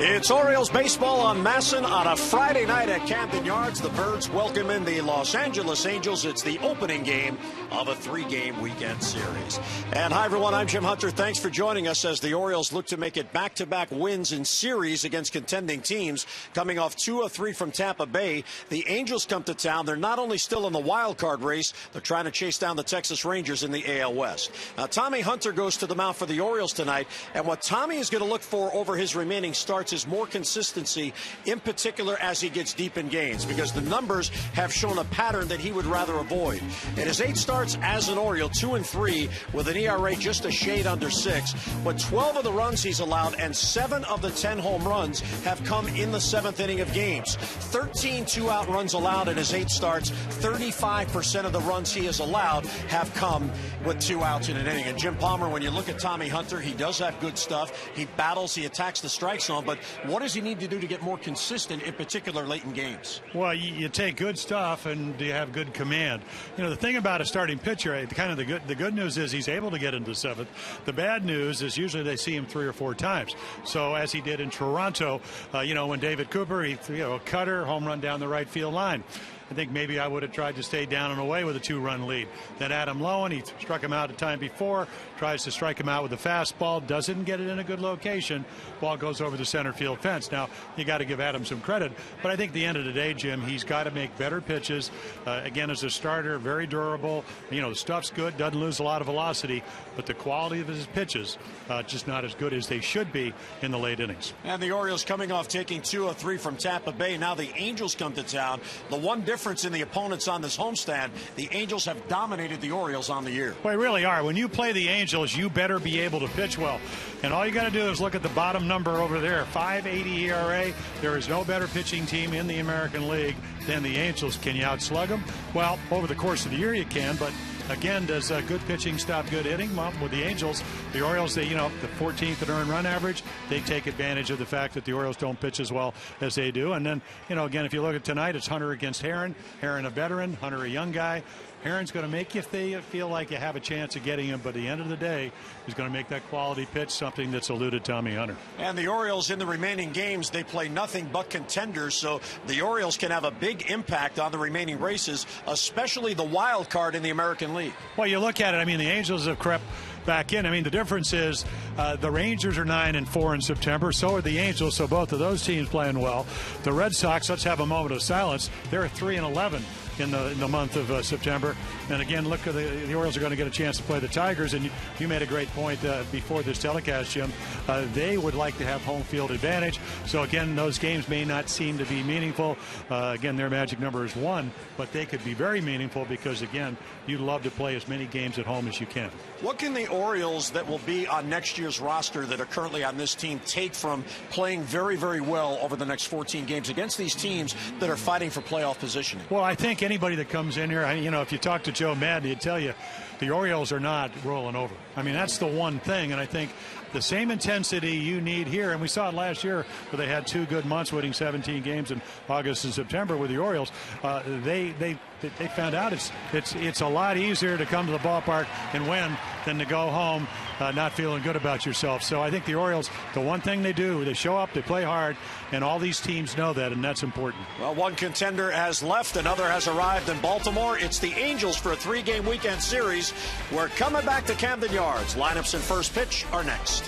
It's Orioles baseball on Masson on a Friday night at Camden Yards. The Birds welcome in the Los Angeles Angels. It's the opening game of a three-game weekend series. And hi, everyone. I'm Jim Hunter. Thanks for joining us as the Orioles look to make it back-to-back wins in series against contending teams. Coming off 2 of 3 from Tampa Bay, the Angels come to town. They're not only still in the wild card race, they're trying to chase down the Texas Rangers in the AL West. Now, Tommy Hunter goes to the mound for the Orioles tonight, and what Tommy is going to look for over his remaining starts is more consistency, in particular as he gets deep in games, because the numbers have shown a pattern that he would rather avoid. In his 8 starts as an Oriole, 2 and 3 with an ERA just a shade under 6, but 12 of the runs he's allowed and 7 of the 10 home runs have come in the 7th inning of games. 13 two-out runs allowed in his 8 starts. 35% of the runs he has allowed have come with 2 outs in an inning. And Jim Palmer, when you look at Tommy Hunter, he does have good stuff. He battles, he attacks the strike zone, but what does he need to do to get more consistent, in particular late in games? Well, you take good stuff and you have good command. You know, the thing about a starting pitcher, the good news is he's able to get into the 7th. The bad news is usually they see him 3 or 4 times. So as he did in Toronto, when David Cooper, he a cutter, home run down the right field line. I think maybe I would have tried to stay down and away with a 2-run lead. Then Adam Lowen, he struck him out a time before, tries to strike him out with a fastball, doesn't get it in a good location. Ball goes over the center field fence. Now, you got to give Adam some credit, but I think at the end of the day, Jim, he's got to make better pitches. Again, as a starter, very durable. The stuff's good, doesn't lose a lot of velocity, but the quality of his pitches just not as good as they should be in the late innings. And the Orioles coming off taking 2 of 3 from Tampa Bay. Now the Angels come to town. The one difference in the opponents on this homestand, the Angels have dominated the Orioles on the year. Well, they really are. When you play the Angels, you better be able to pitch well. And all you got to do is look at the bottom number over there, 5.80 ERA. There is no better pitching team in the American League than the Angels. Can you outslug them? Well, over the course of the year you can, but again, does good pitching stop good hitting? Well, with the Angels, the Orioles, the 14th in earned run average, they take advantage of the fact that the Orioles don't pitch as well as they do. And then, again, if you look at tonight, it's Hunter against Herron. Herron a veteran, Hunter a young guy. Herron's going to make you feel like you have a chance of getting him, but at the end of the day, he's going to make that quality pitch, something that's eluded Tommy Hunter. And the Orioles in the remaining games, they play nothing but contenders, so the Orioles can have a big impact on the remaining races, especially the wild card in the American League. Well, you look at it, the Angels have crept back in. The difference is the Rangers are 9-4 in September. So are the Angels. So both of those teams playing well. The Red Sox, let's have a moment of silence. They're 3-11 in the month of September. And again, look, the Orioles are going to get a chance to play the Tigers. And you made a great point before this telecast, Jim. They would like to have home field advantage. So again, those games may not seem to be meaningful. Again, their magic number is 1, but they could be very meaningful because, again, you'd love to play as many games at home as you can. What can the Orioles that will be on next year's roster that are currently on this team take from playing very, very well over the next 14 games against these teams that are fighting for playoff positioning? Well, I think anybody that comes in here, if you talk to Joe Madden, he'd tell you the Orioles are not rolling over. That's the one thing, and I think the same intensity you need here, and we saw it last year where they had 2 good months, winning 17 games in August and September with the Orioles. They found out it's a lot easier to come to the ballpark and win than to go home not feeling good about yourself. So I think the Orioles, the one thing they do, they show up, they play hard, and all these teams know that, and that's important. Well, one contender has left, another has arrived in Baltimore. It's the Angels for a 3-game weekend series. We're coming back to Camden Yards. Lineups and first pitch are next.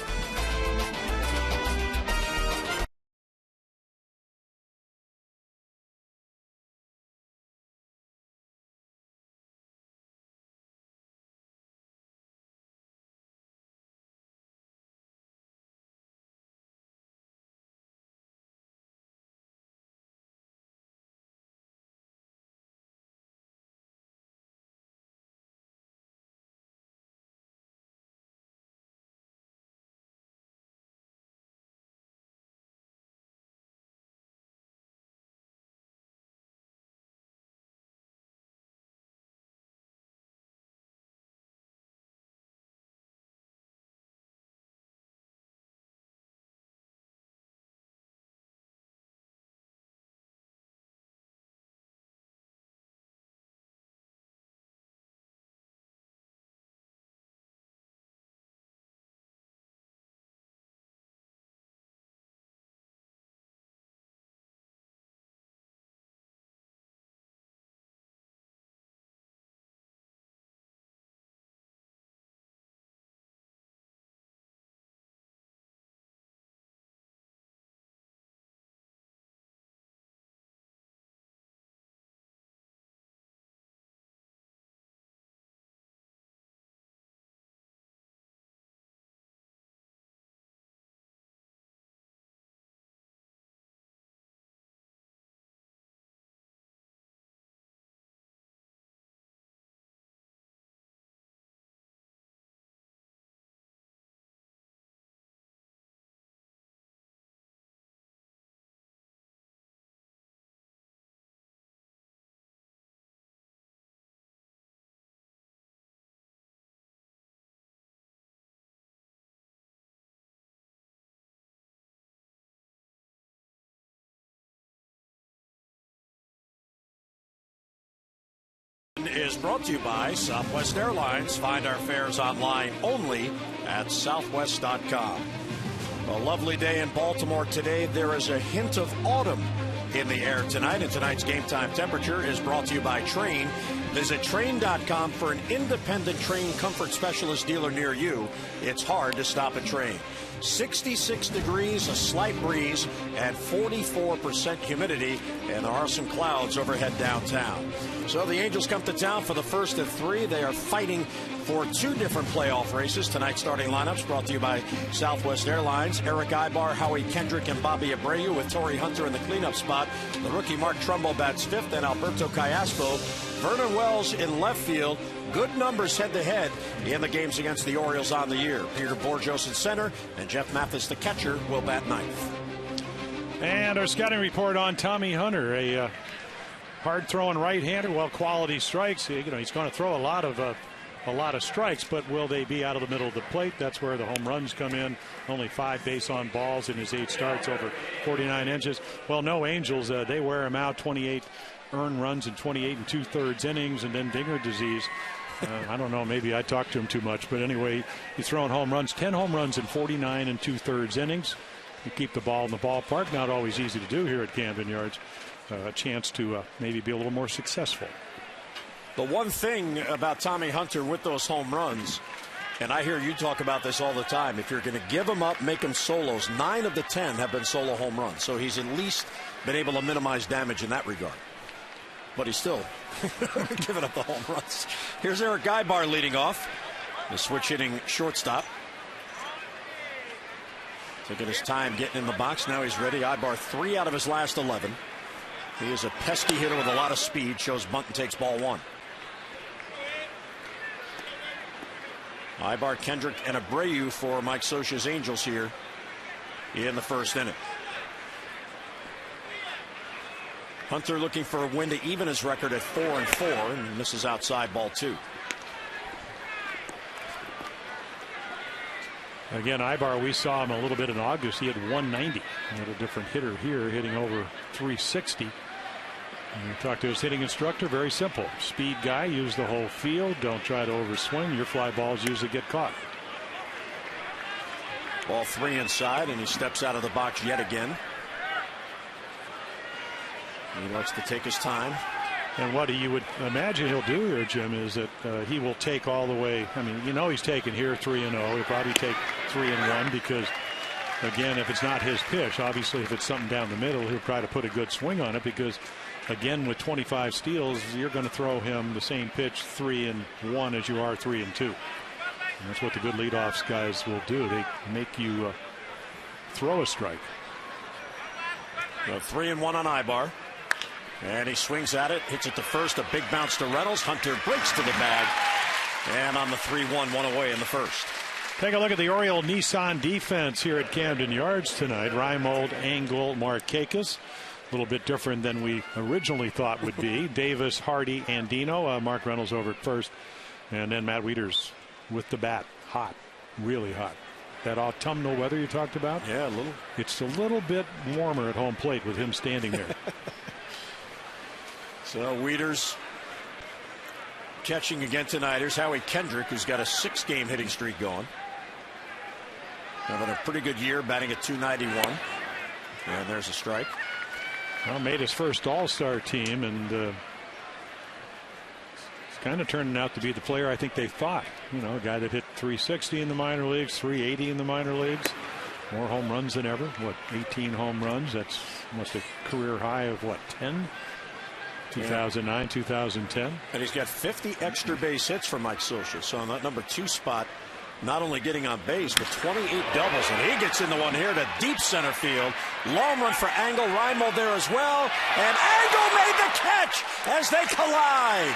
Edition is brought to you by Southwest Airlines. Find our fares online only at southwest.com. A lovely day in Baltimore today. There is a hint of autumn in the air tonight, and tonight's game time temperature is brought to you by Train. Visit Train.com for an independent Train comfort specialist dealer near you. It's hard to stop a Train. 66 degrees, a slight breeze, and 44% humidity, and there are some clouds overhead downtown. So the Angels come to town for the first of three. They are fighting for two different playoff races. Tonight's starting lineups brought to you by Southwest Airlines. Eric Ibar, Howie Kendrick, and Bobby Abreu with Torrey Hunter in the cleanup spot. The rookie Mark Trumbo bats fifth, and Alberto Callaspo. Vernon Wells in left field. Good numbers head-to-head in the games against the Orioles on the year. Peter Bourjos at center, and Jeff Mathis, the catcher, will bat ninth. And our scouting report on Tommy Hunter, a hard-throwing right-hander, quality strikes. He's going to throw a lot of strikes, but will they be out of the middle of the plate? That's where the home runs come in. Only 5 base on balls in his 8 starts over 49 inches. Well, no Angels. They wear him out. 28 earned runs in 28 and 2/3 innings, and then Dinger disease. I don't know, maybe I talked to him too much, but anyway, he's throwing home runs, 10 home runs in 49 and 2/3 innings. You keep the ball in the ballpark, not always easy to do here at Camden Yards. A chance to maybe be a little more successful. The one thing about Tommy Hunter with those home runs, and I hear you talk about this all the time, if you're going to give him up, make him solos. 9 of the 10 have been solo home runs, so he's at least been able to minimize damage in that regard. But he's still giving up the home runs. Here's Eric Ibar leading off. The switch hitting shortstop. Taking his time getting in the box. Now he's ready. Ibar 3 out of his last 11. He is a pesky hitter with a lot of speed. Shows bunt and takes ball 1. Ibar, Kendrick, and Abreu for Mike Scioscia's Angels here in the first inning. Hunter looking for a win to even his record at 4-4, and misses outside, ball 2. Again, Ibar, we saw him a little bit in August. He had 190. He had a different hitter here, hitting over 360. And we talked to his hitting instructor. Very simple. Speed guy, use the whole field. Don't try to overswing. Your fly balls usually get caught. Ball 3 inside, and he steps out of the box yet again. He likes to take his time. And what you would imagine he'll do here, Jim, is that he will take all the way. I mean, he's taking here 3-0. He'll probably take 3-1 because, again, if it's not his pitch, obviously if it's something down the middle, he'll try to put a good swing on it because, again, with 25 steals, you're going to throw him the same pitch 3-1 as you are 3-2. And that's what the good leadoffs guys will do. They make you throw a strike. So 3-1 on Ibar. And he swings at it, hits it to first, a big bounce to Reynolds. Hunter breaks to the bag, and on the 3-1, one away in the first. Take a look at the Oriole Nissan defense here at Camden Yards tonight. Reimold, Engel, Markakis. A little bit different than we originally thought would be. Davis, Hardy, Andino. Mark Reynolds over at first. And then Matt Wieters with the bat. Hot, really hot. That autumnal weather you talked about? Yeah, a little. It's a little bit warmer at home plate with him standing there. So Wieters catching again tonight. Here's Howie Kendrick, who's got a 6-game hitting streak going. Having a pretty good year, batting at .291. And there's a strike. Well, made his first All-Star team, and it's kind of turning out to be the player I think they thought. A guy that hit .360 in the minor leagues, .380 in the minor leagues. More home runs than ever. 18 home runs. That's almost a career high of 10? 2009, 2010. And he's got 50 extra base hits for Mike Scioscia. So on that number 2 spot, not only getting on base, but 28 doubles. And he gets into one here to deep center field. Long run for Engel. Reimold there as well. And Engel made the catch as they collide.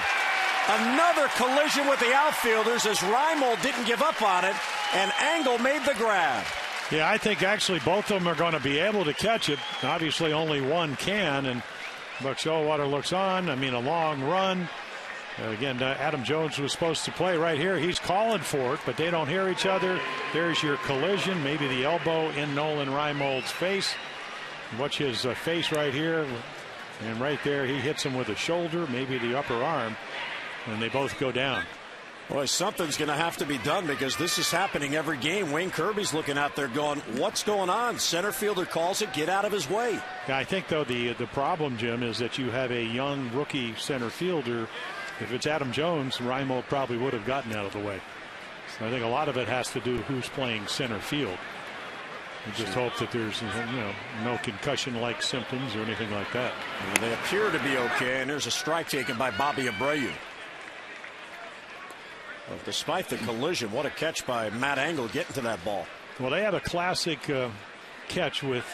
Another collision with the outfielders as Reimold didn't give up on it. And Engel made the grab. Yeah, I think actually both of them are going to be able to catch it. Obviously only one can. And Buck Showalter looks on. A long run. Again, Adam Jones was supposed to play right here. He's calling for it, but they don't hear each other. There's your collision. Maybe the elbow in Nolan Reimold's face. Watch his face right here. And right there, he hits him with a shoulder, maybe the upper arm. and they both go down. Boy, something's going to have to be done because this is happening every game. Wayne Kirby's looking out there going, what's going on? Center fielder calls it, get out of his way. Yeah, I think, though, the problem, Jim, is that you have a young rookie center fielder. If it's Adam Jones, Reimold probably would have gotten out of the way. So I think a lot of it has to do who's playing center field. You just hope that there's no concussion-like symptoms or anything like that. Well, they appear to be okay, and there's a strike taken by Bobby Abreu. Well, despite the collision, what a catch by Matt Engel getting to that ball. Well, they had a classic catch with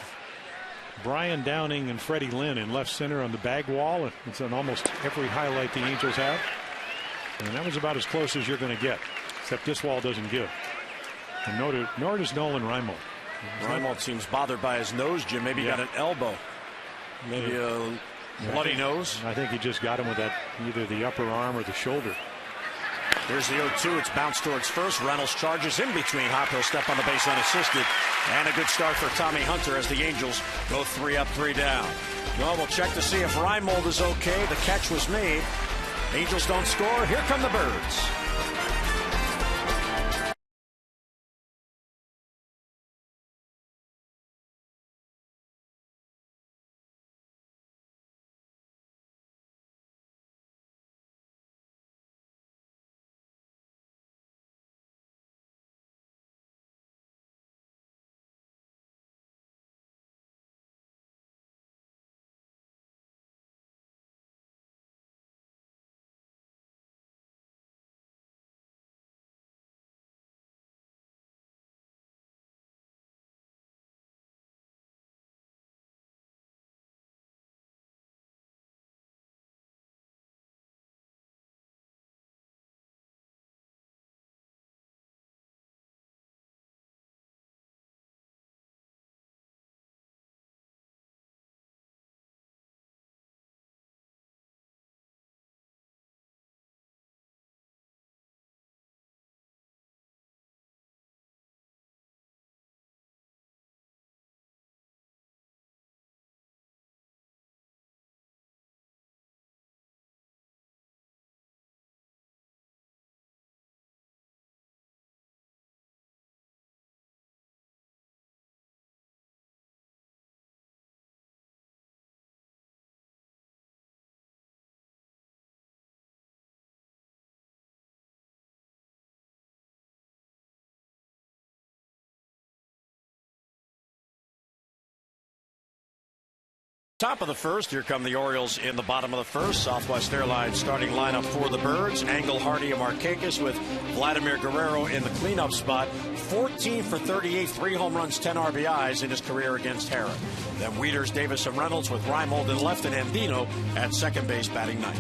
Brian Downing and Freddie Lynn in left center on the bag wall. It's on almost every highlight the Angels have. And that was about as close as you're going to get, except this wall doesn't give. And nor does Nolan Reimold. Reimold seems bothered by his nose, Jim. Maybe he got an elbow. Maybe a bloody nose. I think he just got him with that, either the upper arm or the shoulder. Here's the 0-2. It's bounced towards first. Reynolds charges in between. Hop, he'll step on the base unassisted. And a good start for Tommy Hunter as the Angels go 3 up, 3 down. Well, we'll check to see if Reimold is okay. The catch was made. Angels don't score. Here come the Birds. Top of the first, here come the Orioles in the bottom of the first. Southwest Airlines starting lineup for the Birds. Engel, Hardy, and Markakis with Vladimir Guerrero in the cleanup spot. 14 for 38, 3 home runs, 10 RBIs in his career against Herron. Then Wieters, Davis, and Reynolds with Reimold in left and Andino at second base batting ninth.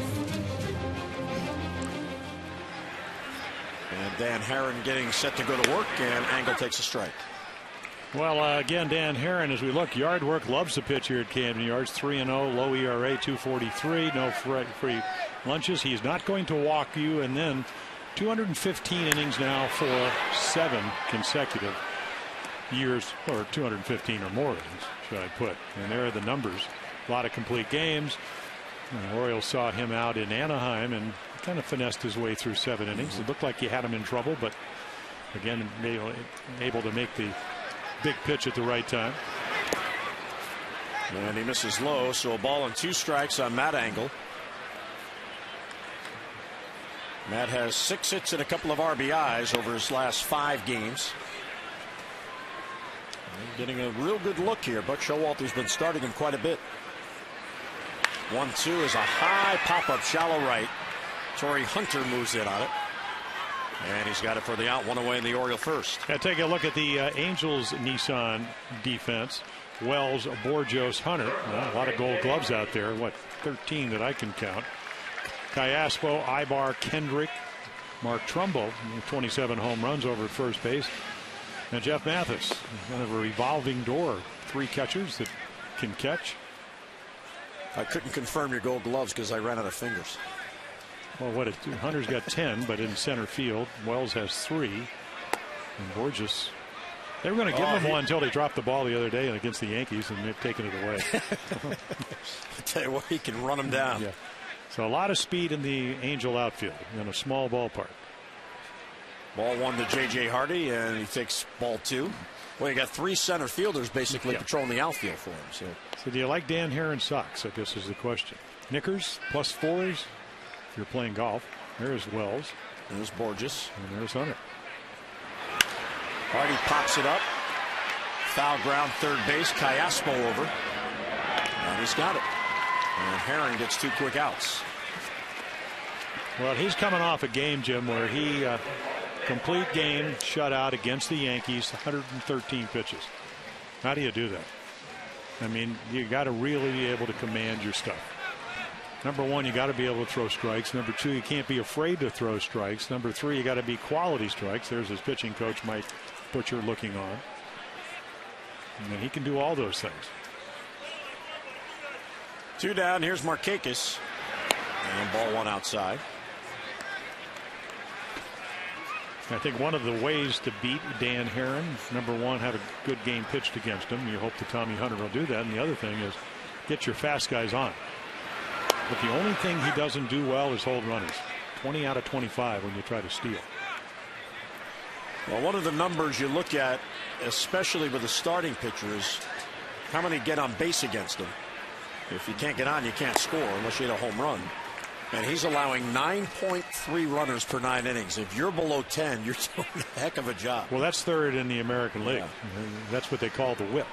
And Dan Herron getting set to go to work, and Engel takes a strike. Well, again, Dan Herron, as we look, yard work loves the pitch here at Camden Yards. 3-0, low ERA, 2.43, no free lunches. He's not going to walk you, and then 215 innings now for 7 consecutive years, or 215 or more innings, should I put. And there are the numbers. A lot of complete games. The Orioles saw him out in Anaheim and kind of finessed his way through 7 innings. It looked like he had him in trouble, but again, able to make the big pitch at the right time. And he misses low, so a ball and 2 strikes on Matt Engel. Matt has 6 hits and a couple of RBIs over his last 5 games. Getting a real good look here. Buck Showalter's been starting him quite a bit. 1-2 is a high pop-up shallow right. Torrey Hunter moves in on it. And he's got it for the out, 1 away in the Oriole first. Yeah, take a look at the Angels Nissan defense. Wells, Borgios, Hunter. Well, a lot of gold gloves out there. What, 13 that I can count. Callaspo, Ibar, Kendrick, Mark Trumbo, 27 home runs over at first base. And Jeff Mathis, kind of a revolving door. 3 catchers that can catch. I couldn't confirm your gold gloves because I ran out of fingers. Well, Hunter's got 10, but in center field. Wells has 3. And Borges, they were going to give him one until they dropped the ball the other day against the Yankees, and they've taken it away. I tell you what, he can run him down. Yeah. So a lot of speed in the Angel outfield in a small ballpark. Ball 1 to J.J. Hardy, and he takes ball 2. Well, you got 3 center fielders basically patrolling the outfield for him. So do you like Dan Heron socks, I guess is the question. Knickers, +4s, if you're playing golf. There's Wells. There's Borges. And there's Hunter. Hardy pops it up. Foul ground, third base. Callaspo over. And he's got it. And Heron gets 2 quick outs. Well, he's coming off a game, Jim, where he complete game shutout against the Yankees, 113 pitches. How do you do that? I mean, you got to really be able to command your stuff. Number 1, you got to be able to throw strikes. Number 2, you can't be afraid to throw strikes. Number 3, you got to be quality strikes. There's his pitching coach, Mike Butcher, looking on. And he can do all those things. 2 down. Here's Markakis. And ball 1 outside. I think one of the ways to beat Dan Heron, number 1, have a good game pitched against him. You hope that Tommy Hunter will do that. And the other thing is get your fast guys on. But the only thing he doesn't do well is hold runners. 20 out of 25 when you try to steal. Well, one of the numbers you look at, especially with the starting pitcher, is how many get on base against him. If you can't get on, you can't score unless you hit a home run. And he's allowing 9.3 runners per 9 innings. If you're below 10, you're doing a heck of a job. Well, that's third in the American League. Yeah. That's what they call the whip.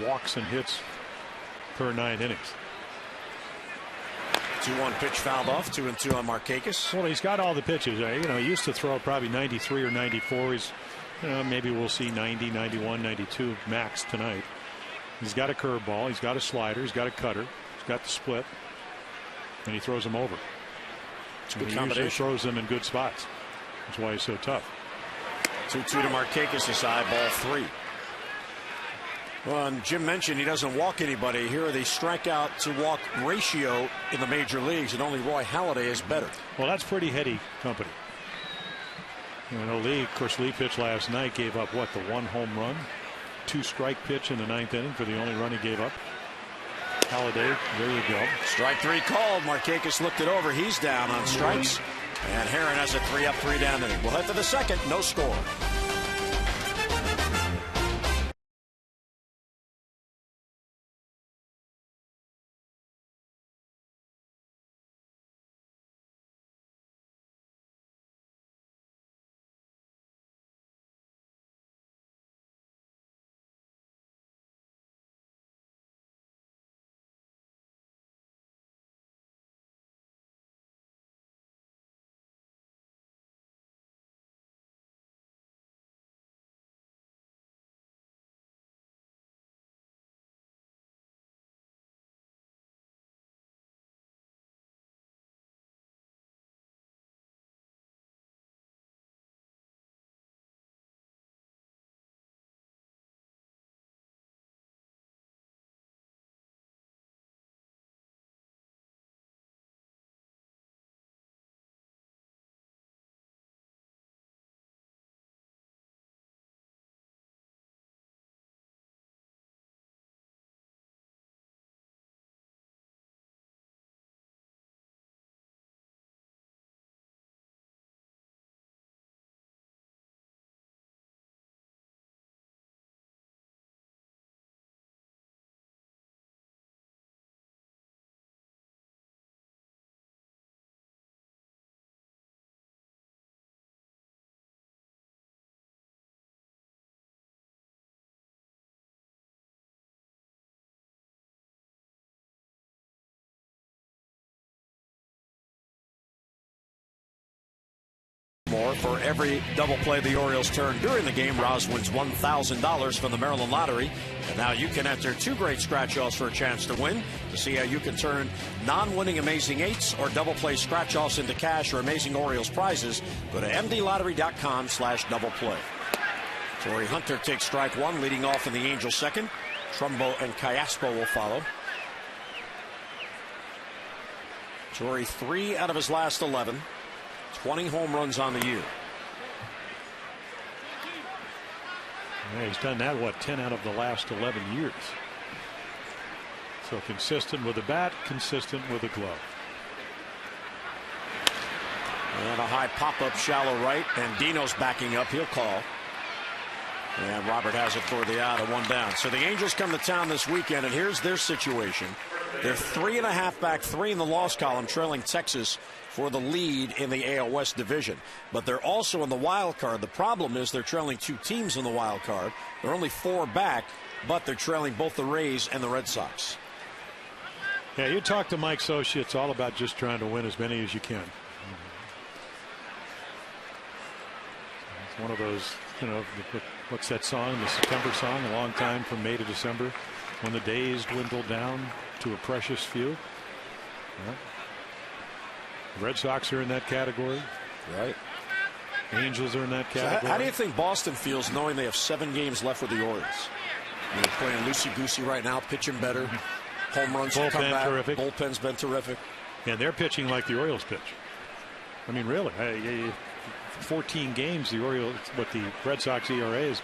Walks and hits per 9 innings. 2-1 pitch fouled off. 2-2 on Markakis. Well, he's got all the pitches. He used to throw probably 93 or 94. He's, maybe we'll see 90, 91, 92 max tonight. He's got a curveball. He's got a slider. He's got a cutter. He's got the split. And he throws them over. It's a good combination. He usually throws them in good spots. That's why he's so tough. 2-2 to Markakis' side, ball 3. Well, and Jim mentioned he doesn't walk anybody. Here are the strikeout to walk ratio in the major leagues, and only Roy Halladay is better. Well, that's pretty heady company. Lee, of course, Lee pitched last night, gave up what, the 1 home run, 2 strike pitch in the 9th inning for the only run he gave up. Halladay, there you go. Strike 3 called. Markakis looked it over. He's down on strikes. And Heron has a 3-up, 3-down inning. We'll head to the second. No score. More for every double play the Orioles turn during the game. Roz wins $1,000 from the Maryland Lottery. And now you can enter 2 great scratch-offs for a chance to win. To see how you can turn non-winning Amazing Eights or double play scratch-offs into cash or Amazing Orioles prizes, go to mdlottery.com/double play. Torrey Hunter takes strike 1, leading off in the Angels second. Trumbo and Callaspo will follow. Torrey 3 out of his last 11. 20 home runs on the year. Yeah, he's done that, 10 out of the last 11 years. So consistent with the bat, consistent with the glove. And a high pop-up shallow right, and Dino's backing up. He'll call. And Robert has it for the out, a 1 down. So the Angels come to town this weekend, and here's their situation. They're 3.5 back, 3 in the loss column, trailing Texas for the lead in the AL West division. But they're also in the wild card. The problem is they're trailing 2 teams in the wild card. They're only 4 back, but they're trailing both the Rays and the Red Sox. Yeah, you talk to Mike Socia, it's all about just trying to win as many as you can. It's one of those, what's that song, the September song, a long time from May to December, when the days dwindle down to a precious few. Well, the Red Sox are in that category. Right. Angels are in that category. So how do you think Boston feels knowing they have 7 games left with the Orioles? They're playing loosey-goosey right now, pitching better. Home runs have come back. Terrific. Bullpen's been terrific. And they're pitching like the Orioles pitch. I mean, really. 14 games, the Orioles, but the Red Sox ERA has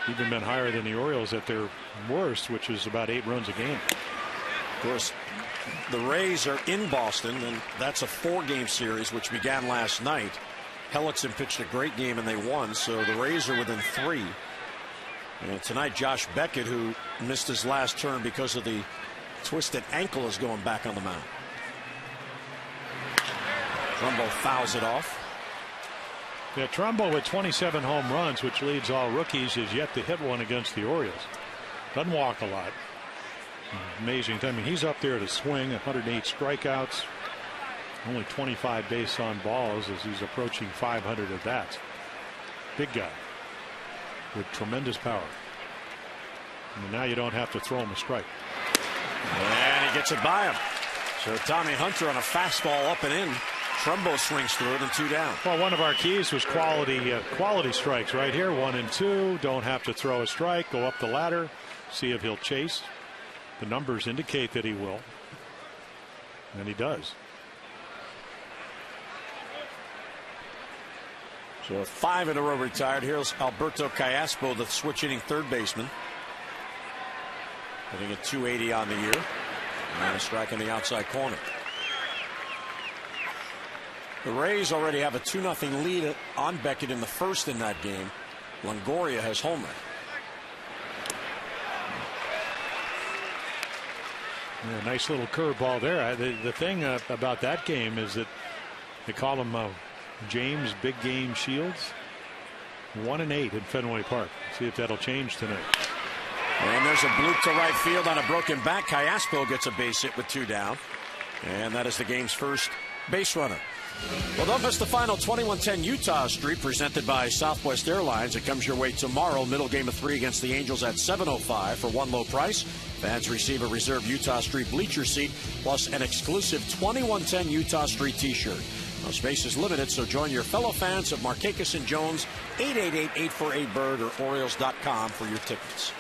even been higher than the Orioles at their worst, which is about 8 runs a game. Of course, the Rays are in Boston, and that's a 4-game series, which began last night. Hellickson pitched a great game, and they won, so the Rays are within 3. And tonight, Josh Beckett, who missed his last turn because of the twisted ankle, is going back on the mound. Trumbo fouls it off. Yeah, Trumbo with 27 home runs, which leads all rookies, is yet to hit one against the Orioles. Doesn't walk a lot. Amazing. I mean, he's up there to swing, 108 strikeouts, only 25 base on balls as he's approaching 500 at bats. Big guy with tremendous power. And now you don't have to throw him a strike. And he gets it by him. So Tommy Hunter on a fastball up and in. Trumbo swings through it and 2 down. Well, one of our keys was quality strikes right here. 1 and 2. Don't have to throw a strike. Go up the ladder. See if he'll chase. The numbers indicate that he will. And he does. So 5 in a row retired. Here's Alberto Callaspo, the switch hitting third baseman. Hitting at 280 on the year. And a strike in the outside corner. The Rays already have a 2-0 lead on Beckett in the first in that game. Longoria has homered. Yeah, nice little curveball there. The thing about that game is that they call him James Big Game Shields. 1 and 8 in Fenway Park. See if that'll change tonight. And there's a bloop to right field on a broken back. Callaspo gets a base hit with 2 down. And that is the game's first base runner. Well, don't miss the final 21-10 Utah Street presented by Southwest Airlines. It comes your way tomorrow. Middle game of 3 against the Angels at 7:05 for one low price. Fans receive a reserved Utah Street bleacher seat plus an exclusive 21-10 Utah Street t-shirt. No space is limited, so join your fellow fans of Markakis and Jones, 888-848-BIRD or Orioles.com for your tickets.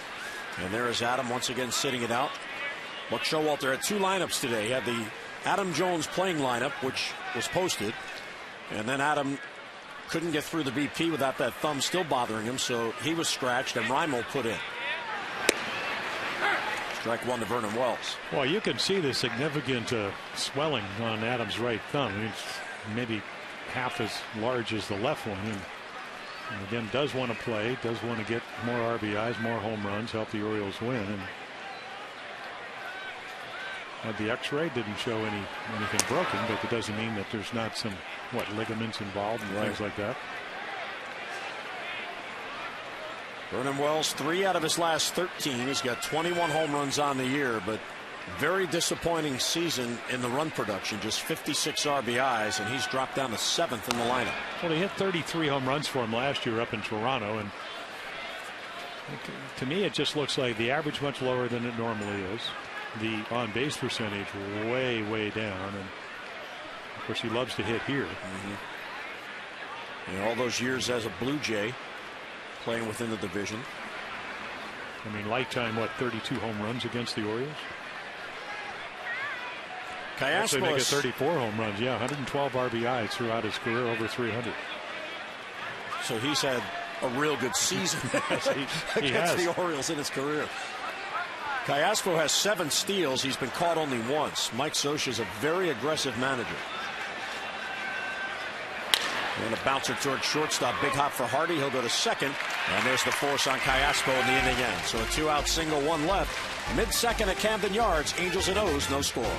And there is Adam once again sitting it out. Buck Showalter had 2 lineups today. He had the Adam Jones playing lineup, which was posted, and then Adam couldn't get through the BP without that thumb still bothering him, so he was scratched and Raimo put in. Strike 1 to Vernon Wells. Well, you can see the significant swelling on Adam's right thumb. I mean, it's maybe half as large as the left one. And again, does want to play, does want to get more RBIs, more home runs, help the Orioles win. And the X-ray didn't show anything broken, but it doesn't mean that there's not some ligaments involved and things like that. Vernon Wells, 3 out of his last 13. He's got 21 home runs on the year, but very disappointing season in the run production. Just 56 RBIs, and he's dropped down to 7th in the lineup. Well, he hit 33 home runs for him last year up in Toronto, and to me it just looks like the average much lower than it normally is. The on-base percentage way down, and of course he loves to hit here. And all those years as a Blue Jay, playing within the division. I mean, lifetime 32 home runs against the Orioles. Actually make it 34 home runs. Yeah, 112 RBIs throughout his career, over 300. So he's had a real good season against the Orioles in his career. Callaspo has 7 steals. He's been caught only once. Mike Socia is a very aggressive manager. And a bouncer towards shortstop. Big hop for Hardy. He'll go to second. And there's the force on Callaspo in the inning end. So a 2-out single, 1 left. Mid-second at Camden Yards. Angels and O's, no score.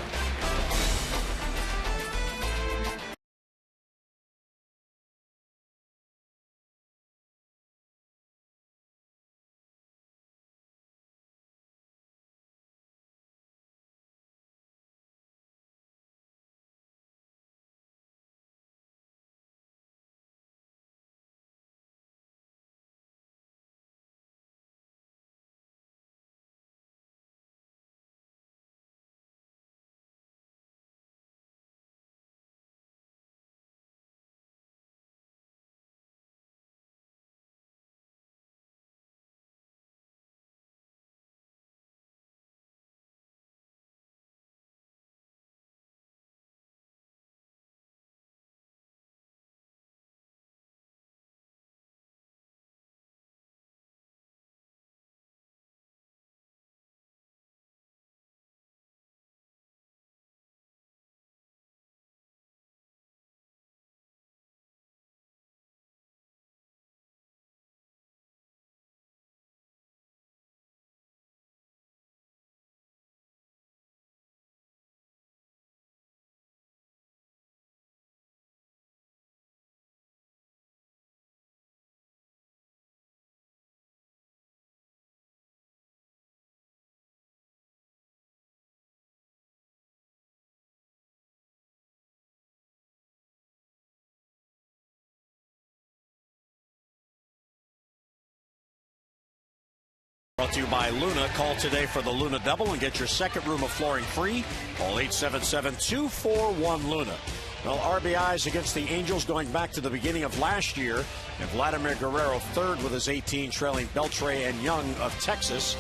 Brought to you by Luna. Call today for the Luna Double and get your second room of flooring free. Call 877-241-LUNA. Well, RBIs against the Angels going back to the beginning of last year. And Vladimir Guerrero third with his 18, trailing Beltre and Young of Texas,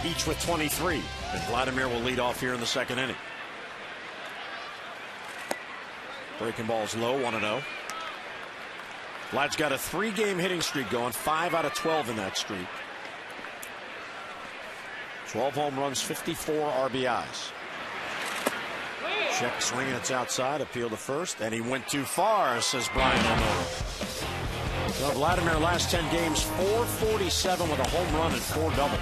each with 23. And Vladimir will lead off here in the second inning. Breaking ball's low, 1-0. Vlad's got a 3-game hitting streak going, 5 out of 12 in that streak. 12 home runs, 54 RBIs. Check swinging, it's outside, appeal to first, and he went too far, says Brian O'Neill. Well, Vladimir last 10 games, 447 with a home run and 4 doubles.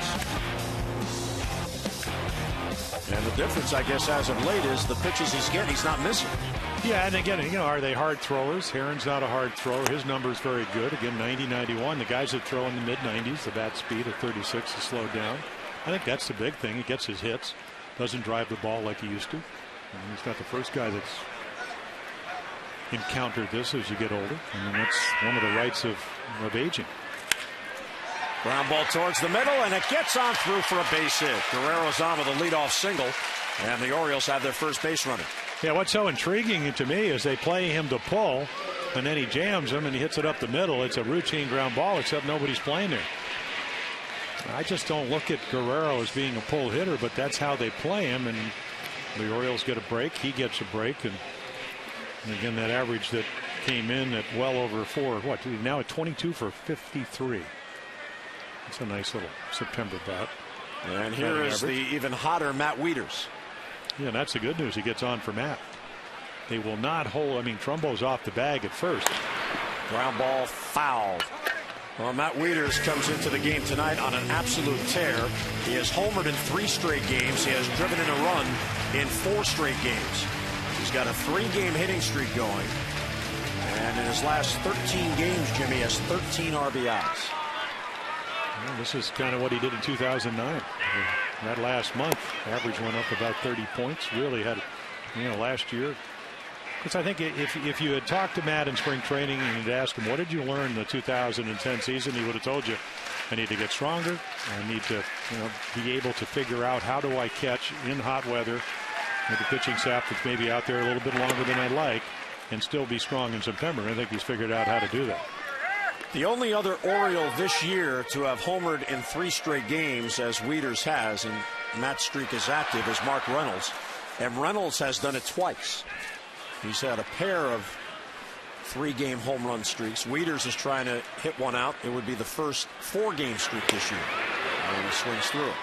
And the difference, I guess, as of late is the pitches he's getting, he's not missing. Yeah, and again, are they hard throwers? Heron's not a hard thrower. His number's very good. Again, 90-91. The guys that throw in the mid-90s, the bat speed at 36 is slowed down. I think that's the big thing. He gets his hits, doesn't drive the ball like he used to. And he's not the first guy that's encountered this as you get older. I mean, that's one of the rights of aging. Ground ball towards the middle, and it gets on through for a base hit. Guerrero's on with a leadoff single, and the Orioles have their first base runner. Yeah, what's so intriguing to me is they play him to pull, and then he jams him, and he hits it up the middle. It's a routine ground ball, except nobody's playing there. I just don't look at Guerrero as being a pull hitter, but that's how they play him, and the Orioles get a break. He gets a break, and again, that average that came in at well over 4, now at 22 for 53. It's a nice little September bat. And here is the even hotter Matt Wieters. Yeah, that's the good news. He gets on for Matt. They will not hold. I mean, Trumbo's off the bag at first. Ground ball fouled. Well, Matt Wieters comes into the game tonight on an absolute tear. He has homered in 3 straight games. He has driven in a run in 4 straight games. He's got a 3-game hitting streak going. And in his last 13 games, Jimmy has 13 RBIs. Well, this is kind of what he did in 2009. That last month, average went up about 30 points. Really had, last year. Because I think if you had talked to Matt in spring training and you'd asked him, what did you learn in the 2010 season, he would have told you, I need to get stronger. I need to be able to figure out how do I catch in hot weather with the pitching staff that's maybe out there a little bit longer than I'd like and still be strong in September. I think he's figured out how to do that. The only other Oriole this year to have homered in 3 straight games, as Wieters has, and Matt's streak is active, is Mark Reynolds. And Reynolds has done it twice. He's had a pair of 3-game home run streaks. Wieters is trying to hit one out. It would be the first 4-game streak this year. And he swings through it.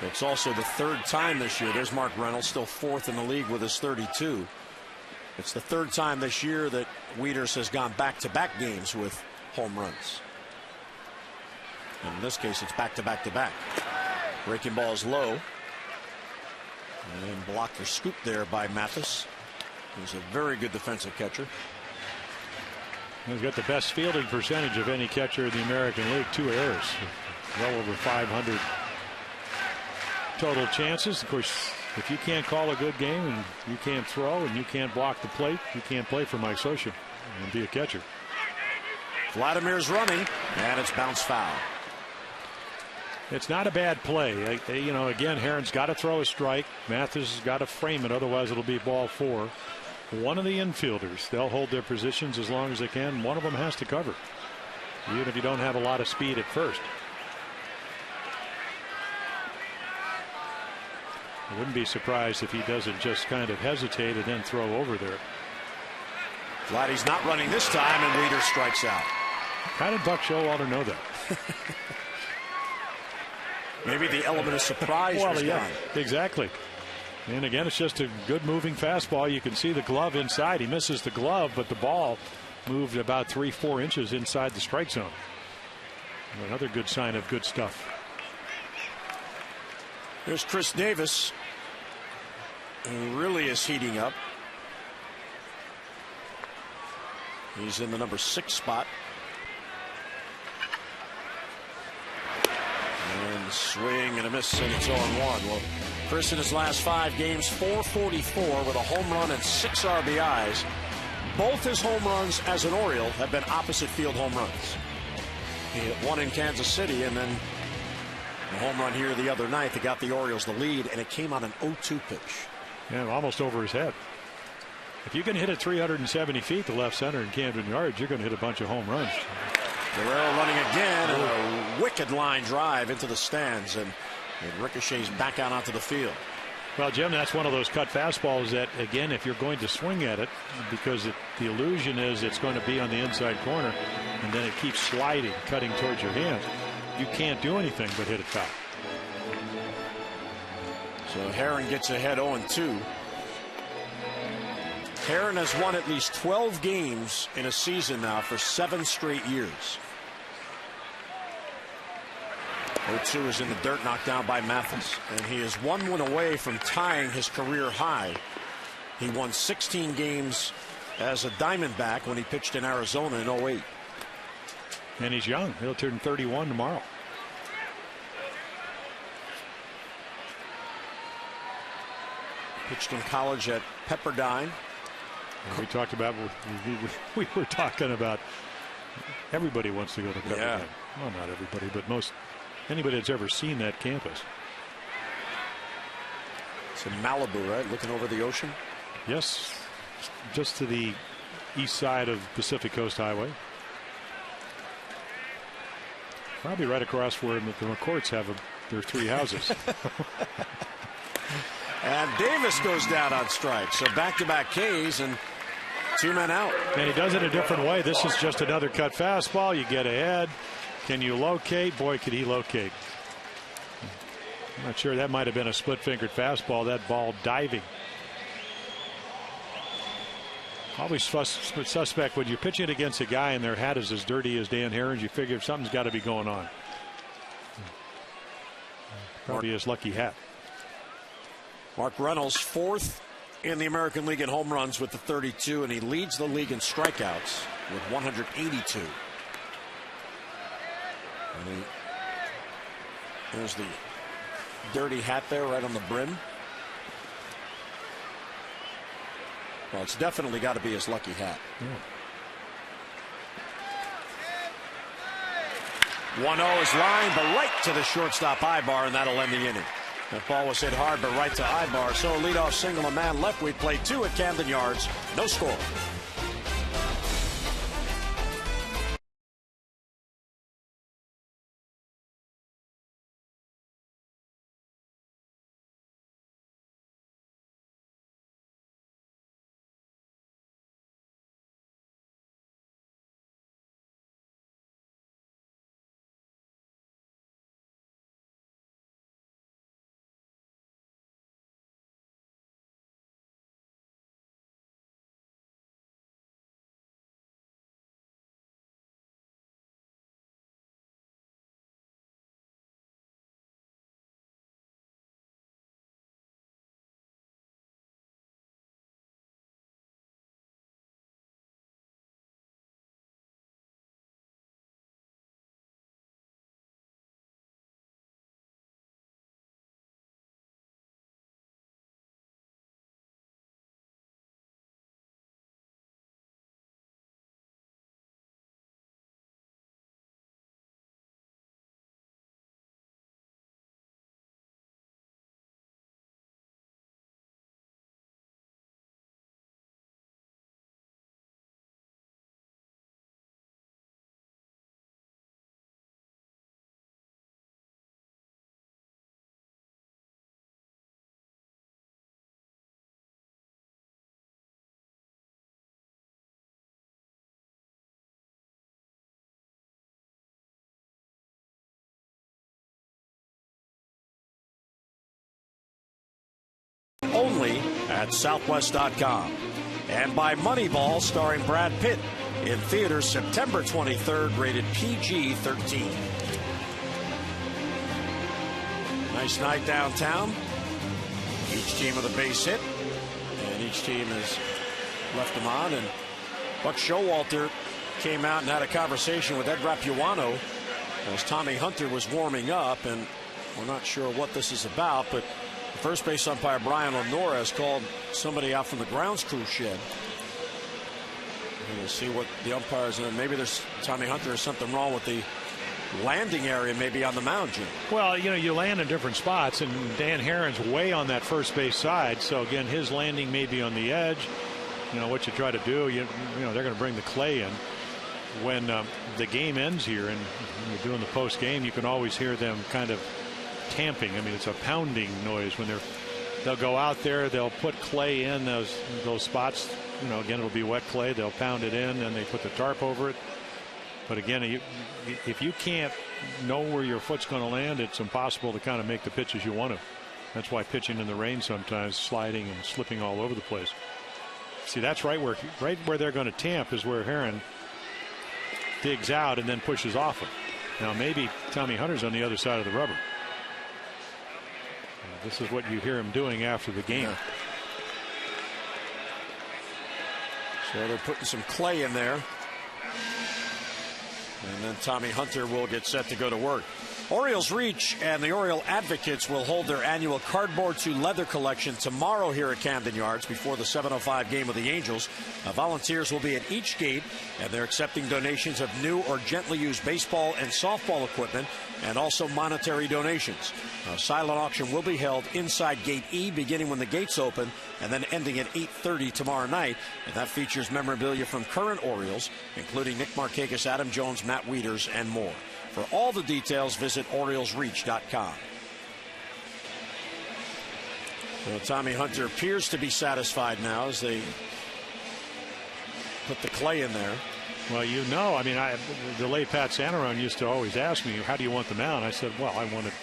It's also the third time this year. There's Mark Reynolds, still fourth in the league with his 32. It's the third time this year that Wieters has gone back-to-back games with home runs. And in this case, it's back-to-back-to-back. Breaking ball is low. And blocked or scooped there by Mathis. He's a very good defensive catcher. He's got the best fielding percentage of any catcher in the American League. 2 errors. Well over 500 total chances. Of course, if you can't call a good game and you can't throw and you can't block the plate, you can't play for Mike Scioscia and be a catcher. Vladimir's running, and it's bounced foul. It's not a bad play. You know, again, Herron's got to throw a strike. Mathis has got to frame it, otherwise it'll be ball 4. One of the infielders, they'll hold their positions as long as they can. One of them has to cover, even if you don't have a lot of speed at first. I wouldn't be surprised if he doesn't just kind of hesitate and then throw over there. Vladdy's not running this time, and Wieters strikes out. How did Buck Showalter know that? Maybe the element of surprise was gone. Exactly. And again, it's just a good moving fastball. You can see the glove inside. He misses the glove, but the ball moved about 3-4 inches inside the strike zone. Another good sign of good stuff. There's Chris Davis, who really is heating up. He's in the number 6 spot. And swing and a miss, and it's 0-1. Well, Chris in his last 5 games, 444 with a home run and 6 RBIs. Both his home runs as an Oriole have been opposite field home runs. He hit one in Kansas City, and then a home run here the other night that got the Orioles the lead, and it came on an 0-2 pitch. Yeah, almost over his head. If you can hit it 370 feet to left center in Camden Yards, you're going to hit a bunch of home runs. Guerrero running again, and a wicked line drive into the stands, and it ricochets back out onto the field. Well, Jim, that's one of those cut fastballs that, again, if you're going to swing at it, because the illusion is it's going to be on the inside corner, and then it keeps sliding, cutting towards your hands, you can't do anything but hit it foul. So Herron gets ahead 0-2. Herron has won at least 12 games in a season now for 7 straight years. 0-2 is in the dirt, knocked down by Mathis, and he is 1 win away from tying his career high. He won 16 games as a Diamondback when he pitched in Arizona in 08. And he's young. He'll turn 31 tomorrow. Pitched in college at Pepperdine. We talked about, we were talking about everybody wants to go to Pepperdine. Yeah. Well, not everybody, but anybody that's ever seen that campus. It's in Malibu, right? Looking over the ocean. Yes, just to the east side of Pacific Coast Highway. Probably right across where the McCourts have their 3 houses. And Davis goes down on strike. So back-to-back Ks and 2 men out. And he does it a different way. This is just another cut fastball. You get ahead. Can you locate? Boy, could he locate. I'm not sure. That might have been a split-fingered fastball. That ball diving. Always suspect when you're pitching against a guy and their hat is as dirty as Dan Herron's, you figure something's got to be going on. Probably his lucky hat. Mark Reynolds, 4th in the American League in home runs with the 32, and he leads the league in strikeouts with 182. And there's the dirty hat there right on the brim. Well, it's definitely got to be his lucky hat. Yeah. 1-0 is lined, but right to the shortstop Ibar, and that'll end the inning. That ball was hit hard, but right to Ibar. So a leadoff single, a man left. We played 2 at Camden Yards. No score. at southwest.com. And by Moneyball, starring Brad Pitt, in theaters September 23rd, rated PG-13. Nice night downtown. Each team with a base hit, and each team has left them on. And Buck Showalter came out and had a conversation with Ed Rapuano as Tommy Hunter was warming up, and we're not sure what this is about, but the first base umpire Brian Lenora has called somebody out from the grounds crew shed. We'll see what the umpires, and maybe there's Tommy Hunter has something wrong with the landing area, maybe on the mound, Jim. Well, you land in different spots, and Dan Herron's way on that first base side, so again, his landing may be on the edge. What you try to do, they're going to bring the clay in when the game ends here, and you're doing the post game. You can always hear them kind of tamping. I mean, it's a pounding noise when they'll go out there, they'll put clay in those spots. Again, it'll be wet clay. They'll pound it in, and they put the tarp over it. But again, if you can't know where your foot's going to land, it's impossible to kind of make the pitches you want to. That's why pitching in the rain sometimes, sliding and slipping all over the place. See, that's right where they're going to tamp is where Herron digs out and then pushes off him. Now maybe Tommy Hunter's on the other side of the rubber. This is what you hear him doing after the game. Yeah. So they're putting some clay in there. And then Tommy Hunter will get set to go to work. Orioles Reach and the Oriole Advocates will hold their annual Cardboard to Leather collection tomorrow here at Camden Yards before the 7:05 game with the Angels. Volunteers will be at each gate, and they're accepting donations of new or gently used baseball and softball equipment, and also monetary donations. A silent auction will be held inside Gate E beginning when the gates open and then ending at 8:30 tomorrow night. And that features memorabilia from current Orioles, including Nick Markakis, Adam Jones, Matt Wieters, and more. For all the details, visit OriolesReach.com. So Tommy Hunter appears to be satisfied now as they put the clay in there. Well, I mean, the late Pat Santarone used to always ask me, how do you want the mound? I said, well, I want it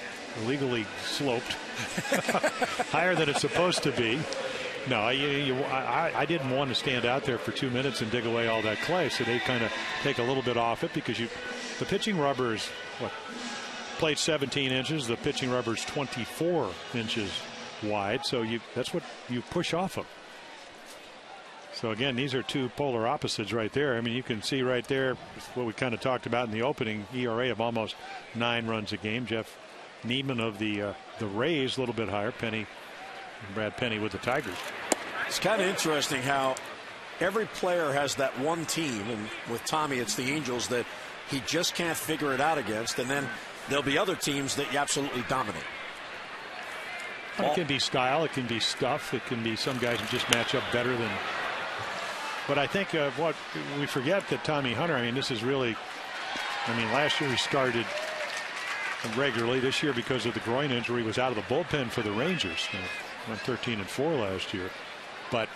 legally sloped, higher than it's supposed to be. No, I didn't want to stand out there for 2 minutes and dig away all that clay, so they kind of take a little bit off it because the pitching rubber is plate 17 inches. The pitching rubber is 24 inches wide, so that's what you push off of. So again, these are two polar opposites right there. I mean, you can see right there what we kind of talked about in the opening, ERA of almost 9 runs a game. Jeff Niedman of the Rays, a little bit higher. Brad Penny with the Tigers. It's kind of interesting how every player has that one team, and with Tommy it's the Angels that he just can't figure it out against, and then there'll be other teams that you absolutely dominate. It can be style, it can be stuff, it can be some guys who just match up better than. But I think what we forget that Tommy Hunter, I mean, this is really, last year he started regularly. This year, because of the groin injury, was out of the bullpen for the Rangers. Went 13-4 last year. But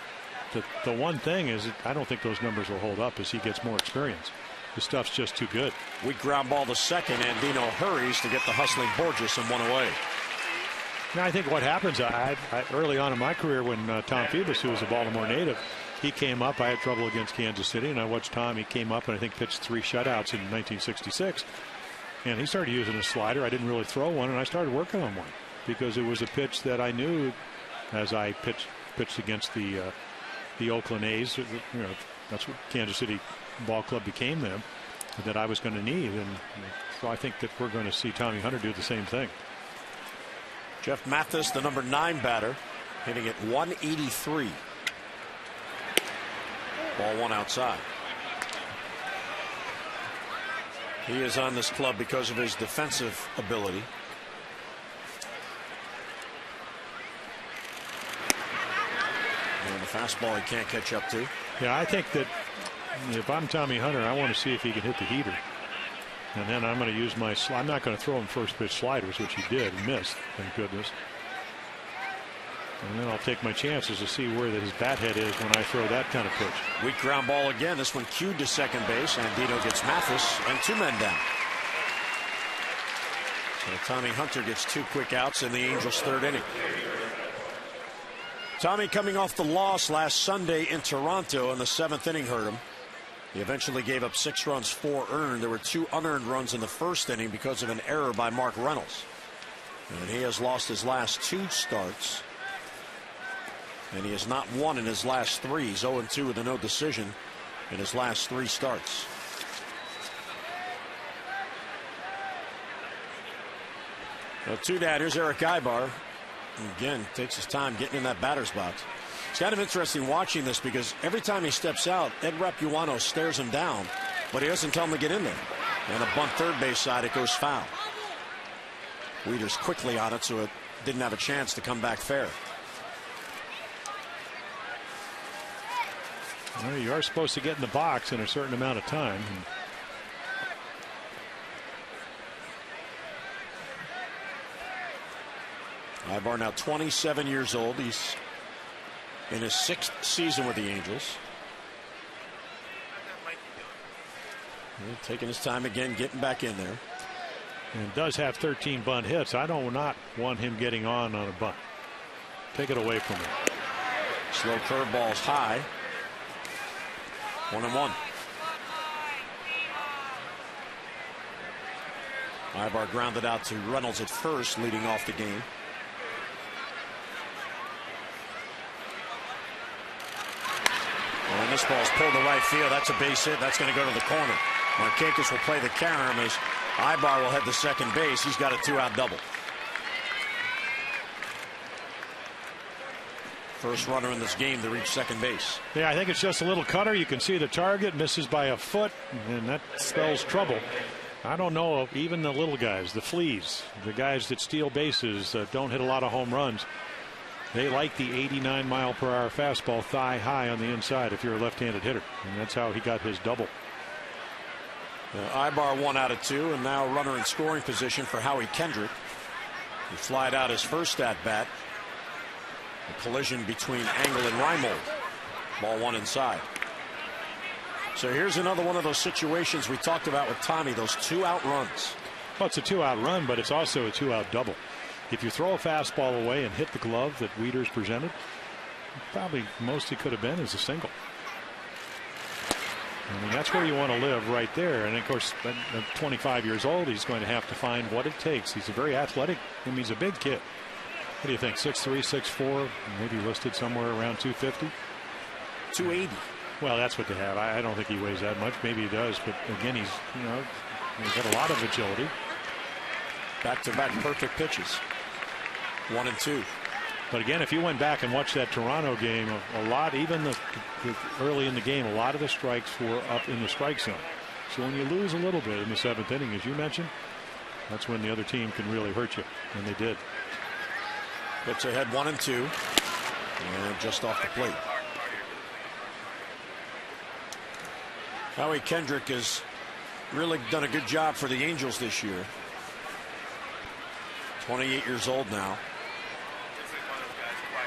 the one thing is, I don't think those numbers will hold up as he gets more experience. The stuff's just too good. Weak ground ball to second, and Dino hurries to get the hustling Borges and one away. Now, I think what happens, early on in my career when Tom Phoebus, who was a Baltimore native, he came up. I had trouble against Kansas City, and I watched Tom. He came up and I think pitched 3 shutouts in 1966. And he started using a slider. I didn't really throw one, and I started working on one because it was a pitch that I knew as I pitched against the Oakland A's. That's what Kansas City Ball Club became them, that I was going to need. And so I think that we're going to see Tommy Hunter do the same thing. Jeff Mathis, the number 9 batter, hitting at 183. Ball one outside. He is on this club because of his defensive ability. And the fastball he can't catch up to. Yeah, I think that if I'm Tommy Hunter, I want to see if he can hit the heater. And then I'm going to use my I'm not going to throw him first pitch sliders, which he did and missed, thank goodness. And then I'll take my chances to see where his bat head is when I throw that kind of pitch. Weak ground ball again. This one cued to second base, and Dino gets Mathis and 2 men down. So Tommy Hunter gets 2 quick outs in the Angels' 3rd inning. Tommy coming off the loss last Sunday in Toronto, and the 7th inning hurt him. He eventually gave up 6 runs, 4 earned. There were 2 unearned runs in the first inning because of an error by Mark Reynolds. And he has lost his last 2 starts. And he has not won in his last 3. He's 0-2 with a no decision in his last 3 starts. Well, to that, here's Eric Ibar. Again, takes his time getting in that batter's box. It's kind of interesting watching this because every time he steps out, Ed Rapuano stares him down, but he doesn't tell him to get in there. And a bunt third base side, it goes foul. Wieters quickly on it, so it didn't have a chance to come back fair. Well, you are supposed to get in the box in a certain amount of time. Ibar now 27 years old. He's in his 6th season with the Angels. And taking his time again, getting back in there. And does have 13 bunt hits. I do not want him getting on a bunt. Take it away from him. Slow curveballs high. 1-1. Ibar grounded out to Reynolds at first, leading off the game. And this ball's pulled to right field. That's a base hit. That's going to go to the corner. Markakis will play the carom as Ibar will head to second base. He's got a 2-out double. First runner in this game to reach second base. Yeah, I think it's just a little cutter. You can see the target misses by a foot, and that spells trouble. I don't know if even the little guys, the fleas, the guys that steal bases, don't hit a lot of home runs. They like the 89-mile-per-hour fastball thigh high on the inside if you're a left-handed hitter. And that's how he got his double. Ibar 1 out of 2, and now runner in scoring position for Howie Kendrick. He flied out his first at-bat. A collision between Engel and Reimold. Ball 1 inside. So here's another one of those situations we talked about with Tommy, those 2-out runs. Well, it's a 2-out run, but it's also a 2-out double. If you throw a fastball away and hit the glove that Wieters presented, probably most it could have been is a single. I mean, that's where you want to live right there. And of course, at 25 years old, he's going to have to find what it takes. He's a very athletic. I mean, he's a big kid. What do you think? 6'3", 6'4", maybe listed somewhere around 250? 280. Well, that's what they have. I don't think he weighs that much. Maybe he does, but again, he's got a lot of agility. Back-to-back perfect pitches. 1 and 2. But again, if you went back and watched that Toronto game, a lot, even the early in the game, a lot of the strikes were up in the strike zone. So when you lose a little bit in the 7th inning, as you mentioned, that's when the other team can really hurt you, and they did. Pitch ahead, 1 and 2, and just off the plate. Howie Kendrick has really done a good job for the Angels this year. 28 years old now.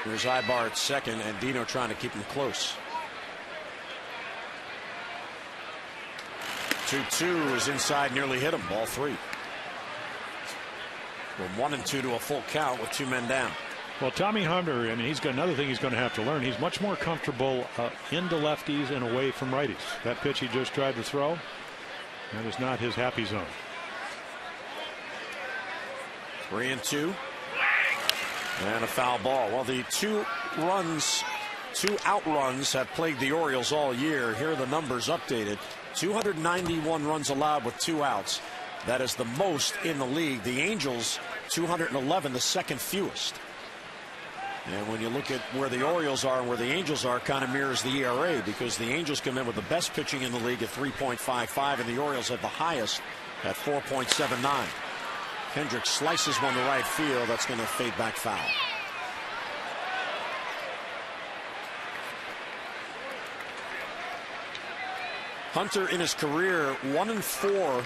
Here's Ibar at second, and Dino trying to keep him close. 2-2 is inside, nearly hit him. Ball 3. From 1 and 2 to a full count with 2 men down. Well, Tommy Hunter, I mean, he's got another thing he's going to have to learn. He's much more comfortable into lefties and away from righties. That pitch he just tried to throw, that is not his happy zone. 3 and 2. And a foul ball. Well, the 2 out runs have plagued the Orioles all year. Here are the numbers updated. 291 runs allowed with 2 outs. That is the most in the league. The Angels, 211, the second fewest. And when you look at where the Orioles are and where the Angels are, kind of mirrors the ERA, because the Angels come in with the best pitching in the league at 3.55, and the Orioles have the highest at 4.79. Kendrick slices one to right field. That's going to fade back foul. Hunter in his career 1 and 4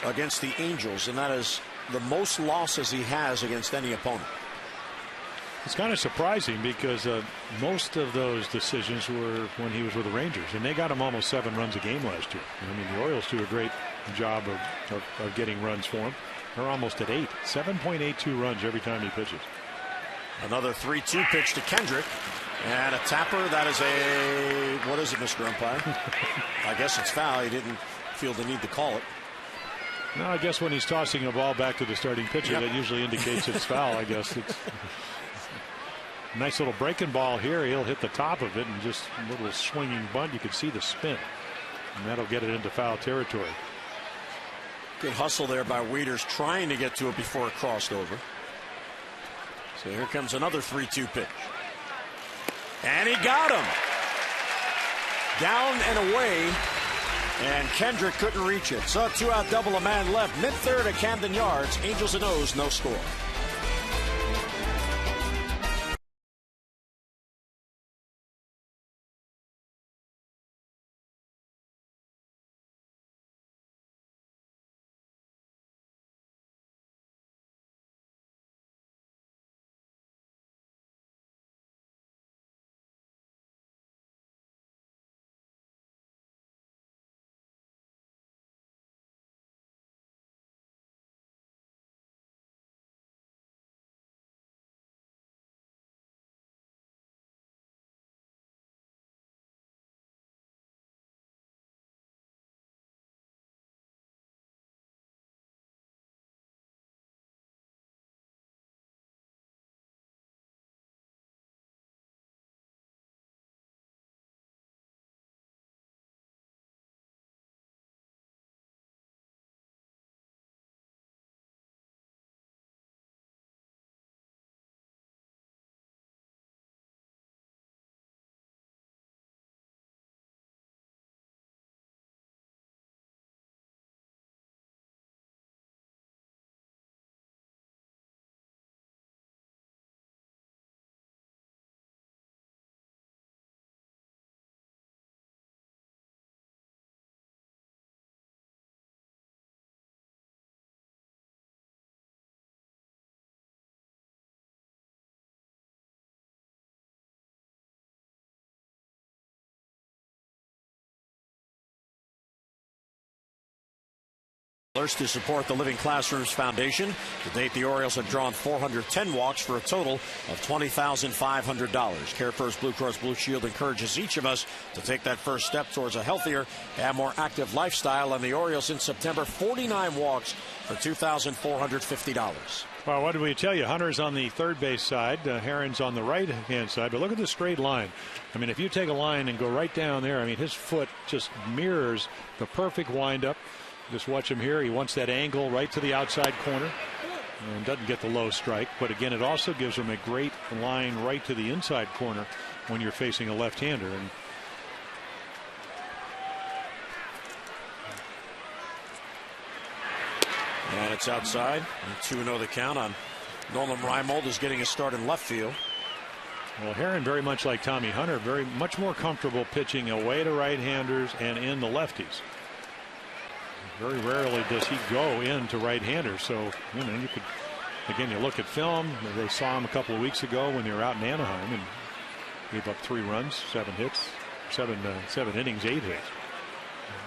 against the Angels, and that is the most losses he has against any opponent. It's kind of surprising because most of those decisions were when he was with the Rangers, and they got him almost 7 runs a game last year. I mean, the Orioles do a great job of getting runs for him. They're almost at 8. 7.82 runs every time he pitches. Another 3-2 pitch to Kendrick. And a tapper. That is a, what is it, Mr. Umpire? I guess it's foul. He didn't feel the need to call it. No, I guess when he's tossing a ball back to the starting pitcher, that usually indicates it's foul. I guess it's nice little breaking ball here. He'll hit the top of it and just a little swinging bunt. You can see the spin, and that'll get it into foul territory. Good hustle there by Wieters, trying to get to it before it crossed over. So here comes another 3-2 pitch. And he got him. Down and away. And Kendrick couldn't reach it. So a 2-out double, a man left. Mid-third at Camden Yards. Angels and O's, no score. To support the Living Classrooms Foundation. To date, the Orioles have drawn 410 walks for a total of $20,500. CareFirst Blue Cross Blue Shield encourages each of us to take that first step towards a healthier and more active lifestyle. And the Orioles in September, 49 walks for $2,450. Well, what did we tell you? Hunter's on the third base side. Herron's on the right-hand side. But look at the straight line. I mean, if you take a line and go right down there, I mean, his foot just mirrors the perfect windup. Just watch him here. He wants that angle right to the outside corner and doesn't get the low strike. But again, it also gives him a great line right to the inside corner when you're facing a left-hander. And it's outside. 2-0 the count on Nolan Reimold, is getting a start in left field. Well, Herron, very much like Tommy Hunter, very much more comfortable pitching away to right-handers and in the lefties. Very rarely does he go into right-handers. So, you know, you could, again, you look at film. They saw him a couple of weeks ago when they were out in Anaheim and gave up 3 runs, 7 hits, 7 innings, 8 hits.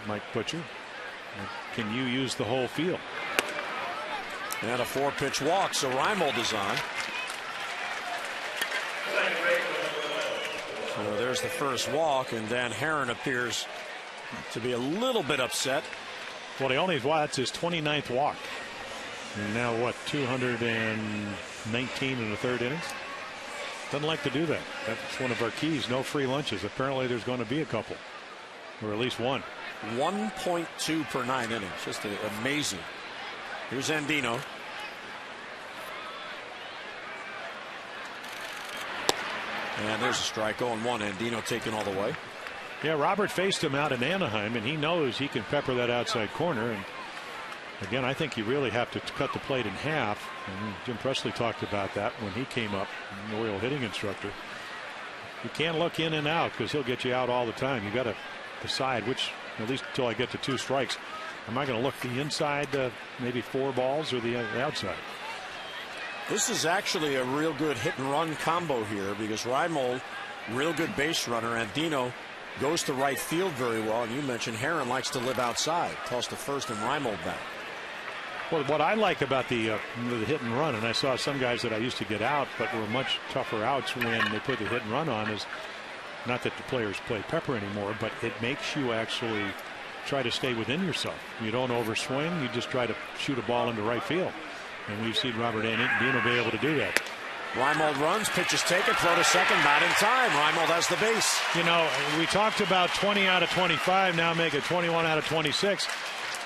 Mike Butcher, can you use the whole field? And a 4-pitch walk, so Reimold is on. So there's the first walk, and then Herron appears to be a little bit upset. Well, that's his 29th walk. And now, what, 219 in the third innings? Doesn't like to do that. That's one of our keys, no free lunches. Apparently there's going to be a couple, or at least one. 1.2 per 9 innings. Just amazing. Here's Andino. And there's a strike, 0-1. Andino taken all the way. Yeah, Robert faced him out in Anaheim, and he knows he can pepper that outside corner. And again, I think you really have to cut the plate in half. And Jim Presley talked about that when he came up, an Oriole hitting instructor. You can't look in and out because he'll get you out all the time. You got to decide which, at least until I get to 2 strikes, am I going to look the inside, maybe 4 balls, or the outside? This is actually a real good hit and run combo here because Reimold, real good base runner. Andino goes to right field very well. And you mentioned Herron likes to live outside. Toss to first and Reimold back. Well, what I like about the hit and run, and I saw some guys that I used to get out but were much tougher outs when they put the hit and run on, is not that the players play pepper anymore, but it makes you actually try to stay within yourself. You don't overswing. You just try to shoot a ball into right field. And we've seen Robert Andino be able to do that. Reimold runs, pitch is taken, throw to second, not in time. Reimold has the base. You know, we talked about 20 out of 25, now make it 21 out of 26.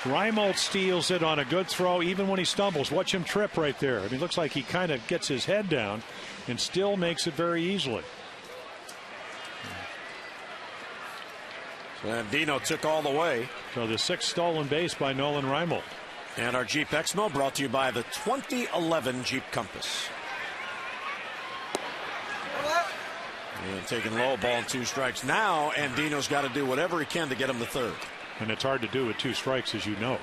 Reimold steals it on a good throw, even when he stumbles. Watch him trip right there. I mean, it looks like he kind of gets his head down and still makes it very easily. So Andino took all the way. So the 6th stolen base by Nolan Reimold. And our Jeep Exmo brought to you by the 2011 Jeep Compass. And taking low, ball and 2 strikes. Now Andino's got to do whatever he can to get him the 3rd. And it's hard to do with 2 strikes, as you know.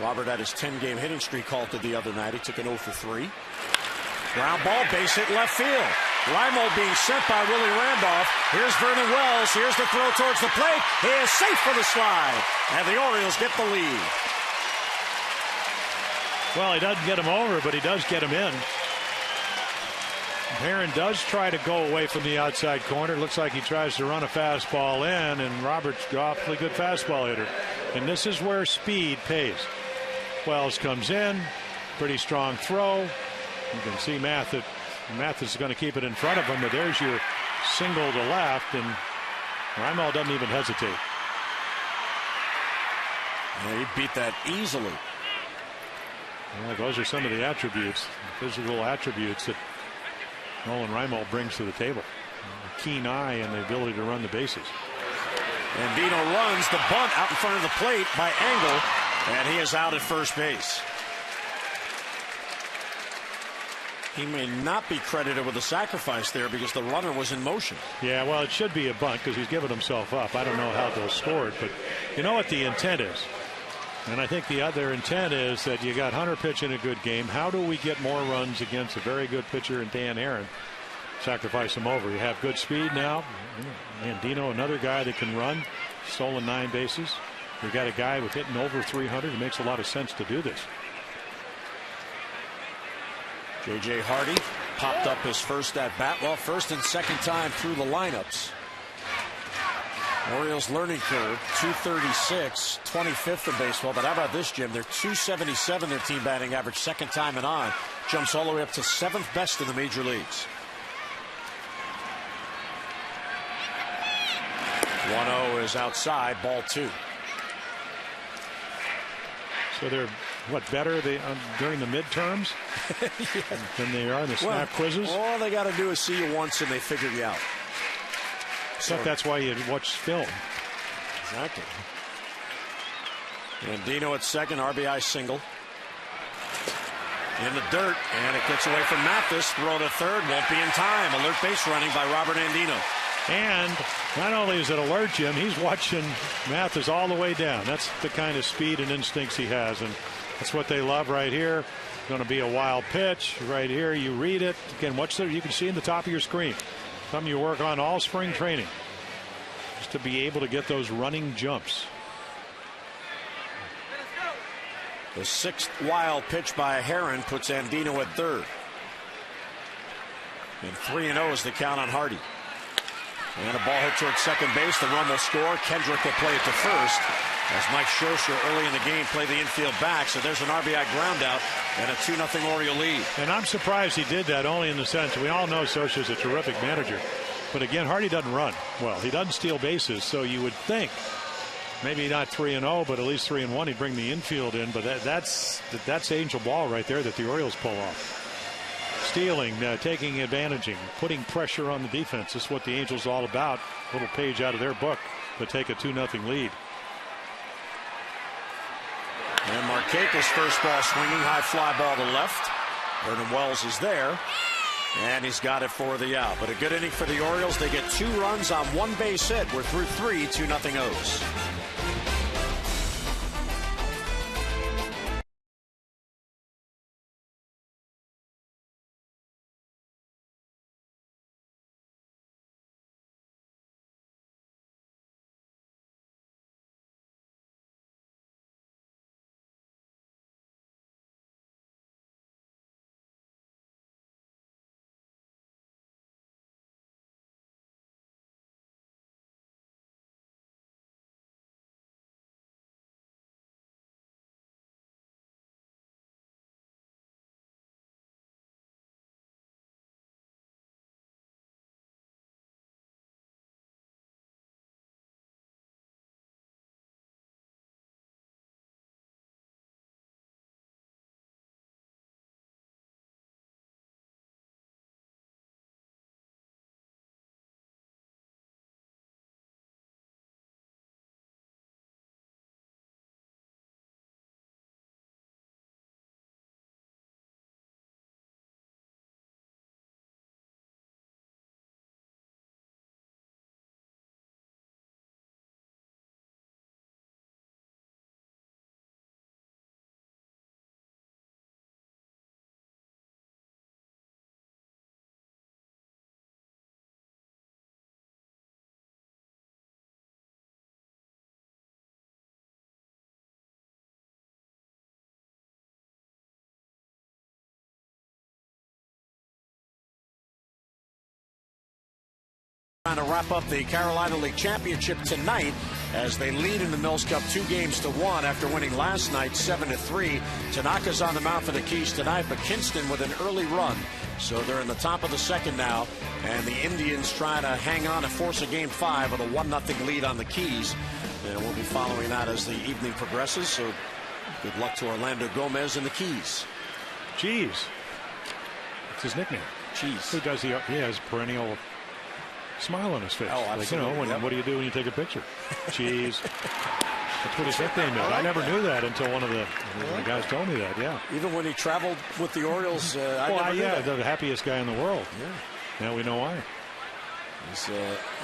Robert had his 10-game hitting streak halted the other night. He took an 0 for 3. Ground ball, base hit left field. Reimold being sent by Willie Randolph. Here's Vernon Wells. Here's the throw towards the plate. He is safe for the slide. And the Orioles get the lead. Well, he doesn't get him over, but he does get him in. Herron does try to go away from the outside corner. Looks like he tries to run a fastball in, and Robert's an awfully good fastball hitter. And this is where speed pays. Wells comes in, pretty strong throw. You can see Mathis is going to keep it in front of him, but there's your single to left, and Reimold doesn't even hesitate. Yeah, he beat that easily. Well, those are some of the attributes, physical attributes that Nolan Reimold brings to the table. A keen eye and the ability to run the bases. Andino runs the bunt out in front of the plate by Angle, and he is out at first base. He may not be credited with a sacrifice there because the runner was in motion. Yeah, well, it should be a bunt because he's given himself up. I don't know how they'll score it, but you know what the intent is. And I think the other intent is that you got Hunter pitching a good game. How do we get more runs against a very good pitcher in Dan Herron? Sacrifice him over. You have good speed now. Andino, another guy that can run. Stolen 9 bases. You got a guy with hitting over 300. It makes a lot of sense to do this. J.J. Hardy popped up his first at bat. Well, first and second time through the lineups. Orioles learning curve, 236, 25th in baseball. But how about this, Jim? They're 277, their team batting average, second time and on. Jumps all the way up to 7th best in the major leagues. 1-0 is outside, ball 2. So they're, what, better during the midterms Yeah. than they are in the snap quizzes? All they got to do is see you once and they figure you out. So that's why you watch film. Exactly. Andino at second, RBI single. In the dirt, and it gets away from Mathis. Throw to third, won't be in time. Alert base running by Robert Andino. And not only is it alert, Jim, he's watching Mathis all the way down. That's the kind of speed and instincts he has, and that's what they love right here. Going to be a wild pitch right here. You read it again. What's there? You can see in the top of your screen. Something you work on all spring training, just to be able to get those running jumps. The 6th wild pitch by Herron puts Andino at third. And 3-0 is the count on Hardy. And a ball hit towards second base. The run will score. Kendrick will play it to first as Mike Scherzer early in the game played the infield back. So there's an RBI ground out and a 2-0 Oriole lead. And I'm surprised he did that, only in the sense we all know Scherzer is a terrific manager. But again, Hardy doesn't run well. He doesn't steal bases. So you would think maybe not 3-0, but at least 3-1. He'd bring the infield in. But that's angel ball right there that the Orioles pull off. Stealing, taking advantage, putting pressure on the defense. This is what the Angels are all about. A little page out of their book, but take a 2-0 lead. And Markakis first ball swinging, high fly ball to left. Vernon Wells is there, and he's got it for the out. But a good inning for the Orioles. They get 2 runs on 1 base hit. We're through 3, 2-0 O's. to wrap up the Carolina League Championship tonight as they lead in the Mills Cup 2-1 after winning last night 7-3. Tanaka's on the mound for the Keys tonight, but Kinston with an early run. So they're in the top of the second now, and the Indians trying to hang on and force a Game 5 with a 1-0 lead on the Keys. And we'll be following that as the evening progresses. So good luck to Orlando Gomez and the Keys. Cheese. It's his nickname. Cheese. Who does he has a perennial smile on his face. Oh, absolutely. Like, what do you do when you take a picture? Cheese. That's what his nickname is. I never knew that until one of the guys told me that. Yeah. Even when he traveled with the Orioles, I never knew that. The happiest guy in the world. Yeah. Now we know why. He's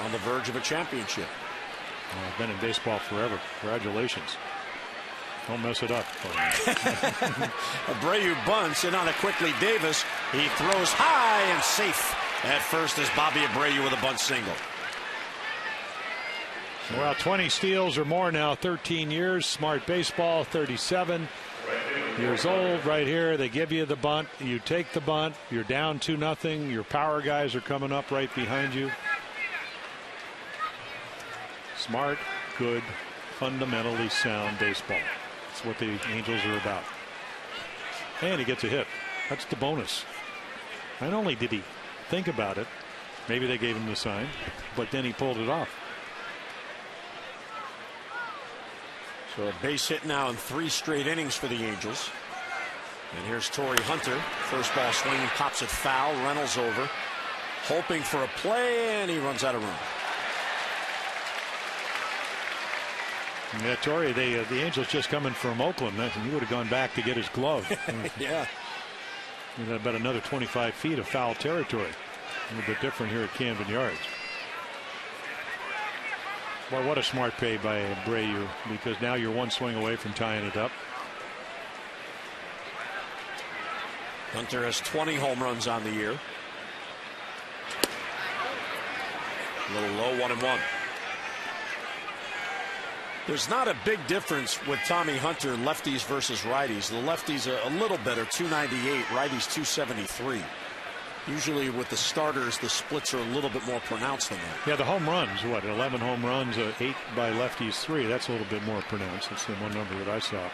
on the verge of a championship. I've been in baseball forever. Congratulations. Don't mess it up. Abreu bunts, and on a quickly Davis. He throws high and safe at first as Bobby Abreu with a bunt single. Well, 20 steals or more now, 13 years. Smart baseball, 37 years old right here. They give you the bunt. You take the bunt. You're down 2-0. Your power guys are coming up right behind you. Smart, good, fundamentally sound baseball. That's what the Angels are about. And he gets a hit. That's the bonus. Not only did he think about it, maybe they gave him the sign, but then he pulled it off. So a base hit now in 3 straight innings for the Angels. And here's Torrey Hunter. First ball swinging, pops it foul. Reynolds over, hoping for a play, and he runs out of room. Yeah, Torrey, the Angels just coming from Oakland. He would have gone back to get his glove. Yeah. About another 25 feet of foul territory. A little bit different here at Camden Yards. Well, what a smart play by Abreu, because now you're one swing away from tying it up. Hunter has 20 home runs on the year. A little low, 1-1. There's not a big difference with Tommy Hunter, lefties versus righties. The lefties are a little better, 298, righties 273. Usually with the starters, the splits are a little bit more pronounced than that. Yeah, the home runs, 11 home runs, 8 by lefties, 3. That's a little bit more pronounced. That's the one number that I saw.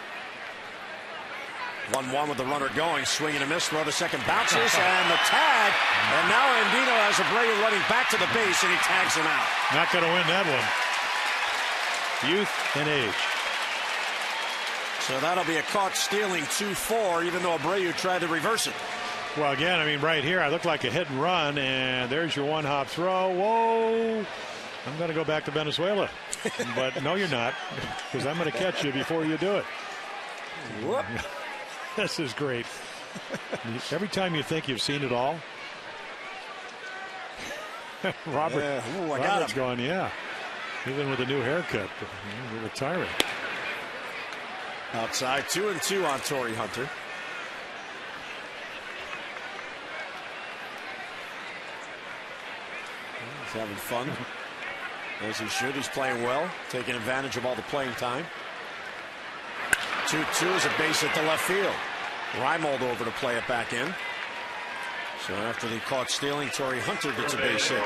1-1 with the runner going, swing and a miss, throw the second, bounces, and the tag. And now Andino has Abreu running back to the base, and he tags him out. Not going to win that one. Youth and age. So that'll be a caught stealing 2-4, even though Abreu tried to reverse it. Well, again, I mean, right here, I look like a hit and run, and there's your one-hop throw. Whoa! I'm going to go back to Venezuela. But no, you're not, because I'm going to catch you before you do it. Whoop. This is great. Every time you think you've seen it all, Robert's going, yeah. Even with a new haircut, a tyrant. Outside, 2-2 on Torrey Hunter. He's having fun, as he should. He's playing well, taking advantage of all the playing time. 2-2 is a base hit to left field. Reimold over to play it back in. So after the caught stealing, Torrey Hunter gets a base hit.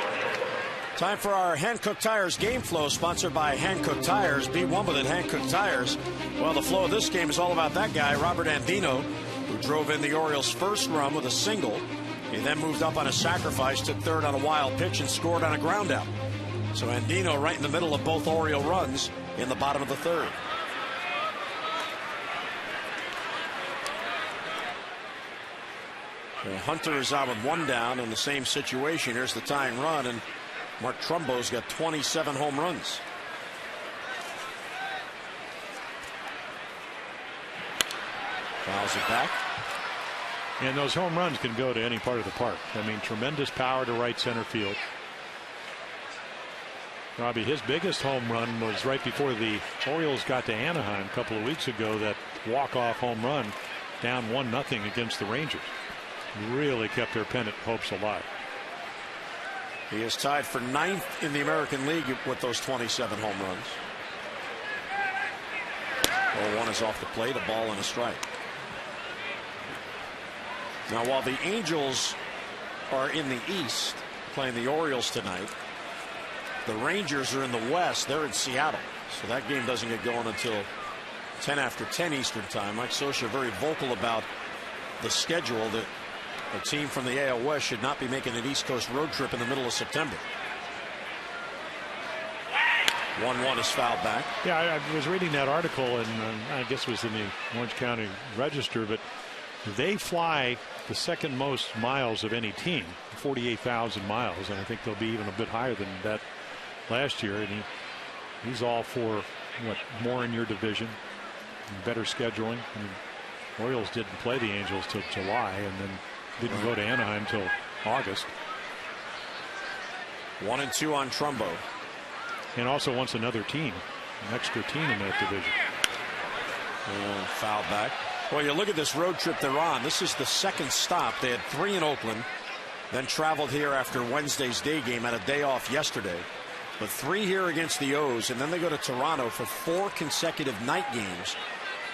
Time for our Hankook Tires game flow, sponsored by Hankook Tires. Be one with it, Hankook Tires. Well, the flow of this game is all about that guy, Robert Andino, who drove in the Orioles' first run with a single. He then moved up on a sacrifice, took third on a wild pitch, and scored on a ground out. So Andino right in the middle of both Oriole runs in the bottom of the third. Hunter is out with 1 down in the same situation. Here's the tying run, and Mark Trumbo's got 27 home runs. Fouls it back. And those home runs can go to any part of the park. I mean, tremendous power to right center field. Robbie, his biggest home run was right before the Orioles got to Anaheim a couple of weeks ago. That walk-off home run down 1-0 against the Rangers. Really kept their pennant hopes alive. He is tied for 9th in the American League with those 27 home runs. 0-1 is off the plate, a ball and a strike. Now, while the Angels are in the East playing the Orioles tonight, The Rangers are in the West. They're in Seattle. So that game doesn't get going until 10 after 10 Eastern time. Mike Scioscia very vocal about the schedule, that a team from the AL West should not be making an East Coast road trip in the middle of September. 1-1 is fouled back. Yeah, I was reading that article, and I guess it was in the Orange County Register, but they fly the second most miles of any team, 48,000 miles, and I think they'll be even a bit higher than that last year. And he's all for what, more in your division, better scheduling. I mean, Orioles didn't play the Angels till July, and then didn't go to Anaheim till August. 1-2 on Trumbo. And also wants another team, an extra team in that division. Foul back. Well, you look at this road trip they're on. This is the second stop. They had 3 in Oakland, then traveled here after Wednesday's day game, had a day off yesterday. But 3 here against the O's, and then they go to Toronto for 4 consecutive night games.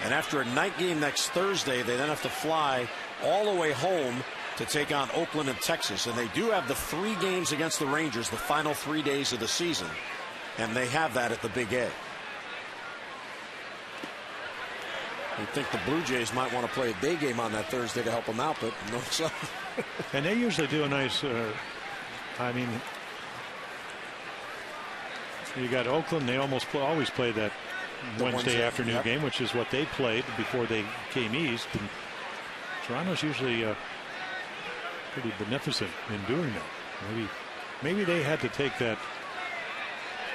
And after a night game next Thursday, they then have to fly all the way home to take on Oakland and Texas. And they do have the 3 games against the Rangers the final 3 days of the season. And they have that at the Big A. I think the Blue Jays might want to play a day game on that Thursday to help them out, but no. So. And they usually do a nice, I mean, you got Oakland, they always play that Wednesday afternoon game, which is what they played before they came east. And Toronto's usually pretty beneficent in doing that. Maybe they had to take that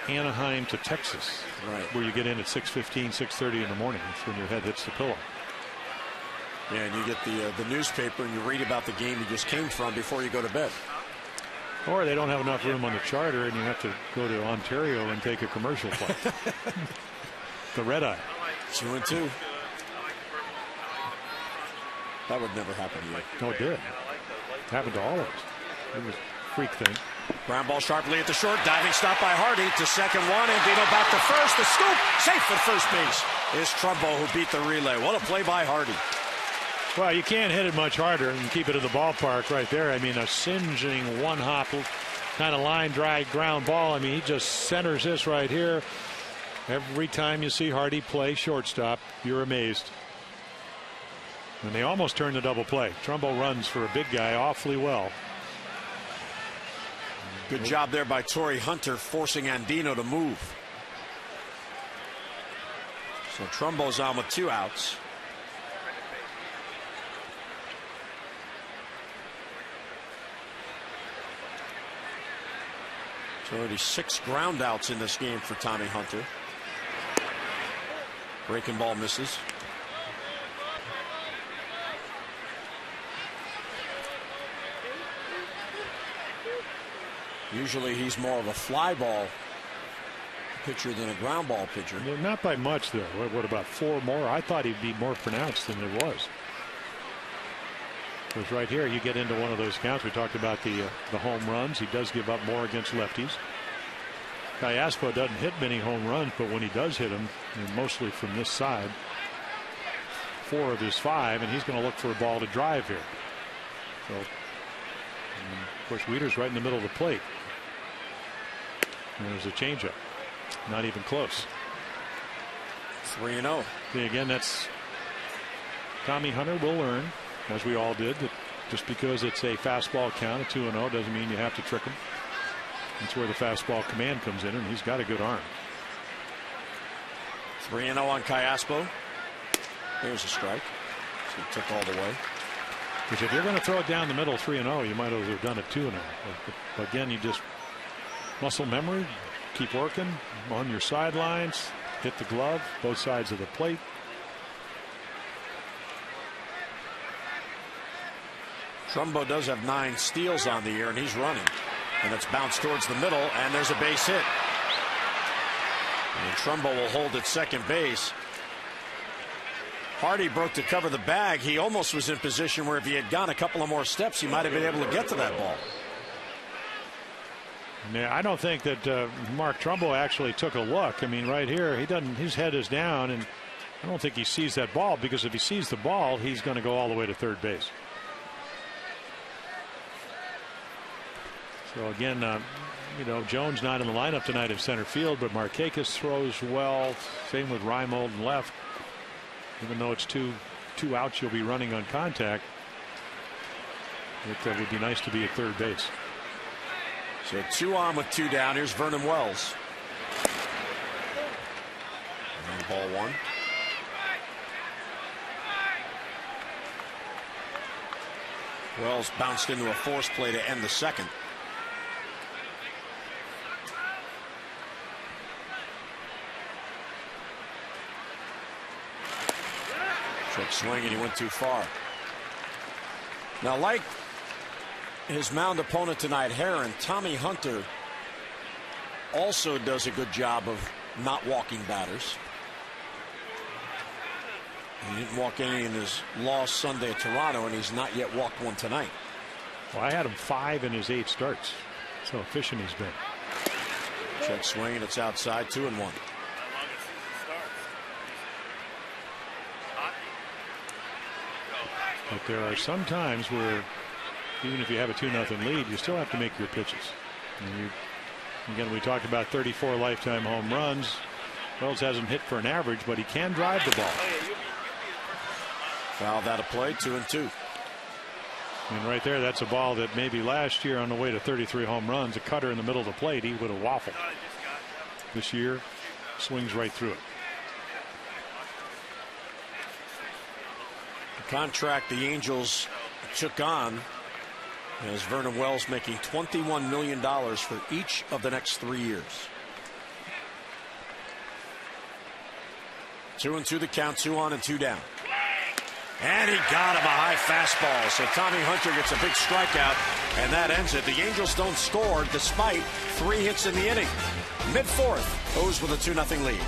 Anaheim to Texas, right, where you get in at 6:15, 6:30 in the morning. That's when your head hits the pillow. Yeah, and you get the newspaper and you read about the game you just came from before you go to bed. Or they don't have enough room on the charter and you have to go to Ontario and take a commercial flight. The red eye. 2-2. That would never happen to you. No, it did. It happened to all of us. It was a freak thing. Ground ball sharply at the short. Diving stop by Hardy to second one. And Dino back to first. The scoop. Safe at first base is Trumbo, who beat the relay. What a play by Hardy. Well, you can't hit it much harder and keep it in the ballpark right there. I mean, a singeing one-hop kind of line drive ground ball. I mean, he just centers this right here. Every time you see Hardy play shortstop, you're amazed. And they almost turned the double play. Trumbo runs for a big guy awfully well. Good job there by Torrey Hunter, forcing Andino to move. So Trumbo's on with 2 outs. So already 6 ground outs in this game for Tommy Hunter. Breaking ball misses. Usually he's more of a fly ball pitcher than a ground ball pitcher. Well, not by much, though. What about 4 more? I thought he'd be more pronounced than it was. Because right here, you get into one of those counts. We talked about the home runs. He does give up more against lefties. Callaspo doesn't hit many home runs, but when he does hit them, mostly from this side, 4 of his 5, and he's going to look for a ball to drive here. So, of course, Weeder's right in the middle of the plate. And there's a changeup. Not even close. 3-0. Again, that's Tommy Hunter will learn, as we all did, that just because it's a fastball count, a 2-0, doesn't mean you have to trick him. That's where the fastball command comes in, and he's got a good arm. 3-0 on Callaspo. There's a strike. So he took all the way. Because if you're going to throw it down the middle 3-0, you might as well have done it 2-0. But again, you just muscle memory, keep working on your sidelines, hit the glove, both sides of the plate. Trumbo does have 9 steals on the year, and he's running. And it's bounced towards the middle, and there's a base hit. And Trumbo will hold at second base. Hardy broke to cover the bag. He almost was in position where if he had gone a couple of more steps, he might have been able to get to that ball. Yeah, I don't think that Mark Trumbo actually took a look. I mean, right here, he doesn't. His head is down, and I don't think he sees that ball, because if he sees the ball, he's going to go all the way to third base. So again, You know, Jones not in the lineup tonight in center field, but Markakis throws well. Same with Reimold in left. Even though it's two outs, you'll be running on contact. It would be nice to be at third base. So 2 on with 2 down. Here's Vernon Wells. And ball 1. Wells bounced into a force play to end the second. Check swing, and he went too far. Now, like his mound opponent tonight, Herron, Tommy Hunter also does a good job of not walking batters. He didn't walk any in his loss Sunday at Toronto, and he's not yet walked one tonight. Well, I had him 5 in his 8 starts. That's how efficient he's been. Check swing, and it's outside, 2-1. But there are some times where, even if you have a 2-0 lead, you still have to make your pitches. And again, we talked about 34 lifetime home runs. Wells hasn't hit for an average, but he can drive the ball. Fouled out of play, 2-2. And right there, that's a ball that maybe last year on the way to 33 home runs, a cutter in the middle of the plate, he would have waffled. This year, swings right through it. The contract the Angels took on has Vernon Wells making $21 million for each of the next 3 years. 2-2 the count, 2 on and 2 down. And he got him a high fastball. So Tommy Hunter gets a big strikeout, and that ends it. The Angels don't score despite 3 hits in the inning. Mid-4th, O's with a 2-0 lead.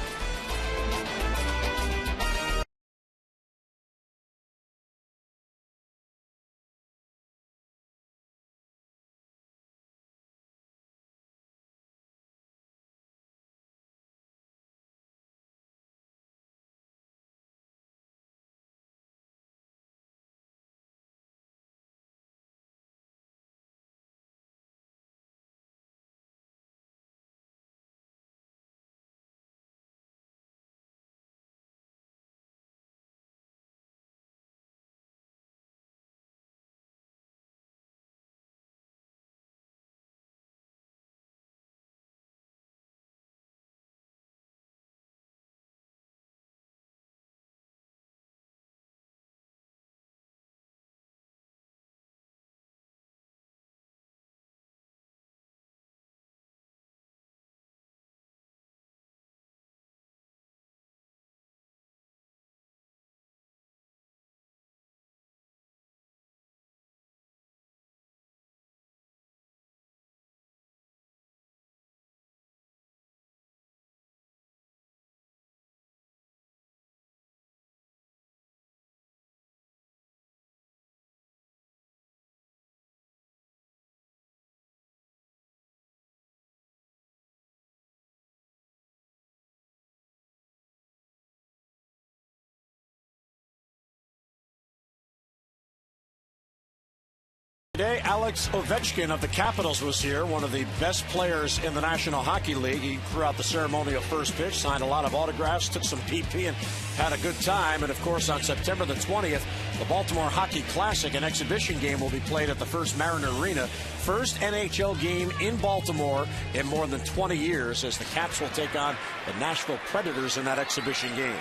Today, Alex Ovechkin of the Capitals was here, one of the best players in the National Hockey League. He threw out the ceremonial first pitch, signed a lot of autographs, took some PP, and had a good time. And, of course, on September the 20th, the Baltimore Hockey Classic, an exhibition game, will be played at the First Mariner Arena. First NHL game in Baltimore in more than 20 years, as the Caps will take on the Nashville Predators in that exhibition game.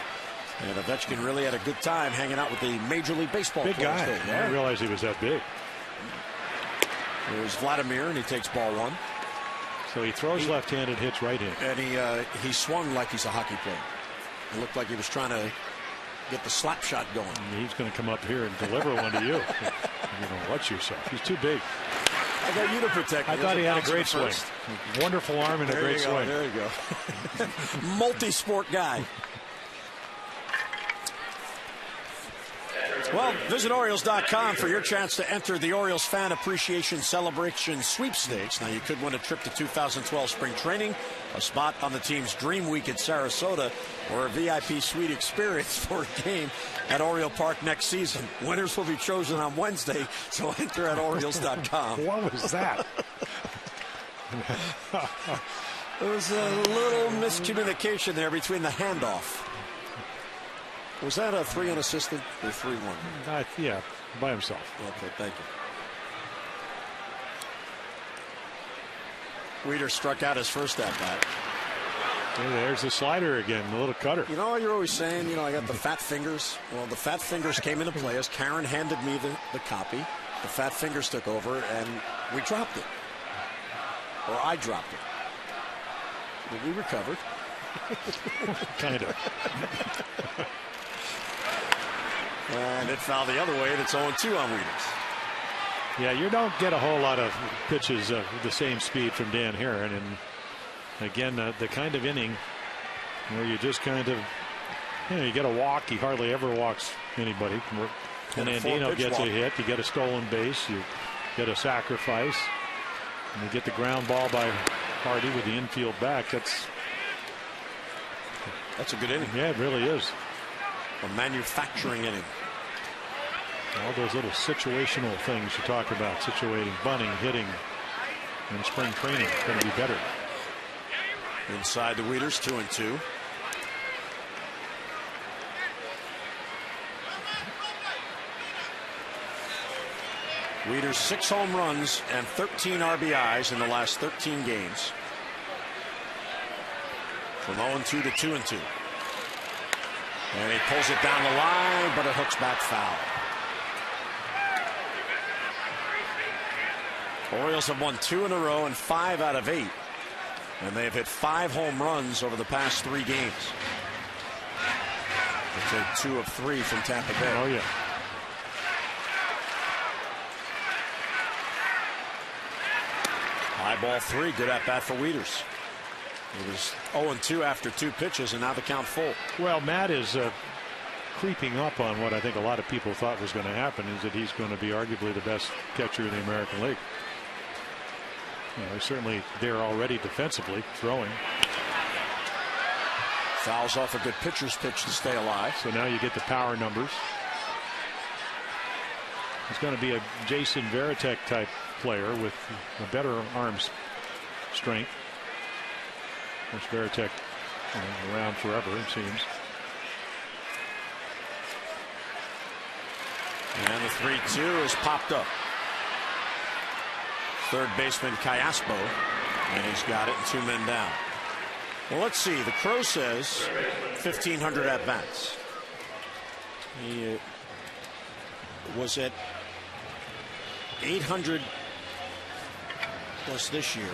And Ovechkin really had a good time hanging out with the Major League Baseball big players. Guy. I didn't realize he was that big. There's Vladimir, and he takes ball 1. So he throws left-handed, hits right-handed. And he swung like he's a hockey player. It looked like he was trying to get the slap shot going. He's going to come up here and deliver one to you. You know, watch yourself. He's too big. I got you to protect me. I thought he had a great swing. Wonderful arm and a great swing. There you go. Multi-sport guy. Well, visit Orioles.com for your chance to enter the Orioles Fan Appreciation Celebration Sweepstakes. Now, you could win a trip to 2012 spring training, a spot on the team's Dream Week at Sarasota, or a VIP suite experience for a game at Oriole Park next season. Winners will be chosen on Wednesday, so enter at Orioles.com. What was that? There was a little miscommunication there between the handoff. Was that a 3 unassisted or 3-1? Yeah, by himself. Okay, thank you. Weeder struck out his first at bat. There's the slider again, the little cutter. You know, you're always saying, I got the fat fingers. Well, the fat fingers came into play as Karen handed me the copy. The fat fingers took over, and we dropped it. Or I dropped it. But we recovered. Kind of. And it fouled the other way, and it's 0-2 on Weeders. Yeah, you don't get a whole lot of pitches of the same speed from Dan Herron. And again, the kind of inning where you just kind of, you get a walk. He hardly ever walks anybody. And Andino gets a hit. You get a stolen base. You get a sacrifice. And you get the ground ball by Hardy with the infield back. That's a good inning. Yeah, it really is. A manufacturing inning. All those little situational things you talk about, situating, bunting, hitting, and spring training going to be better. Inside the Weeders, 2-2. Weeders 6 home runs and 13 RBIs in the last 13 games. From 0-2 to 2-2. And he pulls it down the line, but it hooks back foul. Orioles have won 2 in a row and 5 out of 8. And they've hit 5 home runs over the past 3 games. They take 2 of 3 from Tampa Bay. Oh, yeah. High ball 3. Good at bat for Weeders. It was 0-2 after 2 pitches, and now the count full. Well, Matt is creeping up on what I think a lot of people thought was going to happen, is that he's going to be arguably the best catcher in the American League. He's certainly there already defensively, throwing. Fouls off a good pitcher's pitch to stay alive. So now you get the power numbers. He's going to be a Jason Varitek type player with a better arm strength. Which Varitek around forever, it seems. And the 3-2 is popped up. Third baseman Callaspo, and he's got it, and 2 men down. Well, let's see. The Crow says 1,500 at bats. He was at 800 plus this year.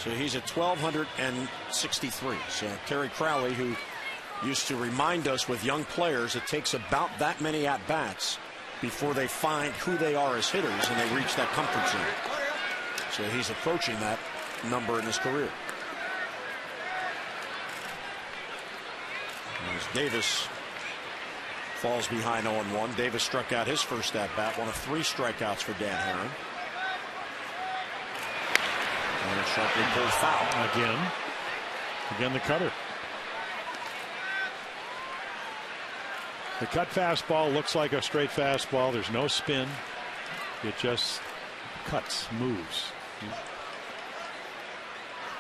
So he's at 1,263. So Terry Crowley, who used to remind us with young players, it takes about that many at bats before they find who they are as hitters and they reach that comfort zone. So he's approaching that number in his career. As Davis falls behind 0-1. Davis struck out his first at bat, one of 3 strikeouts for Dan Herron. And a sharply pulled foul. Again the cutter. The cut fastball looks like a straight fastball. There's no spin. It just cuts, moves.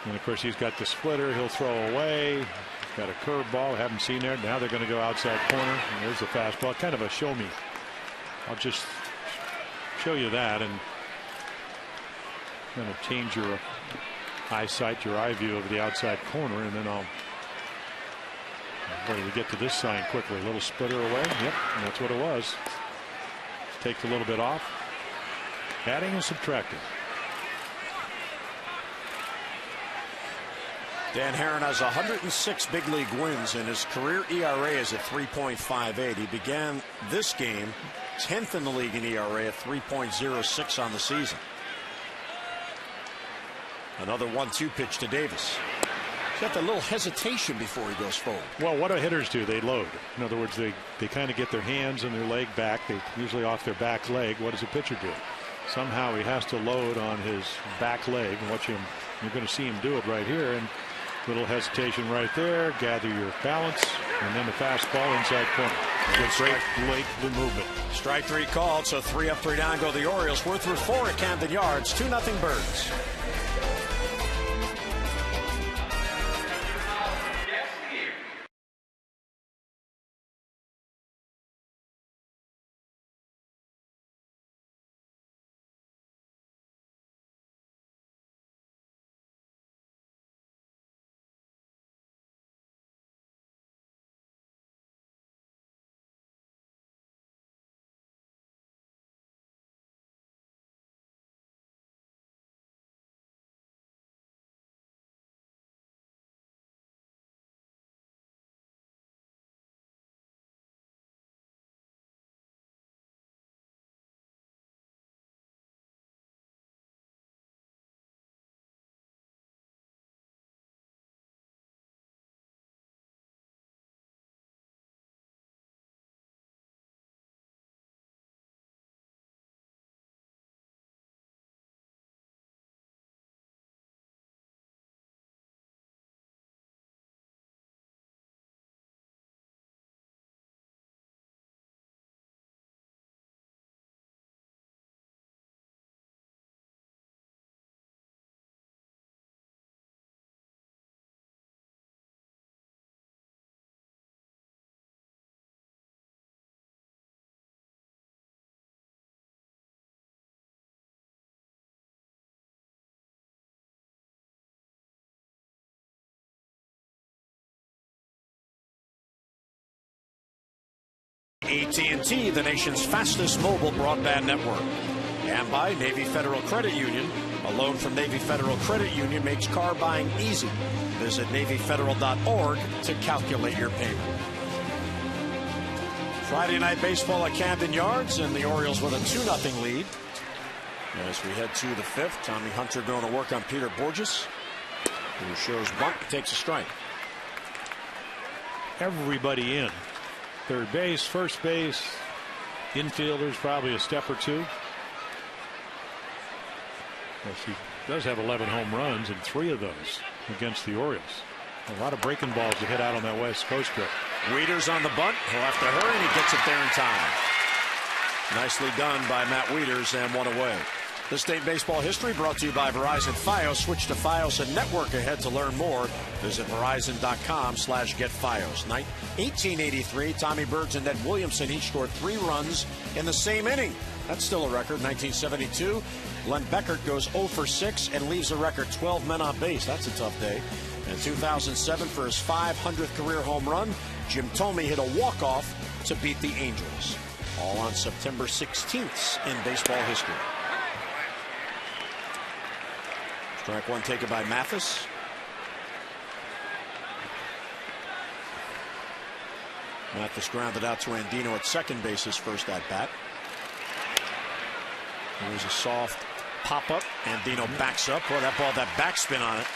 And of course he's got the splitter. He'll throw away. He's got a curveball. Haven't seen there. Now they're going to go outside corner. And there's the fastball. Kind of a show me. I'll just show you that and kind of change your eyesight, your eye view of the outside corner, and then I'll get to this sign quickly. A little splitter away. Yep, and that's what it was. Take a little bit off. Adding and subtracting. Dan Herron has 106 big league wins, and his career ERA is at 3.58. He began this game 10th in the league in ERA at 3.06 on the season. Another 1-2 pitch to Davis. He's got that little hesitation before he goes forward. Well, what do hitters do? They load. In other words, they kind of get their hands and their leg back. They usually off their back leg. What does a pitcher do? Somehow he has to load on his back leg. And you're going to see him do it right here. And little hesitation right there. Gather your balance, and then the fastball inside corner. Great late movement. Strike 3 called, so 3 up, 3 down go the Orioles. We're through 4 at Camden Yards. 2-0 Birds. AT&T, the nation's fastest mobile broadband network. And by Navy Federal Credit Union. A loan from Navy Federal Credit Union makes car buying easy. Visit NavyFederal.org to calculate your payment. Friday night baseball at Camden Yards, and the Orioles with a 2-0 lead. As we head to the fifth, Tommy Hunter going to work on Peter Borges, who shows bunt, takes a strike. Everybody in. Third base, first base, infielders probably a step or two. Yes, he does have 11 home runs, and 3 of those against the Orioles. A lot of breaking balls to hit out on that West Coast trip. Wieters on the bunt. He'll have to hurry, and he gets it there in time. Nicely done by Matt Wieters, and one away. This State Baseball History brought to you by Verizon Fios. Switch to Fios and network ahead to learn more. Visit Verizon.com/getFios. 1883, Tommy Birds and Ned Williamson each scored 3 runs in the same inning. That's still a record. 1972, Glenn Beckert goes 0 for 6 and leaves a record 12 men on base. That's a tough day. In 2007, for his 500th career home run, Jim Thome hit a walk-off to beat the Angels. All on September 16th in baseball history. Strike one taken by Mathis. Mathis grounded out to Andino at second base, his first at bat. There's a soft pop-up. Andino backs up. Boy, that ball, that backspin on it.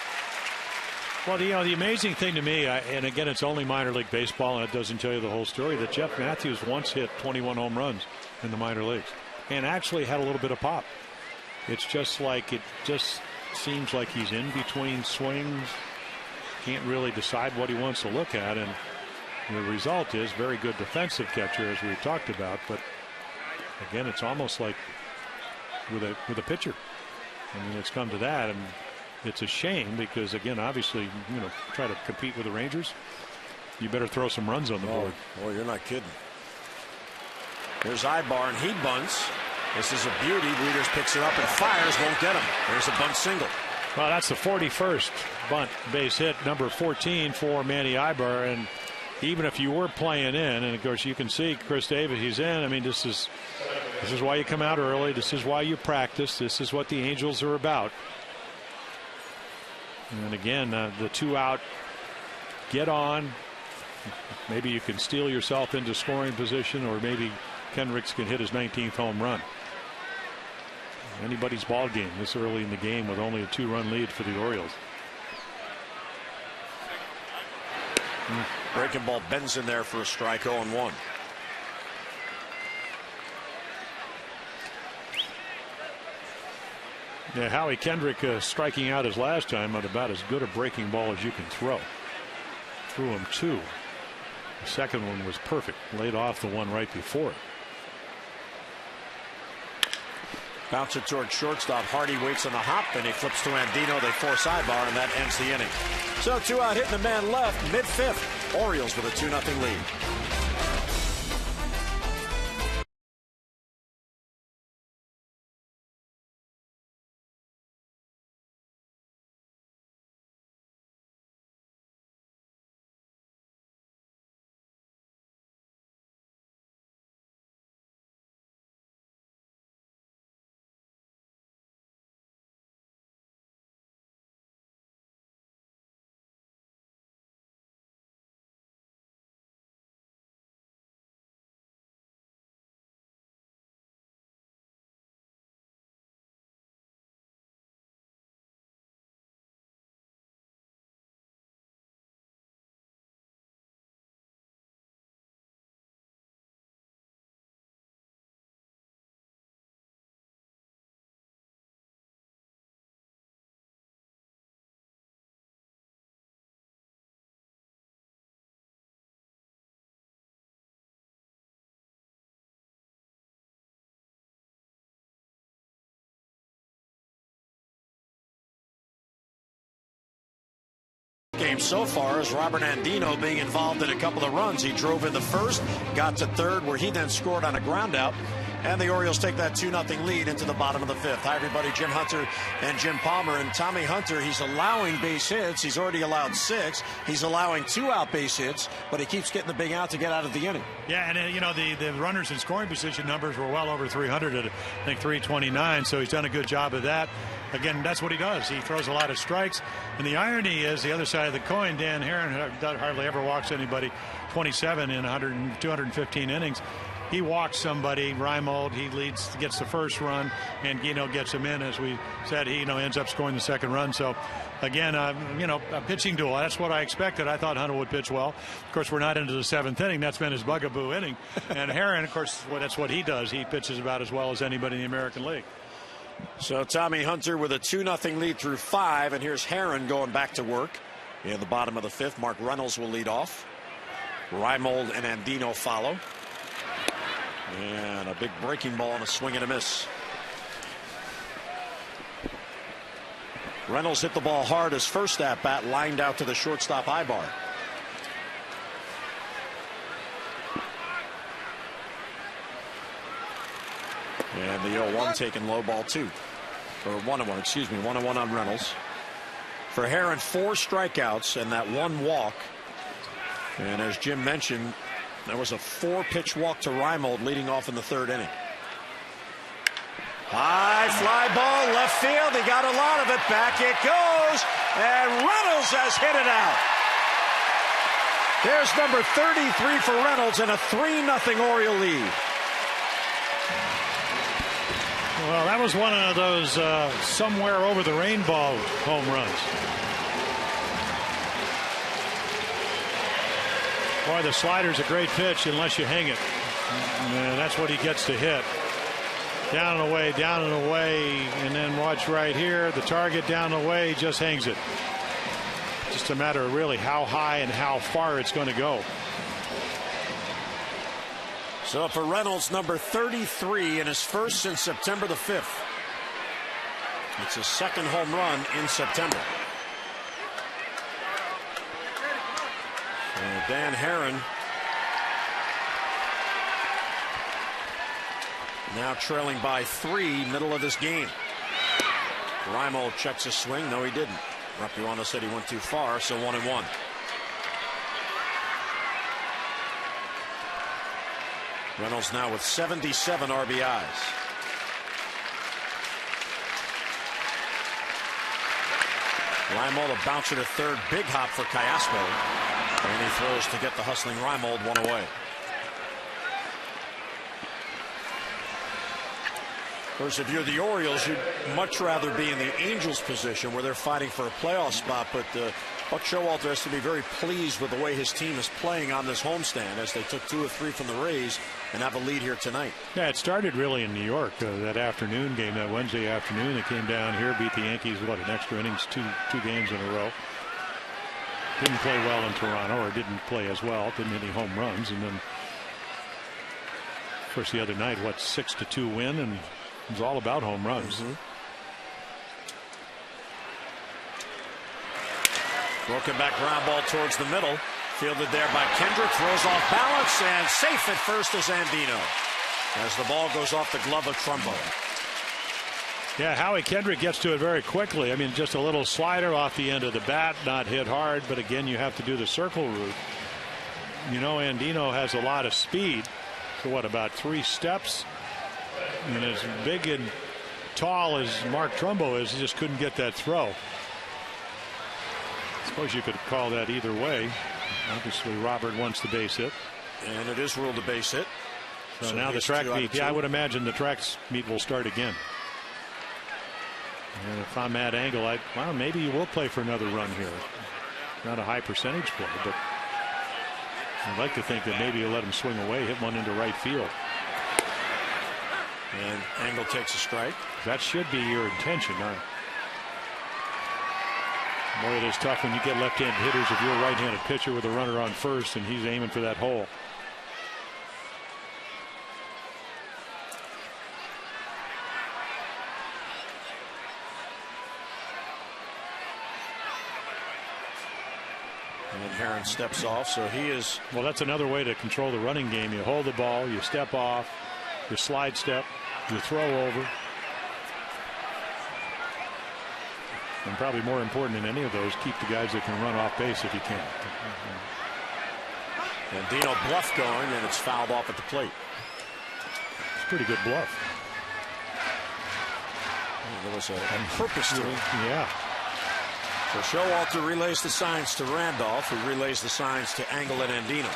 Well, the amazing thing to me, and again, it's only minor league baseball, and it doesn't tell you the whole story, that Jeff Matthews once hit 21 home runs in the minor leagues and actually had a little bit of pop. It's just like, it just seems like he's in between swings, can't really decide what he wants to look at, and the result is very good defensive catcher, as we talked about. But again, it's almost like with a pitcher. I mean, it's come to that, and it's a shame because, again, obviously, try to compete with the Rangers, you better throw some runs on the board. Boy, you're not kidding. There's Ibar, and he bunts. This is a beauty. Wieters picks it up and fires, won't get him. There's a bunt single. Well, that's the 41st bunt base hit, number 14 for Manny Ibar. And even if you were playing in, and of course you can see Chris Davis, he's in. I mean, this is why you come out early. This is why you practice. This is what the Angels are about. And again, the 2 out, get on. Maybe you can steal yourself into scoring position, or maybe Kendricks can hit his 19th home run. Anybody's ball game this early in the game with only a 2-run lead for the Orioles. Breaking ball bends in there for a strike. 0-1. Yeah, Howie Kendrick striking out his last time on about as good a breaking ball as you can throw. Threw him 2. The second one was perfect. Laid off the one right before it. Bounce it toward shortstop. Hardy waits on the hop, and he flips to Andino. They force Ibar, and that ends the inning. So 2 out, hitting the man left, mid-5th. Orioles with a 2-0 lead. Game so far is Robert Andino being involved in a couple of runs. He drove in the first, got to third, where he then scored on a ground out, And the Orioles take that 2-0 lead into the bottom of the fifth. Hi, everybody. Jim Hunter and Jim Palmer. And Tommy Hunter, he's allowing base hits. He's already allowed 6. He's allowing 2 out base hits, but he keeps getting the big out to get out of the inning. Yeah, and the runners in scoring position numbers were well over 300 at, I think, 329, so he's done a good job of that. Again, that's what he does. He throws a lot of strikes. And the irony is, the other side of the coin, Dan Herron hardly ever walks anybody. 27 in 215 innings. He walks somebody, Reimold, he gets the first run, and Gino gets him in. As we said, he ends up scoring the second run. So, again, a pitching duel. That's what I expected. I thought Hunter would pitch well. Of course, we're not into the 7th inning. That's been his bugaboo inning. And Herron, of course, that's what he does. He pitches about as well as anybody in the American League. So Tommy Hunter with a 2-0 lead through 5, and here's Herron going back to work in the bottom of the 5th. Mark Reynolds will lead off. Reimold and Andino follow. And a big breaking ball and a swing and a miss. Reynolds hit the ball hard his first at bat, lined out to the shortstop eye bar. And the 0-1 taken low, ball 2. Or 1-1, excuse me, 1-1 on Reynolds. For Herron, 4 strikeouts and that 1 walk. And as Jim mentioned, there was a 4-pitch walk to Reimold leading off in the 3rd inning. High fly ball, left field. He got a lot of it. Back it goes. And Reynolds has hit it out. There's number 33 for Reynolds and a 3-0 Oriole lead. Well, that was one of those somewhere over the rainbow home runs. Boy, the slider's a great pitch unless you hang it. And that's what he gets to hit. Down and away, down and away. And then watch right here. The target down and away, just hangs it. Just a matter of really how high and how far it's going to go. So for Reynolds, number 33 and his first since September the 5th. It's his 2nd home run in September. And Dan Herron now trailing by 3, middle of this game. Reimold checks his swing. No, he didn't. Rapuano said he went too far, so 1-1. Reynolds now with 77 RBIs. Reimold a bouncer to 3rd, big hop for Callaspo, and he throws to get the hustling Reimold 1 away. Of course, if you're the Orioles, you'd much rather be in the Angels' position where they're fighting for a playoff spot. But Buck Showalter has to be very pleased with the way his team is playing on this homestand as they took 2 of 3 from the Rays and have a lead here tonight. Yeah, it started really in New York, that afternoon game, that Wednesday afternoon. They came down here, beat the Yankees, an extra innings, two games in a row. Didn't play well in Toronto, or didn't play as well, didn't hit any home runs. And then, of course, the other night, 6-2 win, and it was all about home runs. Broken back ground ball towards the middle. Fielded there by Kendrick. Throws off balance, and safe at first is Andino as the ball goes off the glove of Trumbo. Yeah, Howie Kendrick gets to it very quickly. I mean, just a little slider off the end of the bat, not hit hard, but again, you have to do the circle route. Andino has a lot of speed. So about 3 steps? And as big and tall as Mark Trumbo is, he just couldn't get that throw. I suppose you could call that either way. Obviously, Robert wants the base hit. And it is ruled a base hit. So now the track meet. Yeah, I would imagine the track meet will start again. And if I'm at Angle, maybe you will play for another run here. Not a high percentage play, but I'd like to think that maybe you'll let him swing away, hit one into right field. And Angle takes a strike. That should be your intention. Boy, it is tough when you get left-handed hitters if you're a right-handed pitcher with a runner on first and he's aiming for that hole. And Herron steps off, so he is. Well, that's another way to control the running game. You hold the ball, you step off, your slide step, your throw over. And probably more important than any of those, keep the guys that can run off base if you can. And Dino bluff going, and it's fouled off at the plate. It's a pretty good bluff. There was a purpose to it. Yeah. So Showalter relays the signs to Randolph, who relays the signs to Angle and Andino.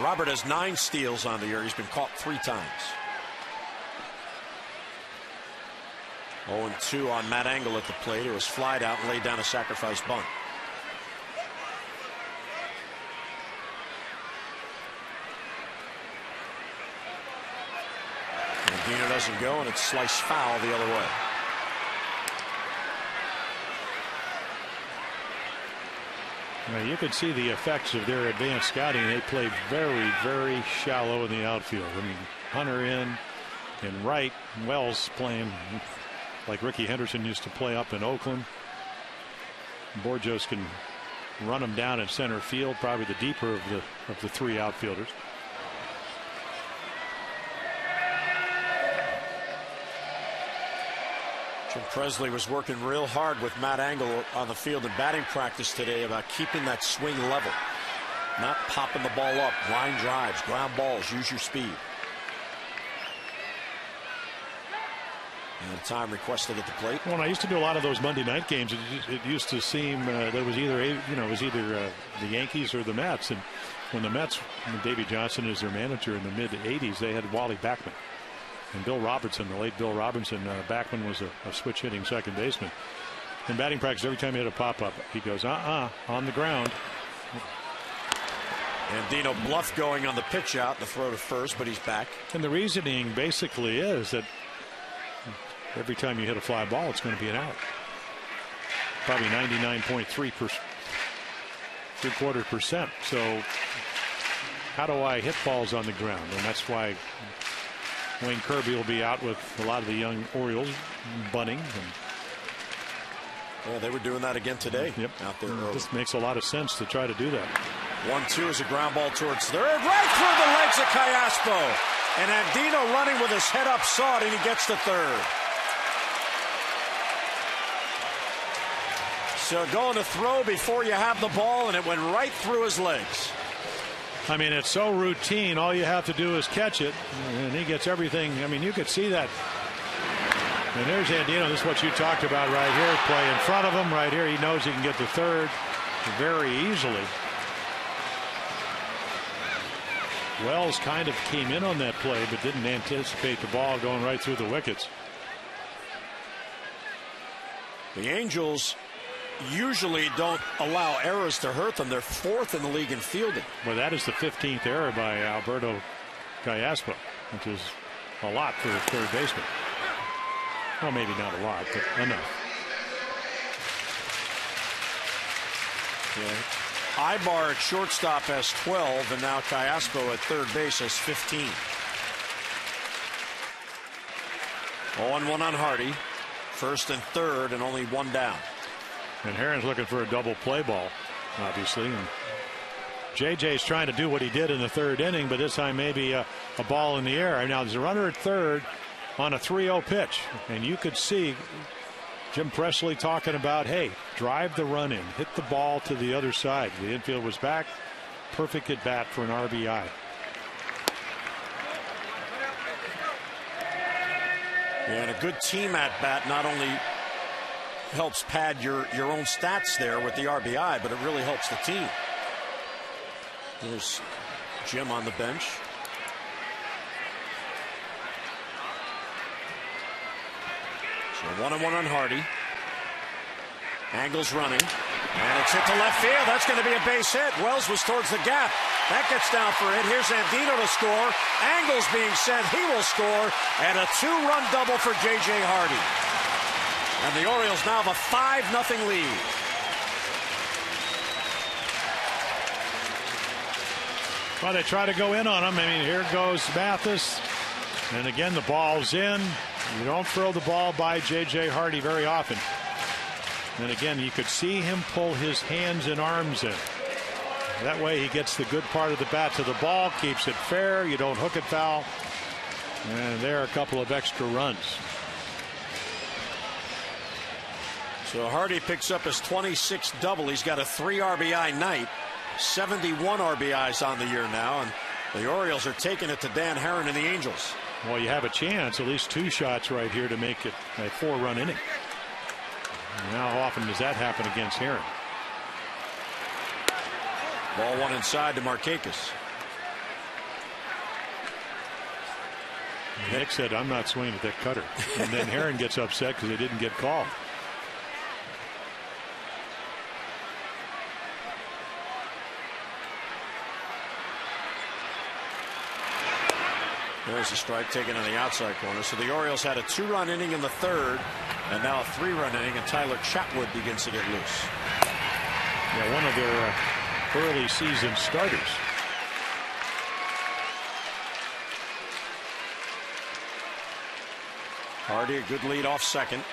Robert has 9 steals on the year. He's been caught 3 times. 0-2 on Matt Angle at the plate. It was flied out and laid down a sacrifice bunt. Andino doesn't go, and it's sliced foul the other way. Now you could see the effects of their advanced scouting. They play very, very shallow in the outfield. I mean, Hunter in right, Wells playing like Ricky Henderson used to play up in Oakland. Borjos can run them down in center field, probably the deeper of the 3 outfielders. Jim Presley was working real hard with Matt Angle on the field in batting practice today about keeping that swing level, not popping the ball up, line drives, ground balls, use your speed. And time requested at the plate. When I used to do a lot of those Monday night games, it used to seem that it was either the Yankees or the Mets. And when the Mets, Davey Johnson is their manager in the mid '80s, they had Wally Backman and Bill Robertson, the late Bill Robinson. Backman was a switch hitting second baseman. In batting practice, every time he hit a pop up, he goes on the ground. And Dino bluff going on the pitch out, the throw to first, but he's back. And the reasoning basically is that every time you hit a fly ball, it's going to be an out. Probably 99.3%. So how do I hit balls on the ground? And that's why Wayne Kirby will be out with a lot of the young Orioles bunting. Yeah, they were doing that again today. Yep. Out there early. This makes a lot of sense to try to do that. 1-2 is a ground ball towards third, right through the legs of Callaspo. And Andino running with his head up saw it, and he gets to third. So going to throw before you have the ball, and it went right through his legs. I mean, it's so routine. All you have to do is catch it, and he gets everything. I mean, you could see that. And there's Andino. This is what you talked about right here. Play in front of him right here. He knows he can get to third very easily. Wells kind of came in on that play, but didn't anticipate the ball going right through the wickets. The Angels usually don't allow errors to hurt them. They're 4th in the league in fielding. Well, that is the 15th error by Alberto Callaspo, which is a lot for a third baseman. Well, maybe not a lot, but enough. Yeah. Ibar at shortstop has 12, and now Callaspo at third base has 15. 0-1 on Hardy. First and third, and only 1 down. And Herron's looking for a double play ball, obviously. And JJ's trying to do what he did in the 3rd inning, but this time maybe a ball in the air. Now there's a runner at third on a 3-0 pitch, and you could see Jim Presley talking about, hey, drive the run in, hit the ball to the other side. The infield was back. Perfect at bat for an RBI. Yeah, and a good team at bat not only helps pad your own stats there with the RBI, but it really helps the team. There's Jim on the bench. So 1-1 on Hardy. Angle's running, and it's hit to left field. That's going to be a base hit. Wells was towards the gap. That gets down for it. Here's Andino to score. Angle's being sent. He will score, and a 2-run double for J.J. Hardy. And the Orioles now have a 5-0 lead. Well, they try to go in on him. I mean, here goes Mathis. And again, the ball's in. You don't throw the ball by J.J. Hardy very often. And again, you could see him pull his hands and arms in. That way he gets the good part of the bat to the ball, keeps it fair. You don't hook it foul. And there are a couple of extra runs. So Hardy picks up his 26th double. He's got a 3 RBI night. 71 RBIs on the year now. And the Orioles are taking it to Dan Herron and the Angels. Well, you have a chance, at least 2 shots right here to make it a 4-run inning. And how often does that happen against Herron? Ball 1 inside to Markakis. Nick said, I'm not swinging at that cutter. And then Herron gets upset because they didn't get called. There's a strike taken on the outside corner. So the Orioles had a 2-run inning in the 3rd, and now a 3-run inning, and Tyler Chatwood begins to get loose. Yeah, one of their early season starters. Hardy, a good lead off second.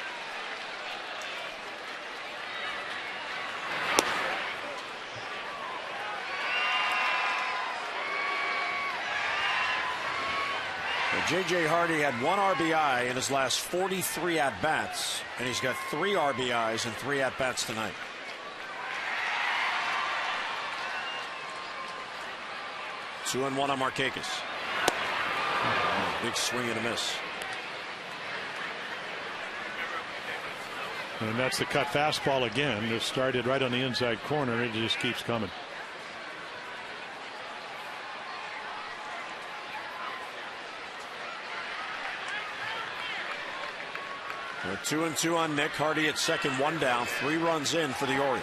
J.J. Hardy had 1 RBI in his last 43 at-bats, and he's got 3 RBIs and 3 at-bats tonight. Two and one on Markakis. Big swing and a miss. And that's the cut fastball again. It started right on the inside corner. It just keeps coming. We're 2-2 on Nick. Hardy at second, 1 down, 3 runs in for the Orioles.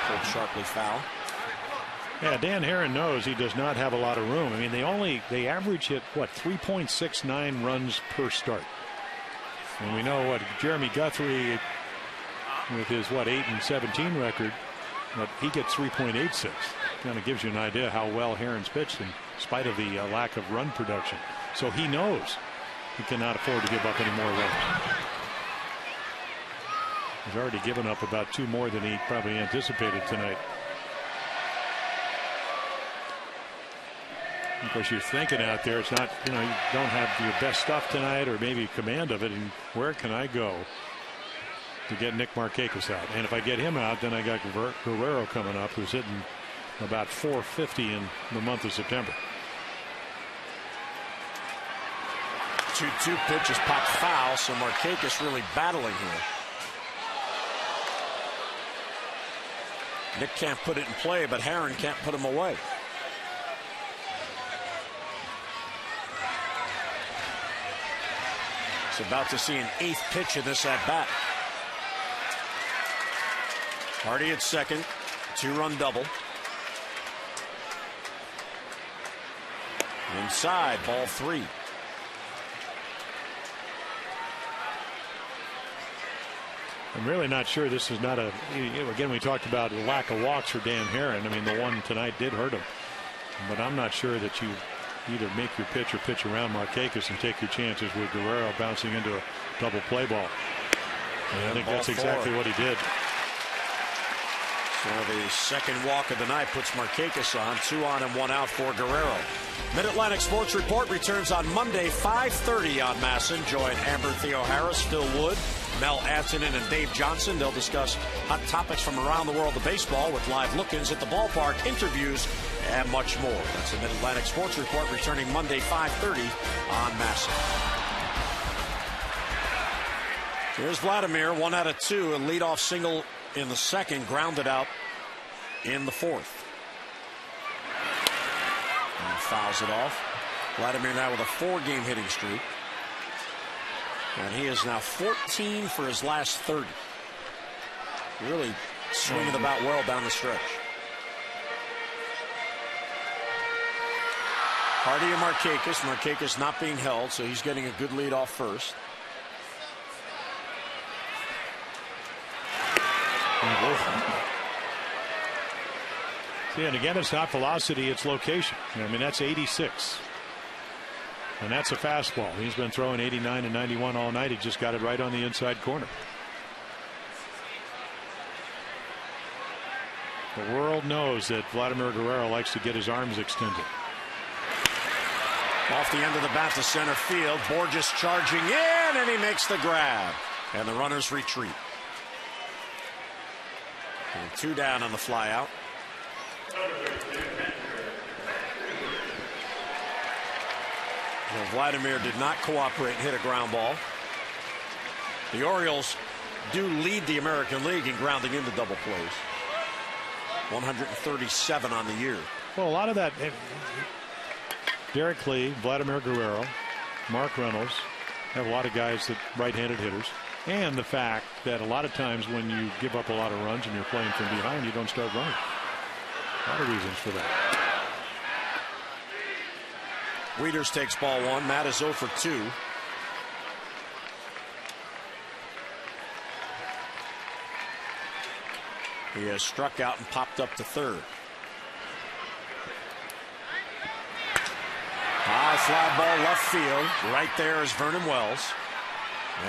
Pulled sharply foul. Yeah, Dan Herron knows he does not have a lot of room. I mean, they average at what, 3.69 runs per start. And we know what Jeremy Guthrie, with his 8-17 record, but he gets 3.86. Kind of gives you an idea how well Herron's pitched in spite of the lack of run production. So he knows he cannot afford to give up any more runs. He's already given up about 2 more than he probably anticipated tonight. Of course, you're thinking out there, it's not, you don't have your best stuff tonight or maybe command of it. And where can I go to get Nick Markakis out? And if I get him out, then I got Guerrero coming up, who's hitting about .450 in the month of September. 2-2 pitch is popped foul, so Markakis really battling here. Nick can't put it in play, but Herron can't put him away. He's about to see an 8th pitch in this at bat. Hardy at second, 2-run double. Inside, ball 3. I'm really not sure this is not a, again, we talked about the lack of walks for Dan Herron. I mean, the one tonight did hurt him, but I'm not sure that you either make your pitch or pitch around Markakis and take your chances with Guerrero bouncing into a double play ball. And I think that's exactly what he did. So the second walk of the night puts Markakis on, 2 on and 1 out for Guerrero. Mid-Atlantic Sports Report returns on Monday, 5:30 on MASN. Join Amber Theo Harris, Phil Wood, Mel Antonin, and Dave Johnson. They'll discuss hot topics from around the world of baseball with live look-ins at the ballpark, interviews, and much more. That's the Mid-Atlantic Sports Report returning Monday, 5:30 on MASN. Here's Vladimir, 1 out of 2, a leadoff single in the second, grounded out in the 4th. And fouls it off. Vladimir now with a 4-game hitting streak. And he is now 14 for his last 30. Really swinging the bat well down the stretch. Hardy and Markakis. Markakis not being held, so he's getting a good lead off first. See, and again, it's not velocity, it's location. I mean, that's 86. And that's a fastball. He's been throwing 89 and 91 all night. He just got it right on the inside corner. The world knows that Vladimir Guerrero likes to get his arms extended. Off the end of the bat to center field. Borges charging in, and he makes the grab. And the runners retreat. And 2 down on the fly out. Well, Vladimir did not cooperate and hit a ground ball. The Orioles do lead the American League in grounding into double plays. 137 on the year. Well, a lot of that, Derek Lee, Vladimir Guerrero, Mark Reynolds, have a lot of guys that right-handed hitters. And the fact that a lot of times when you give up a lot of runs and you're playing from behind, you don't start running. A lot of reasons for that. Wieters takes ball 1. Matt is 0 for 2. He has struck out and popped up to third. High fly ball left field. Right there is Vernon Wells.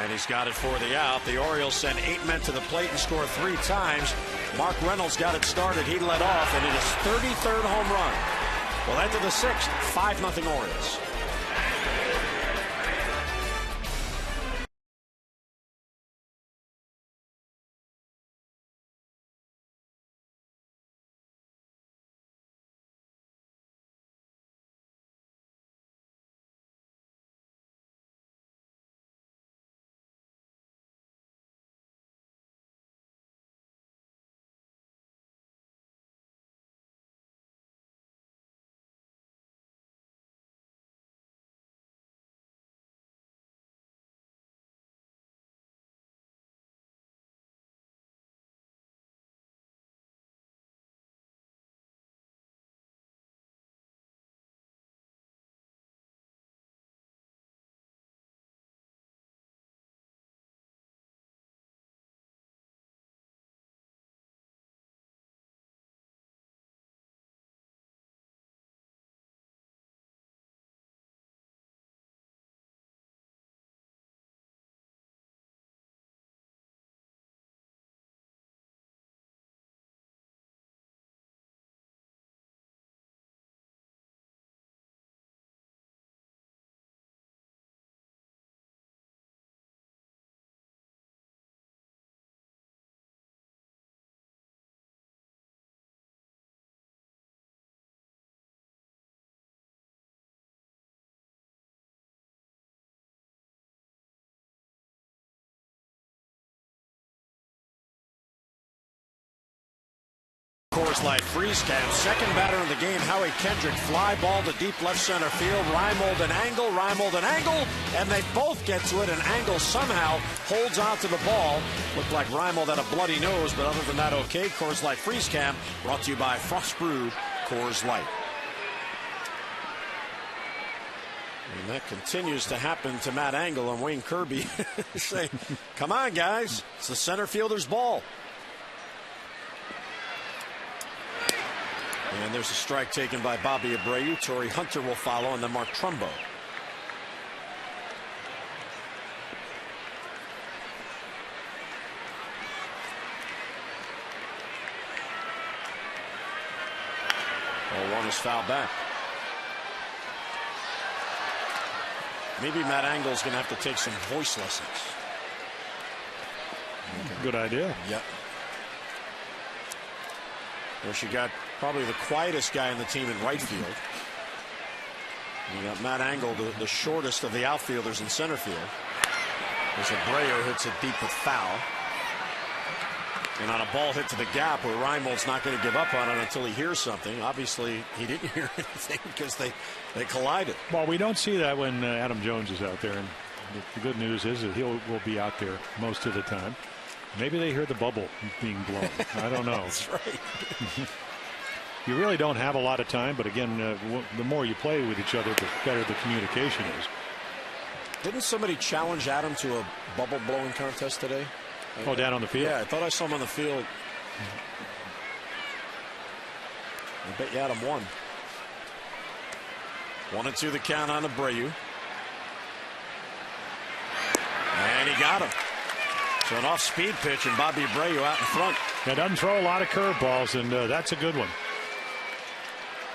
And he's got it for the out. The Orioles send 8 men to the plate and score 3 times. Mark Reynolds got it started. He led off, and it is 33rd home run. Well, into the 6th, 5-0 Orioles. Coors Light freeze cam. Second batter in the game, Howie Kendrick. Fly ball to deep left center field. Reimold an angle, and they both get to it, and Angle somehow holds on to the ball. Looked like Reimold had a bloody nose, but other than that, okay. Coors Light freeze cam brought to you by Frost Brew Coors Light. And that continues to happen to Matt Angle, and Wayne Kirby say, come on, guys, it's the center fielder's ball. And there's a strike taken by Bobby Abreu. Torrey Hunter will follow, and then Mark Trumbo. Well, one is fouled back. Maybe Matt Angle's going to have to take some voice lessons. Good idea. Yep. Well, she got probably the quietest guy on the team in right field. You got Matt Angle, the shortest of the outfielders in center field. As Abreu hits it deep with foul. And on a ball hit to the gap where Reimold's not going to give up on it until he hears something. Obviously, he didn't hear anything because they collided. Well, we don't see that when Adam Jones is out there. And the good news is that will be out there most of the time. Maybe they hear the bubble being blown. I don't know. That's right. You really don't have a lot of time, but again, the more you play with each other, the better the communication is. Didn't somebody challenge Adam to a bubble blowing contest today? Oh, down on the field? Yeah, I thought I saw him on the field. I bet you Adam won. 1-2 the count on Abreu. And he got him. So an off-speed pitch, and Bobby Abreu out in front. He doesn't throw a lot of curveballs, and that's a good one.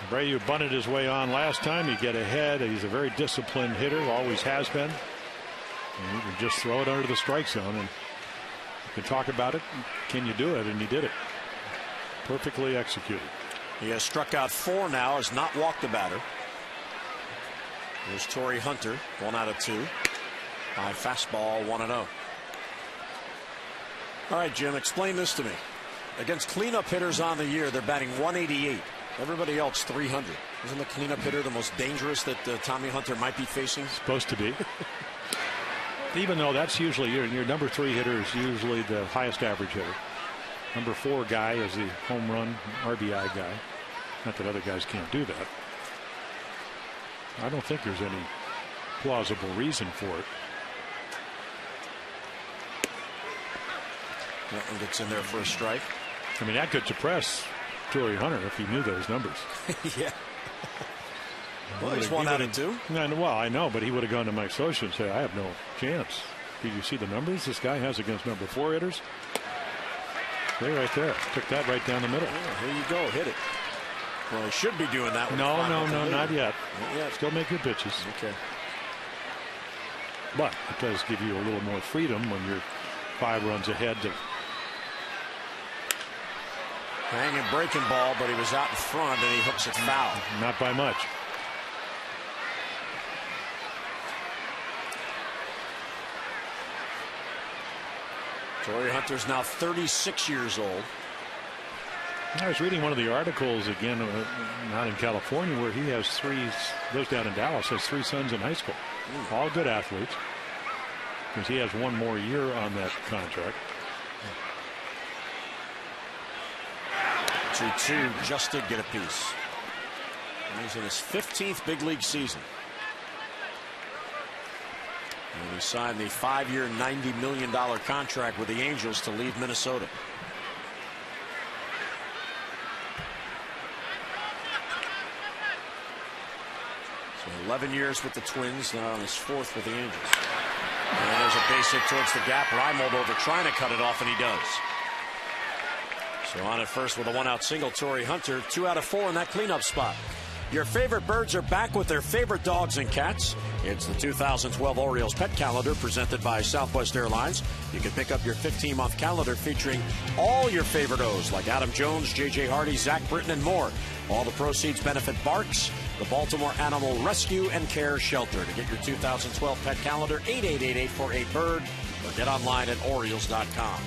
Abreu bunted his way on last time. You get ahead. He's a very disciplined hitter, always has been. And you can just throw it under the strike zone, and you can talk about it. Can you do it? And he did it. Perfectly executed. He has struck out 4 now, has not walked a batter. There's Torrey Hunter, 1 out of 2. High fastball, 1-0. All right, Jim, explain this to me. Against cleanup hitters on the year, they're batting 188. Everybody else 300. Isn't the cleanup hitter the most dangerous that Tommy Hunter might be facing? Supposed to be. Even though that's usually your number 3 hitter is usually the highest average hitter. Number 4 guy is the home run RBI guy. Not that other guys can't do that. I don't think there's any plausible reason for it. That one gets in there for a strike. I mean, that could suppress Torrey Hunter if he knew those numbers. Yeah. Well, he's 1 out of 2. Well, I know, but he would have gone to Mike Scioscia and said, I have no chance. Did you see the numbers this guy has against number 4 hitters? Stay right there. Took that right down the middle. Yeah, here you go. Hit it. Well, he should be doing that. No, not yet. Not yet. Still make good pitches. Okay. But it does give you a little more freedom when you're 5 runs ahead to hanging breaking ball, but he was out in front and he hooks it foul. Not by much. Torrey Hunter's now 36 years old. I was reading one of the articles again, not in California, where he has lives down in Dallas, has 3 sons in high school. All good athletes. Because he has 1 more year on that contract. 2-2 just to get a piece. And he's in his 15th big league season. And he signed the 5-year, $90 million contract with the Angels to leave Minnesota. So 11 years with the Twins, now on his 4th with the Angels. And there's a base hit towards the gap. Reimold over trying to cut it off, and he does. So on at first with a 1-out single, Torrey Hunter, 2 out of 4 in that cleanup spot. Your favorite birds are back with their favorite dogs and cats. It's the 2012 Orioles Pet Calendar presented by Southwest Airlines. You can pick up your 15-month calendar featuring all your favorite O's like Adam Jones, J.J. Hardy, Zach Britton, and more. All the proceeds benefit Barks, the Baltimore Animal Rescue and Care Shelter. To get your 2012 Pet Calendar, 888-848-BIRD, or get online at Orioles.com.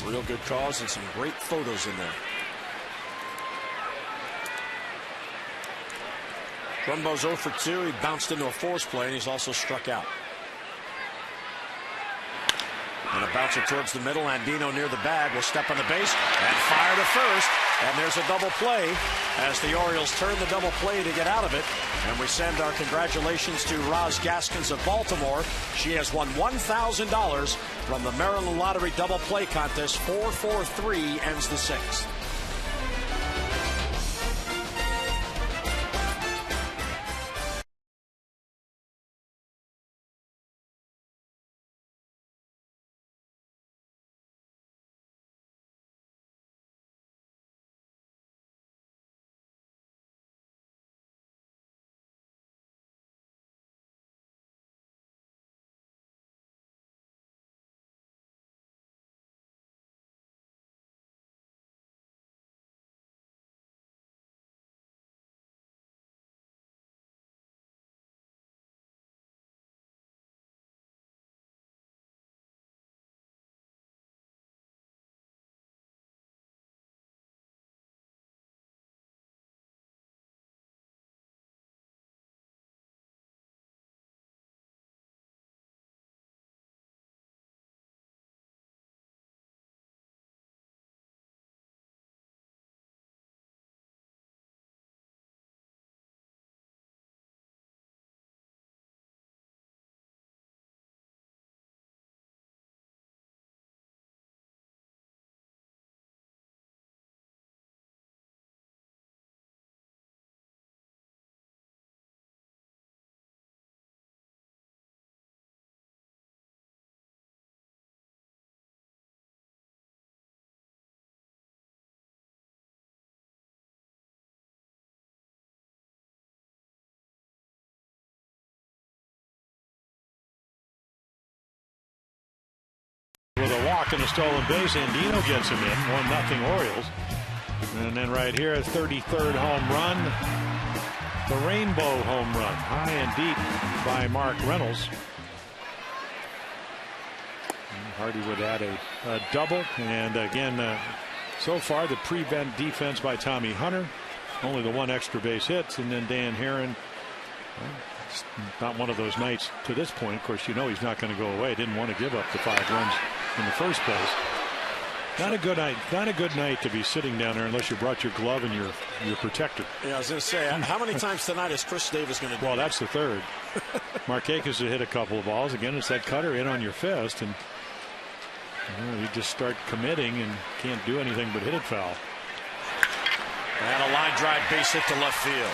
Real good calls and some great photos in there. Brumbo's 0 for 2. He bounced into a force play, and he's also struck out. And a bouncer towards the middle. Andino near the bag will step on the base and fire to first. And there's a double play as the Orioles turn the double play to get out of it. And we send our congratulations to Roz Gaskins of Baltimore. She has won $1,000 from the Maryland Lottery double play contest. 4-4-3 ends the 6th. walk and a stolen base. Andino gets him in. 1-0 Orioles. And then right here, 33rd home run. The rainbow home run. High and deep by Mark Reynolds. And Hardy would add a double. And again, so far the prevent defense by Tommy Hunter. Only the one extra base hit. And then Dan Herron. Well, it's not one of those nights to this point. Of course, you know he's not going to go away. Didn't want to give up the 5 runs in the first place. Not a good night. Not a good night to be sitting down there unless you brought your glove and your protector. Yeah, I was going to say, how many times tonight is Chris Davis going to do? Well, that's the third. Markakis has hit a couple of balls. Again, it's that cutter in on your fist, and you just start committing and can't do anything but hit it foul. And a line drive base hit to left field.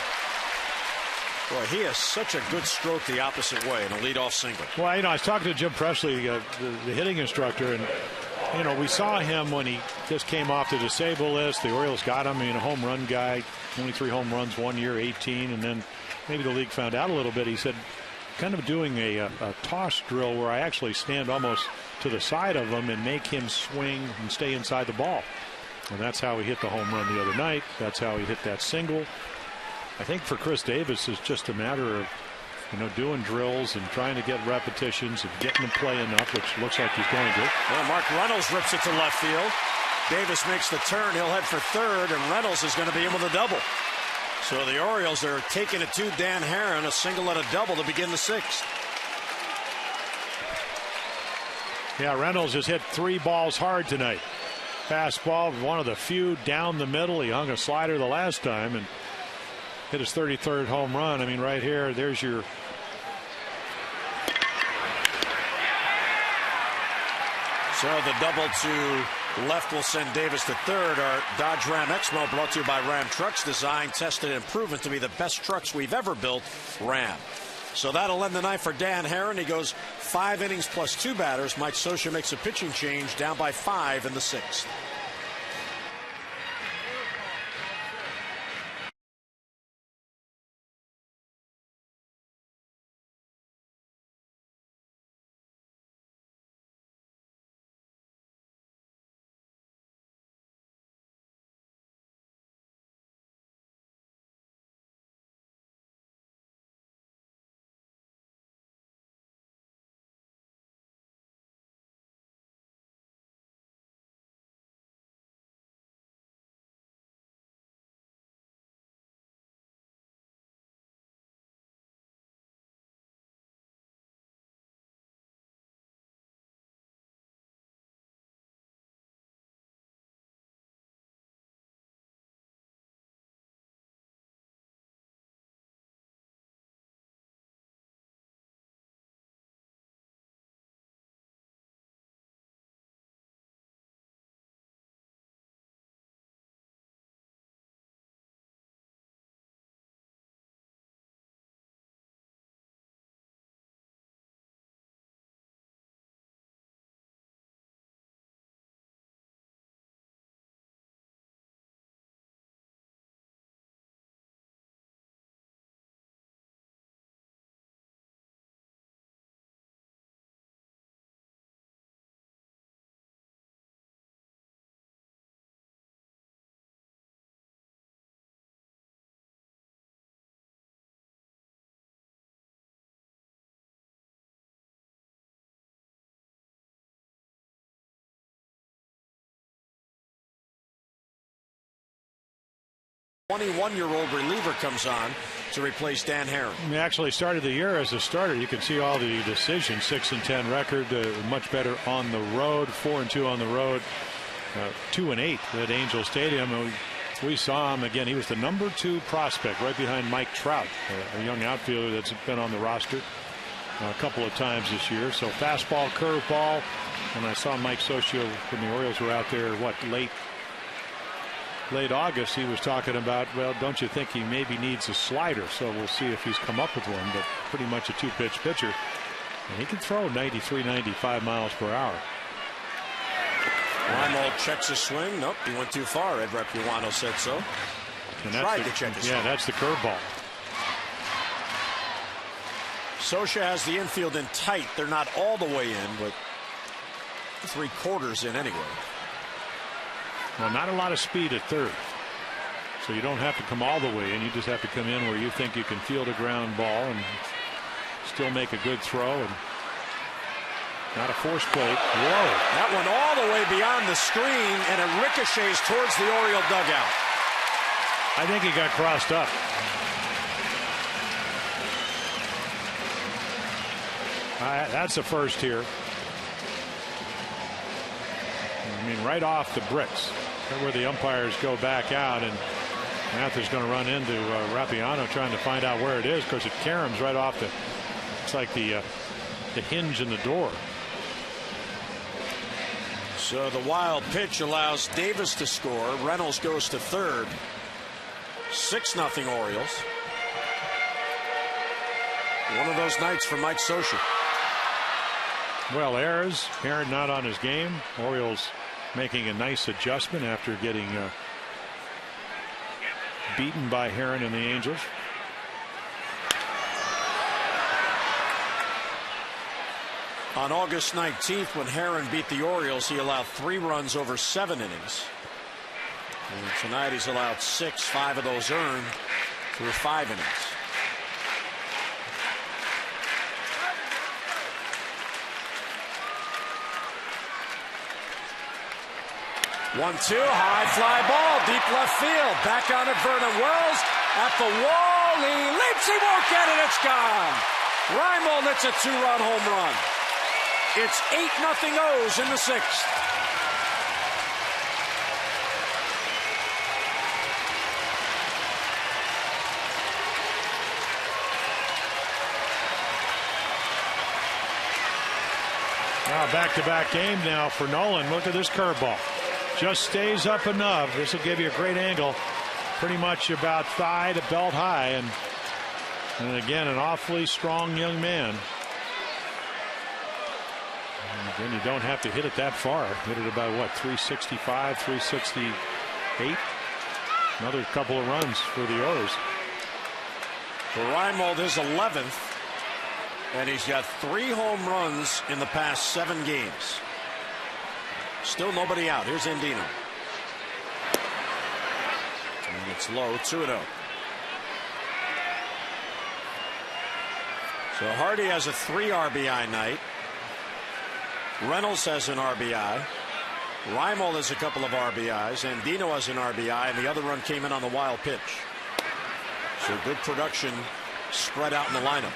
Boy, he has such a good stroke the opposite way in a leadoff single. Well, I was talking to Jim Presley, the hitting instructor, and we saw him when he just came off the disabled list. The Orioles got him. A home run guy, only 3 home runs 1 year, 18, and then maybe the league found out a little bit. He said, kind of doing a toss drill where I actually stand almost to the side of him and make him swing and stay inside the ball. And that's how he hit the home run the other night. That's how he hit that single. I think for Chris Davis, it's just a matter of doing drills and trying to get repetitions and getting to play enough, which looks like he's going to. Well, Mark Reynolds rips it to left field. Davis makes the turn. He'll head for third, and Reynolds is going to be able to double. So the Orioles are taking it to Dan Herron, a single and a double to begin the 6th. Yeah, Reynolds has hit 3 balls hard tonight. Fastball, one of the few down the middle. He hung a slider the last time and hit his 33rd home run. I mean, right here, there's your. So the double to left will send Davis to third. Our Dodge Ram Exmo brought to you by Ram Trucks, designed, tested, and proven to be the best trucks we've ever built. Ram. So that'll end the night for Dan Herron. He goes 5 innings plus 2 batters. Mike Scioscia makes a pitching change, down by 5 in the 6th. A 21-year-old reliever comes on to replace Dan Herron. He actually started the year as a starter. You can see all the decisions. 6-10 record, much better on the road. 4-2 on the road. 2-8 at Angel Stadium. We saw him again. He was the number 2 prospect, right behind Mike Trout, a young outfielder that's been on the roster a couple of times this year. So fastball, curveball, and I saw Mike Scioscia when the Orioles were out there. Late August, he was talking about, well, don't you think he maybe needs a slider? So we'll see if he's come up with one, but pretty much a 2-pitch pitcher. And he can throw 93, 95 miles per hour. Reimold checks his swing. Nope, he went too far. Ed Repuano said so. And tried to check his swing. Yeah, that's the curveball. Scioscia has the infield in tight. They're not all the way in, but 3/4 in anyway. Well, not a lot of speed at third. So you don't have to come all the way in. You just have to come in where you think you can field a ground ball and still make a good throw. And not a force plate. Whoa. That went all the way beyond the screen, and it ricochets towards the Oriole dugout. I think he got crossed up. That's the first here. I mean, right off the bricks. That's where the umpires go back out, and Mather's going to run into Rappiano trying to find out where it is. Of course, it caroms right off the. It's like the hinge in the door. So the wild pitch allows Davis to score. Reynolds goes to third. 6-0 Orioles. One of those nights for Mike Scioscia. Well, errors. Heron not on his game. Orioles making a nice adjustment after getting beaten by Heron and the Angels. On August 19th, when Heron beat the Orioles, he allowed 3 runs over 7 innings. And tonight he's allowed 6, 5 of those earned through 5 innings. One-two, high fly ball, deep left field. Back on it, Vernon Wells at the wall. He leaps, he won't get it, it's gone. Reimold hits a 2-run home run. It's 8-0 O's in the 6th. Now back-to-back game now for Nolan. Look at this curveball. Just stays up enough. This will give you a great angle. Pretty much about thigh to belt high. And again, an awfully strong young man. And again, you don't have to hit it that far. Hit it about, what, 365, 368? Another couple of runs for the O's. For Reimold, his 11th. And he's got 3 home runs in the past 7 games. Still nobody out. Here's Andino. And it's low, 2-0. So Hardy has a 3 RBI night. Reynolds has an RBI. Reimold has a couple of RBIs. Andino has an RBI, and the other run came in on the wild pitch. So good production spread out in the lineup.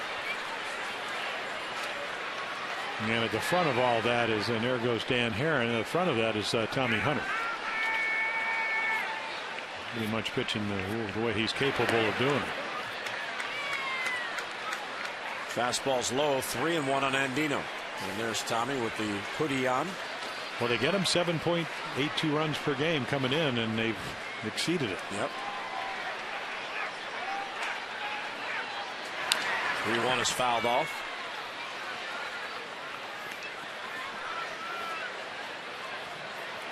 And at the front of all that is, and there goes Dan Heron, and at the front of that is Tommy Hunter. Pretty much pitching the way he's capable of doing it. Fastball's low, 3-1 on Andino. And there's Tommy with the hoodie on. Well, they get him 7.82 runs per game coming in, and they've exceeded it. Yep. 3-1 is fouled off.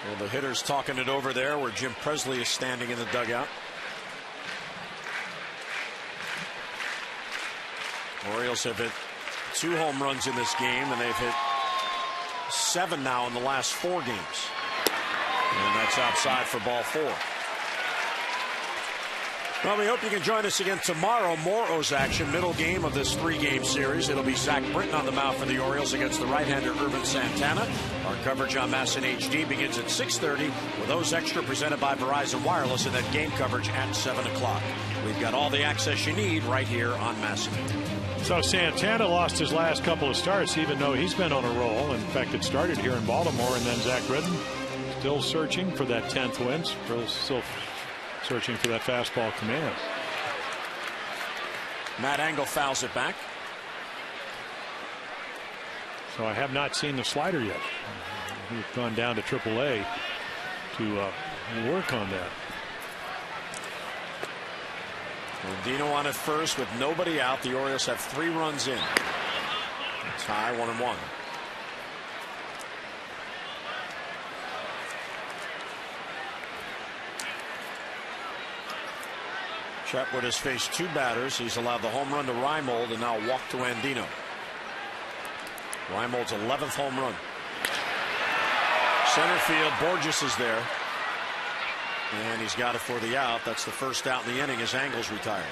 Well, the hitter's talking it over there where Jim Presley is standing in the dugout. Orioles have hit 2 home runs in this game, and they've hit 7 now in the last 4 games. And that's outside for ball 4. Well, we hope you can join us again tomorrow. More O's action, middle game of this 3-game series. It'll be Zach Britton on the mound for the Orioles against the right-hander Irvin Santana. Our coverage on MASN HD begins at 6:30 with O's Extra presented by Verizon Wireless, and then game coverage at 7 o'clock. We've got all the access you need right here on MASN. So Santana lost his last couple of starts, even though he's been on a roll. In fact, it started here in Baltimore, and then Zach Britton still searching for that 10th win. Still searching for that fastball command. Matt Engel fouls it back. So I have not seen the slider yet. We've gone down to AAA to work on that. Dino on at first with nobody out. The Orioles have 3 runs in. It's high, 1-1. Chatwood has faced 2 batters. He's allowed the home run to Reimold and now a walk to Andino. Reimold's 11th home run. Center field, Borges is there. And he's got it for the out. That's the first out in the inning as Angles retired.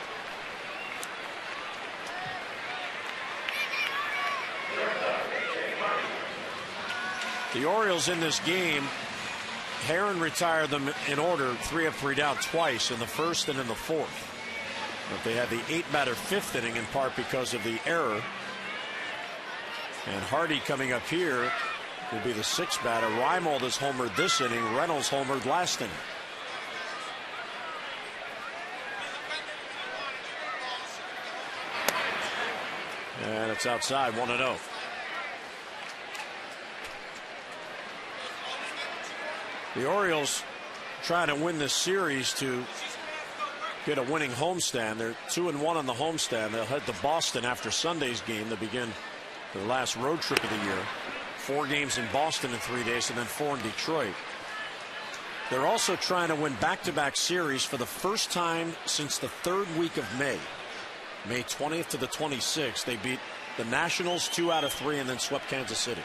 The Orioles in this game, Herron retired them in order, 3 up, 3 down twice in the first and in the fourth. But they had the 8-batter fifth inning in part because of the error. And Hardy coming up here will be the 6th batter. Reimold has homered this inning. Reynolds homered last inning. And it's outside, 1-0. The Orioles trying to win this series to get a winning homestand. They're 2-1 on the homestand. They'll head to Boston after Sunday's game to begin their last road trip of the year. 4 games in Boston in 3 days and then 4 in Detroit. They're also trying to win back-to-back series for the first time since the 3rd week of May. May 20th to the 26th. They beat the Nationals 2 out of 3 and then swept Kansas City.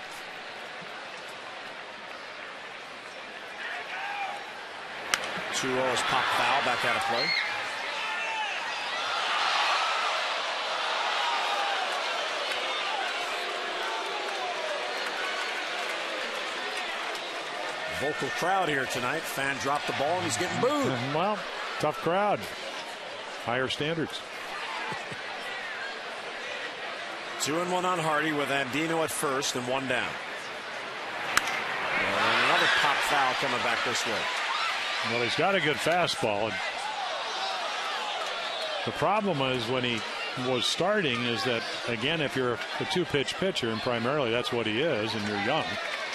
Is pop foul, back out of play. Vocal crowd here tonight. Fan dropped the ball and he's getting booed. Well, tough crowd. Higher standards. 2-1 on Hardy with Andino at first and 1 down. And another pop foul coming back this way. Well, he's got a good fastball. And the problem is when he was starting is that, again, if you're a 2-pitch pitcher, and primarily that's what he is, and you're young,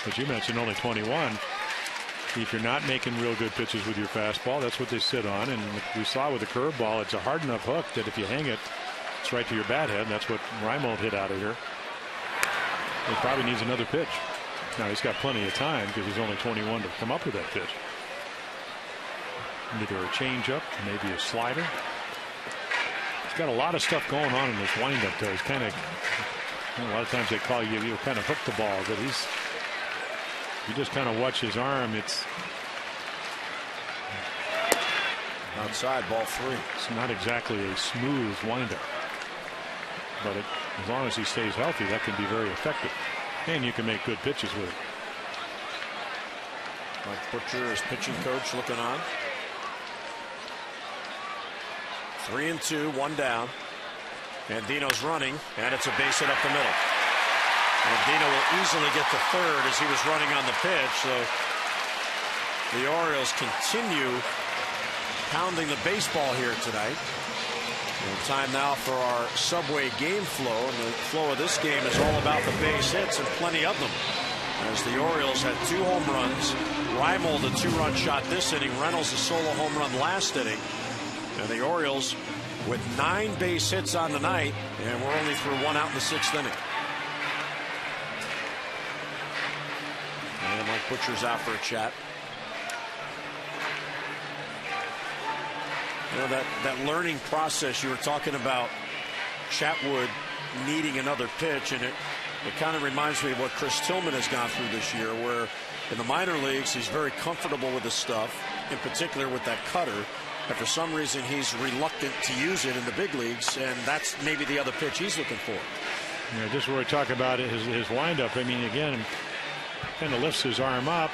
as you mentioned, only 21, if you're not making real good pitches with your fastball, that's what they sit on. And we saw with the curveball, it's a hard enough hook that if you hang it, it's right to your bat head. And that's what Reimold hit out of here. He probably needs another pitch. Now, he's got plenty of time because he's only 21 to come up with that pitch. Either a changeup, maybe a slider. He's got a lot of stuff going on in this windup, though. He's kind of, a lot of times they call you kind of hook the ball, but you just kind of watch his arm. It's outside, ball 3. It's not exactly a smooth windup, but as long as he stays healthy, that can be very effective, and you can make good pitches with it. Mike Butcher, his pitching coach, looking on. 3-2, 1 down. Andino's running, and it's a base hit up the middle. Andino will easily get to third as he was running on the pitch. So the Orioles continue pounding the baseball here tonight. And time now for our Subway game flow. And the flow of this game is all about the base hits, and plenty of them. As the Orioles had 2 home runs. Reimold a 2-run shot this inning. Reynolds a solo home run last inning. And the Orioles with 9 base hits on the night, and we're only through 1 out in the 6th inning. And Mike Butcher's out for a chat. You know, that learning process you were talking about, Chatwood needing another pitch, and it kind of reminds me of what Chris Tillman has gone through this year, where in the minor leagues he's very comfortable with his stuff, in particular with that cutter. And for some reason, he's reluctant to use it in the big leagues, and that's maybe the other pitch he's looking for. Yeah, just where we talk about his windup. I mean, again, kind of lifts his arm up.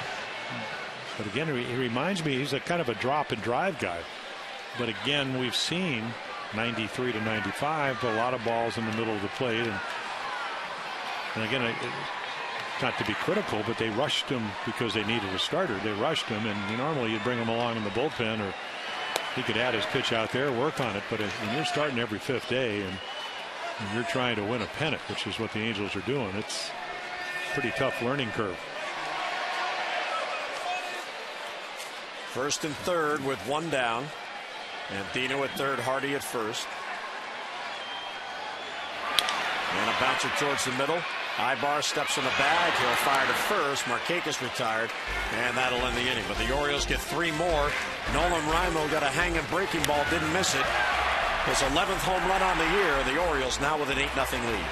But again, he reminds me he's a kind of a drop and drive guy. But again, we've seen 93 to 95, a lot of balls in the middle of the plate. And again, not to be critical, but they rushed him because they needed a starter. They rushed him, and normally you'd bring him along in the bullpen, or he could add his pitch out there, work on it. But when you're starting every 5th day and you're trying to win a pennant, which is what the Angels are doing, it's a pretty tough learning curve. 1st and 3rd with 1 down. Andino at 3rd, Hardy at 1st. And a bouncer towards the middle. Ibar steps in the bag. He'll fire to first. Markakis retired, and that'll end the inning. But the Orioles get 3 more. Nolan Reimold got a hanging breaking ball, didn't miss it. His 11th home run on the year. The Orioles now with an 8-0 lead.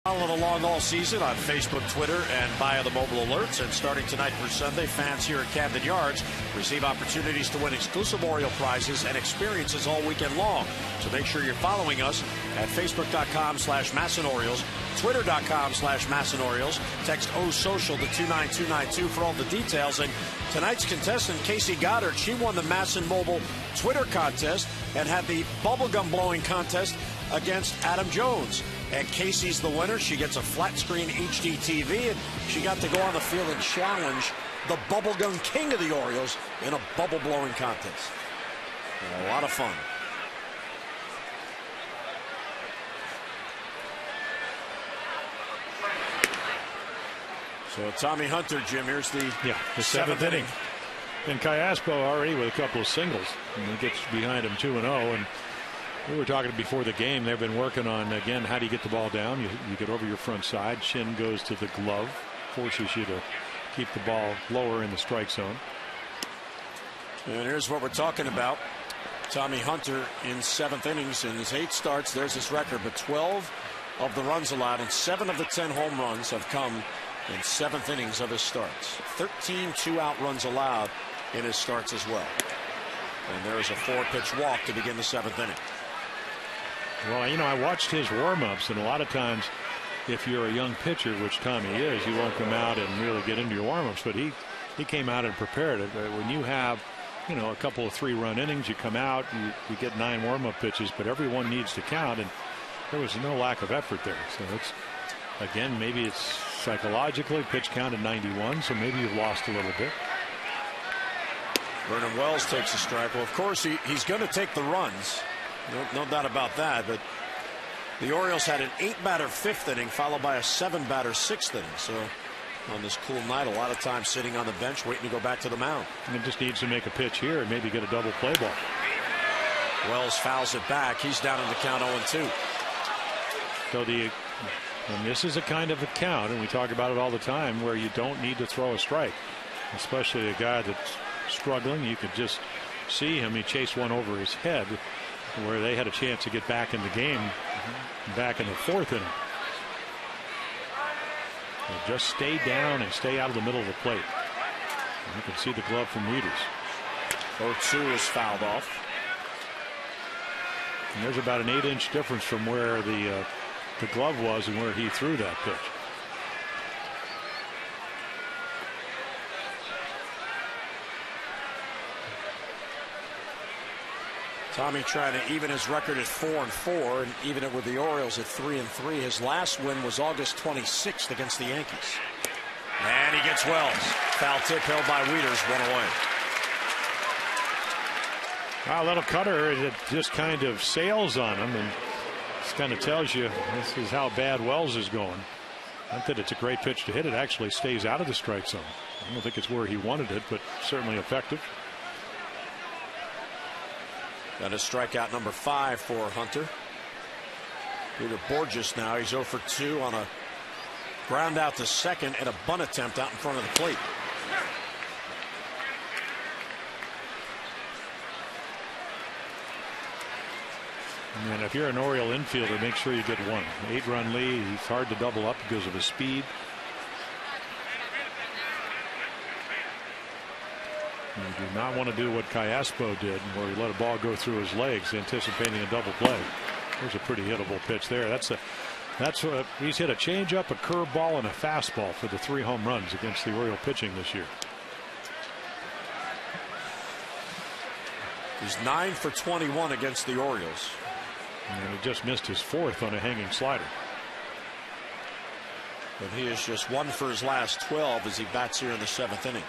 Following along all season on Facebook, Twitter, and via the mobile alerts. And starting tonight through Sunday, fans here at Camden Yards receive opportunities to win exclusive Oriole prizes and experiences all weekend long. So make sure you're following us at Facebook.com/MasonOrioles, Twitter.com/MasonOrioles. Text OSocial to 29292 for all the details. And tonight's contestant, Casey Goddard, she won the Mason Mobile Twitter contest and had the bubblegum blowing contest against Adam Jones. And Casey's the winner. She gets a flat screen HD TV, and she got to go on the field and challenge the bubblegum king of the Orioles in a bubble blowing contest. A lot of fun. So Tommy Hunter, Jim, here's the seventh inning. And Cayaspo already with a couple of singles. And he gets behind him 2-0. And we were talking before the game. They've been working on, again, how do you get the ball down? You get over your front side. Shin goes to the glove, forces you to keep the ball lower in the strike zone. And here's what we're talking about. Tommy Hunter in 7th innings in his 8 starts. There's his record, but 12 of the runs allowed and 7 of the 10 home runs have come in 7th innings of his starts. 13 2-out runs allowed in his starts as well. And there's a 4-pitch walk to begin the 7th inning. Well, you know, I watched his warm-ups, and a lot of times if you're a young pitcher, which Tommy is, you won't come out and really get into your warm-ups, but he came out and prepared it. When you have, you know, a couple of 3-run innings, you come out, you get 9 warm-up pitches, but everyone needs to count, and there was no lack of effort there. So it's, again, maybe it's psychologically, pitch count at 91, so maybe you've lost a little bit. Vernon Wells takes a strike. Well, of course, he's going to take the runs. No doubt about that. But the Orioles had an 8-batter 5th inning followed by a 7-batter 6th inning. So on this cool night, a lot of time sitting on the bench waiting to go back to the mound. And it just needs to make a pitch here and maybe get a double play ball. Wells fouls it back. He's down in the count 0-2. So and this is a kind of a count, and we talk about it all the time, where you don't need to throw a strike, especially a guy that's struggling. You could just see him. He chased one over his head where they had a chance to get back in the game back in the 4th inning. So just stay down and stay out of the middle of the plate. And you can see the glove from Wieters. 0-2 is fouled off. And there's about an 8-inch difference from where the glove was and where he threw that pitch. Tommy trying to even his record at 4-4 and even it with the Orioles at 3-3. His last win was August 26th against the Yankees. And he gets Wells. Foul tip held by Wieters, 1 away. A little cutter, it just kind of sails on him, and this kind of tells you this is how bad Wells is going. Not that it's a great pitch to hit. It actually stays out of the strike zone. I don't think it's where he wanted it, but certainly effective. That is strikeout number 5 for Hunter. Peter Borges now. He's 0 for 2 on a ground out to second and a bunt attempt out in front of the plate. And if you're an Oriole infielder, make sure you get one. 8-run lead. He's hard to double up because of his speed. You do not want to do what Cayaspo did, where he let a ball go through his legs, anticipating a double play. There's a pretty hittable pitch there. That's what he's hit: a changeup, a curveball, and a fastball for the 3 home runs against the Oriole pitching this year. He's 9 for 21 against the Orioles. And he just missed his 4th on a hanging slider. But he is just 1 for his last 12 as he bats here in the 7th inning.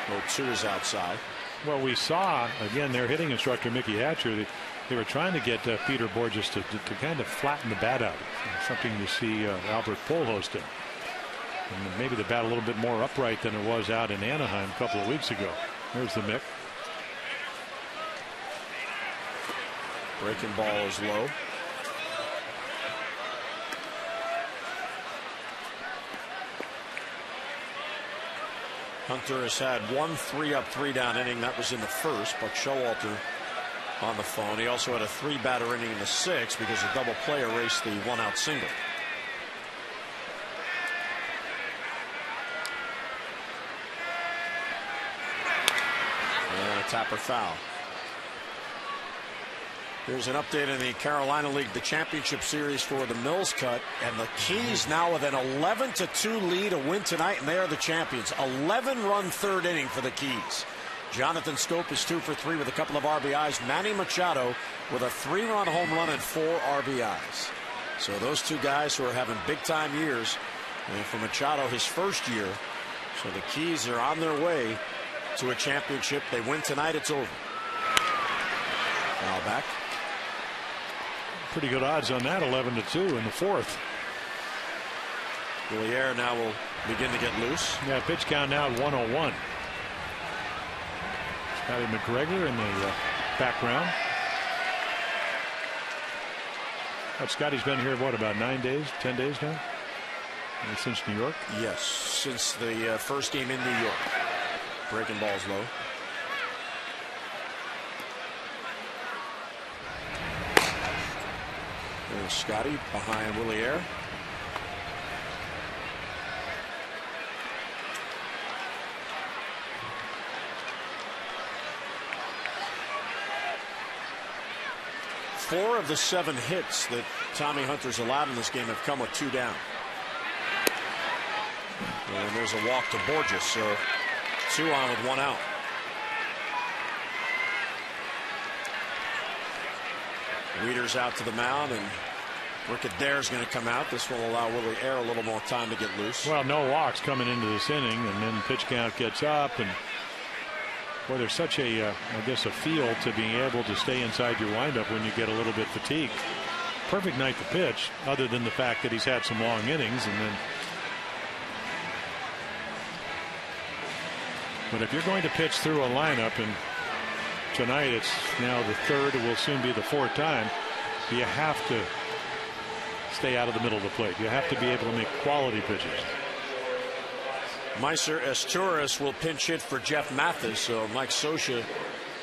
0-2 is outside. Well, we saw, again, their hitting instructor, Mickey Hatcher, they were trying to get Peter Borges to kind of flatten the bat out. Something you see Albert Pujols do. And maybe the bat a little bit more upright than it was out in Anaheim a couple of weeks ago. There's the Mick. Breaking ball is low. Hunter has had 1 3-up 3-down inning. That was in the first. Buck Showalter on the phone. He also had a 3-batter inning in the 6th because a double play erased the 1-out single. And a tapper foul. Here's an update in the Carolina League, the championship series for the Mills cut, and the Keys now with an 11-2 lead, a win tonight, and they are the champions. 11-run third inning for the Keys. Jonathan Scope is 2 for 3 with a couple of RBIs. Manny Machado with a 3-run home run and 4 RBIs. So those two guys who are having big-time years, and for Machado his first year. So the Keys are on their way to a championship. They win tonight, it's over. Foul back. Pretty good odds on that, 11-2 in the 4th. Villiers now will begin to get loose. Yeah, pitch count now at 101. Scotty McGregor in the background. But Scotty's been here, what, about 9 days, 10 days now? Since New York? Yes, since the first game in New York. Breaking balls low. There's Scotty behind Villiers. Four of the 7 hits that Tommy Hunter's allowed in this game have come with 2 down. And there's a walk to Borges, so 2 on with 1 out. Weeder's out to the mound, and Rick Adair's going to come out. This will allow Willie Air a little more time to get loose. Well, no walks coming into this inning, and then pitch count gets up, and boy, there's such a, I guess, a feel to being able to stay inside your windup when you get a little bit fatigued. Perfect night to pitch, other than the fact that he's had some long innings, and then. But if you're going to pitch through a lineup, and tonight it's now the 3rd, it will soon be the 4th time, you have to stay out of the middle of the plate. You have to be able to make quality pitches. Meiser Esturis will pinch hit for Jeff Mathis, so Mike Scioscia,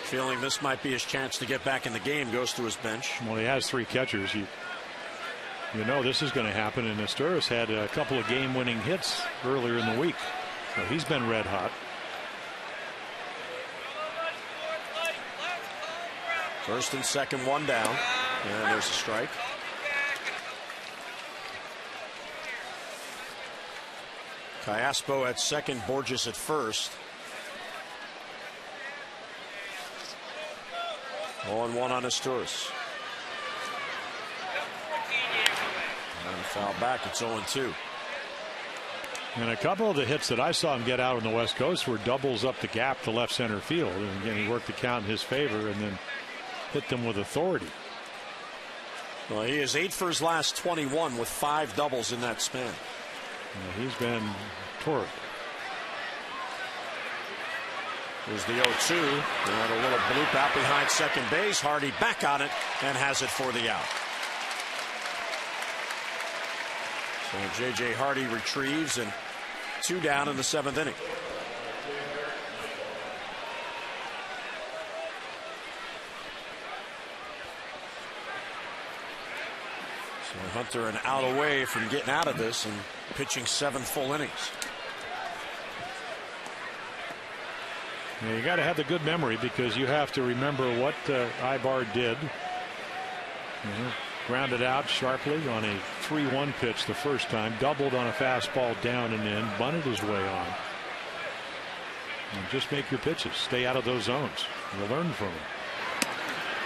feeling this might be his chance to get back in the game, goes to his bench. Well, he has 3 catchers. You know this is going to happen, and Esturis had a couple of game-winning hits earlier in the week, so he's been red hot. First and second, 1 down, and there's a strike. Callaspo at second, Borges at first. 0-1 on Esturis. And foul back, it's 0-2. And a couple of the hits that I saw him get out on the West Coast were doubles up the gap to left center field. And again, he worked the count in his favor and then hit them with authority. Well, he is 8 for his last 21 with 5 doubles in that span. Yeah, he's been torrid. There's the 0-2 and a little bloop out behind second base. Hardy back on it and has it for the out. So J.J. Hardy retrieves, and 2 down in the 7th inning. So Hunter an out away from getting out of this and pitching 7 full innings. Yeah, you got to have the good memory, because you have to remember what Ibar did. Grounded out sharply on a 3-1 pitch the first time, doubled on a fastball down and in, bunted his way on. And just make your pitches, stay out of those zones. You'll learn from them.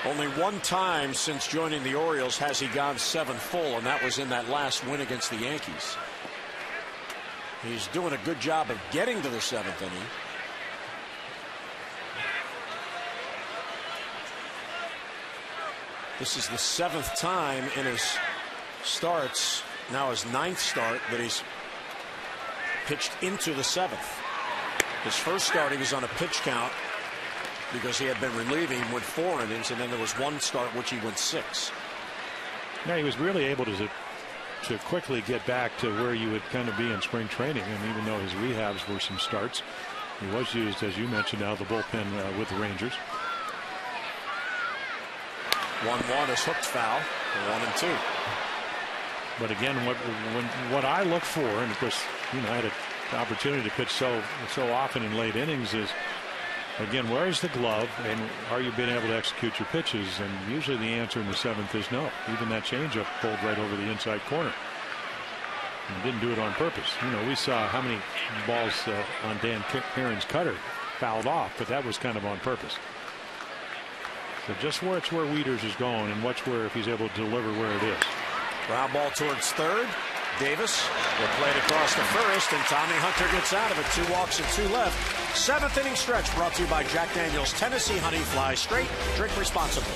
Only 1 time since joining the Orioles has he gone 7 full, and that was in that last win against the Yankees. He's doing a good job of getting to the 7th inning. This is the 7th time in his starts, now his 9th start, that he's pitched into the 7th. His first start, he was on a pitch count because he had been relieving, went 4 innings, and then there was 1 start which he went 6. Yeah, he was really able to quickly get back to where you would kind of be in spring training, and even though his rehabs were some starts, he was used, as you mentioned, out of the bullpen with the Rangers. 1-1 is hooked foul. 1-2. But again, what I look for, and of course, I had an opportunity to pitch so often in late innings, is again, where's the glove, and are you being able to execute your pitches? And usually the answer in the 7th is no. Even that changeup pulled right over the inside corner. And didn't do it on purpose. We saw how many balls on Dan Herron's cutter fouled off, but that was kind of on purpose. So just where Wieters is going, and watch where if he's able to deliver where it is. Ground ball towards third. Davis will play it across the first, and Tommy Hunter gets out of it. 2 walks and 2 left. 7th inning stretch brought to you by Jack Daniel's Tennessee Honey. Fly straight, drink responsibly.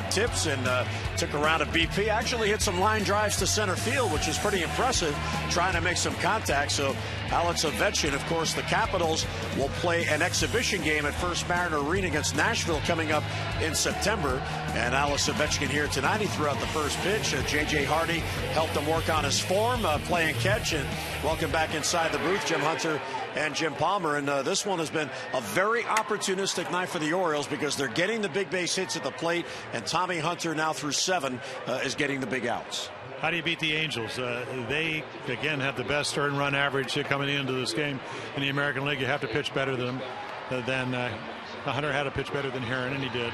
Tips and took a round of BP. Actually hit some line drives to center field, which is pretty impressive, trying to make some contact. So Alex Ovechkin, of course, the Capitals will play an exhibition game at First Mariner Arena against Nashville coming up in September. And Alex Ovechkin here tonight. He threw out the first pitch. J.J. Hardy helped him work on his form, play and catch. And welcome back inside the booth, Jim Hunter and Jim Palmer. And this one has been a very opportunistic night for the Orioles because they're getting the big base hits at the plate, and Tommy Hunter now through 7 is getting the big outs. How do you beat the Angels? They, again, have the best earned run average coming into this game in the American League. You have to pitch better than Hunter had to pitch better than Herron, and he did.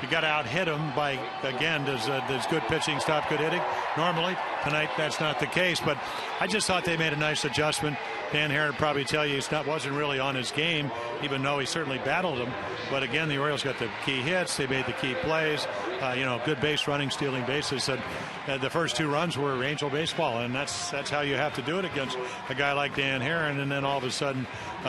You got to out-hit him by, again, does good pitching stop good hitting? Normally, tonight that's not the case, but I just thought they made a nice adjustment. Dan Herron would probably tell you wasn't really on his game, even though he certainly battled him. But again, the Orioles got the key hits. They made the key plays. Good base running, stealing bases. And the first 2 runs were Angel baseball, and that's how you have to do it against a guy like Dan Herron. And then all of a sudden,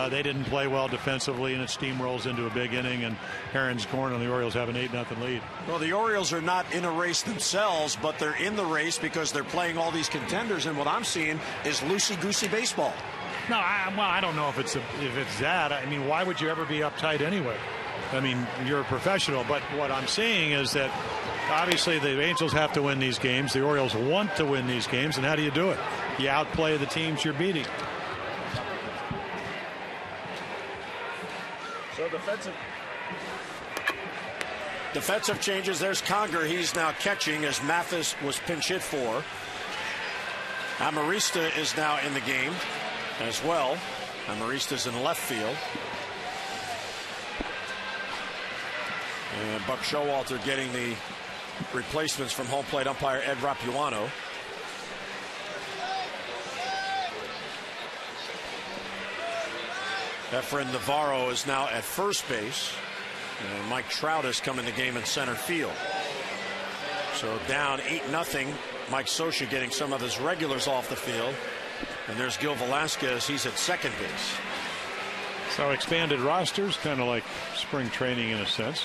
they didn't play well defensively, and it steamrolls into a big inning, and Herron's scoring, and the Orioles have an 8-0 lead. Well, the Orioles are not in a race themselves, but they're in the race because they're playing all these contenders, and what I'm seeing is loosey-goosey baseball. No, I don't know if it's that. I mean, why would you ever be uptight anyway? I mean, you're a professional, but what I'm seeing is that obviously the Angels have to win these games. The Orioles want to win these games, and how do you do it? You outplay the teams you're beating. So defensive changes. There's Conger. He's now catching as Mathis was pinch hit for. Amarista is now in the game as well. Amarista's in left field. And Buck Showalter getting the replacements from home plate umpire Ed Rapuano. Efren Navarro is now at first base. And Mike Trout has come in the game in center field. So down 8-0. Mike Scioscia getting some of his regulars off the field. And there's Gil Velasquez. He's at second base. So expanded rosters, kind of like spring training in a sense.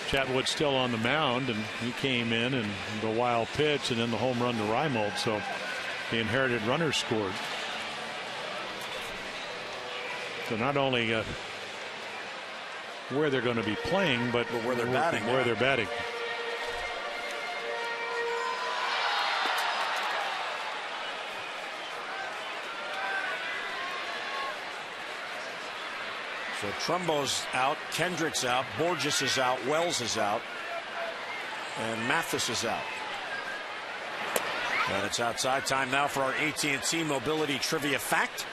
Chatwood's still on the mound, and he came in, and the wild pitch, and then the home run to Reimold. So the inherited runner scored. So not only where they're going to be playing, but where they're batting. Where they're batting. So Trumbo's out, Kendrick's out, Borges is out, Wells is out, and Mathis is out. And it's outside time now for our AT&T Mobility Trivia Fact.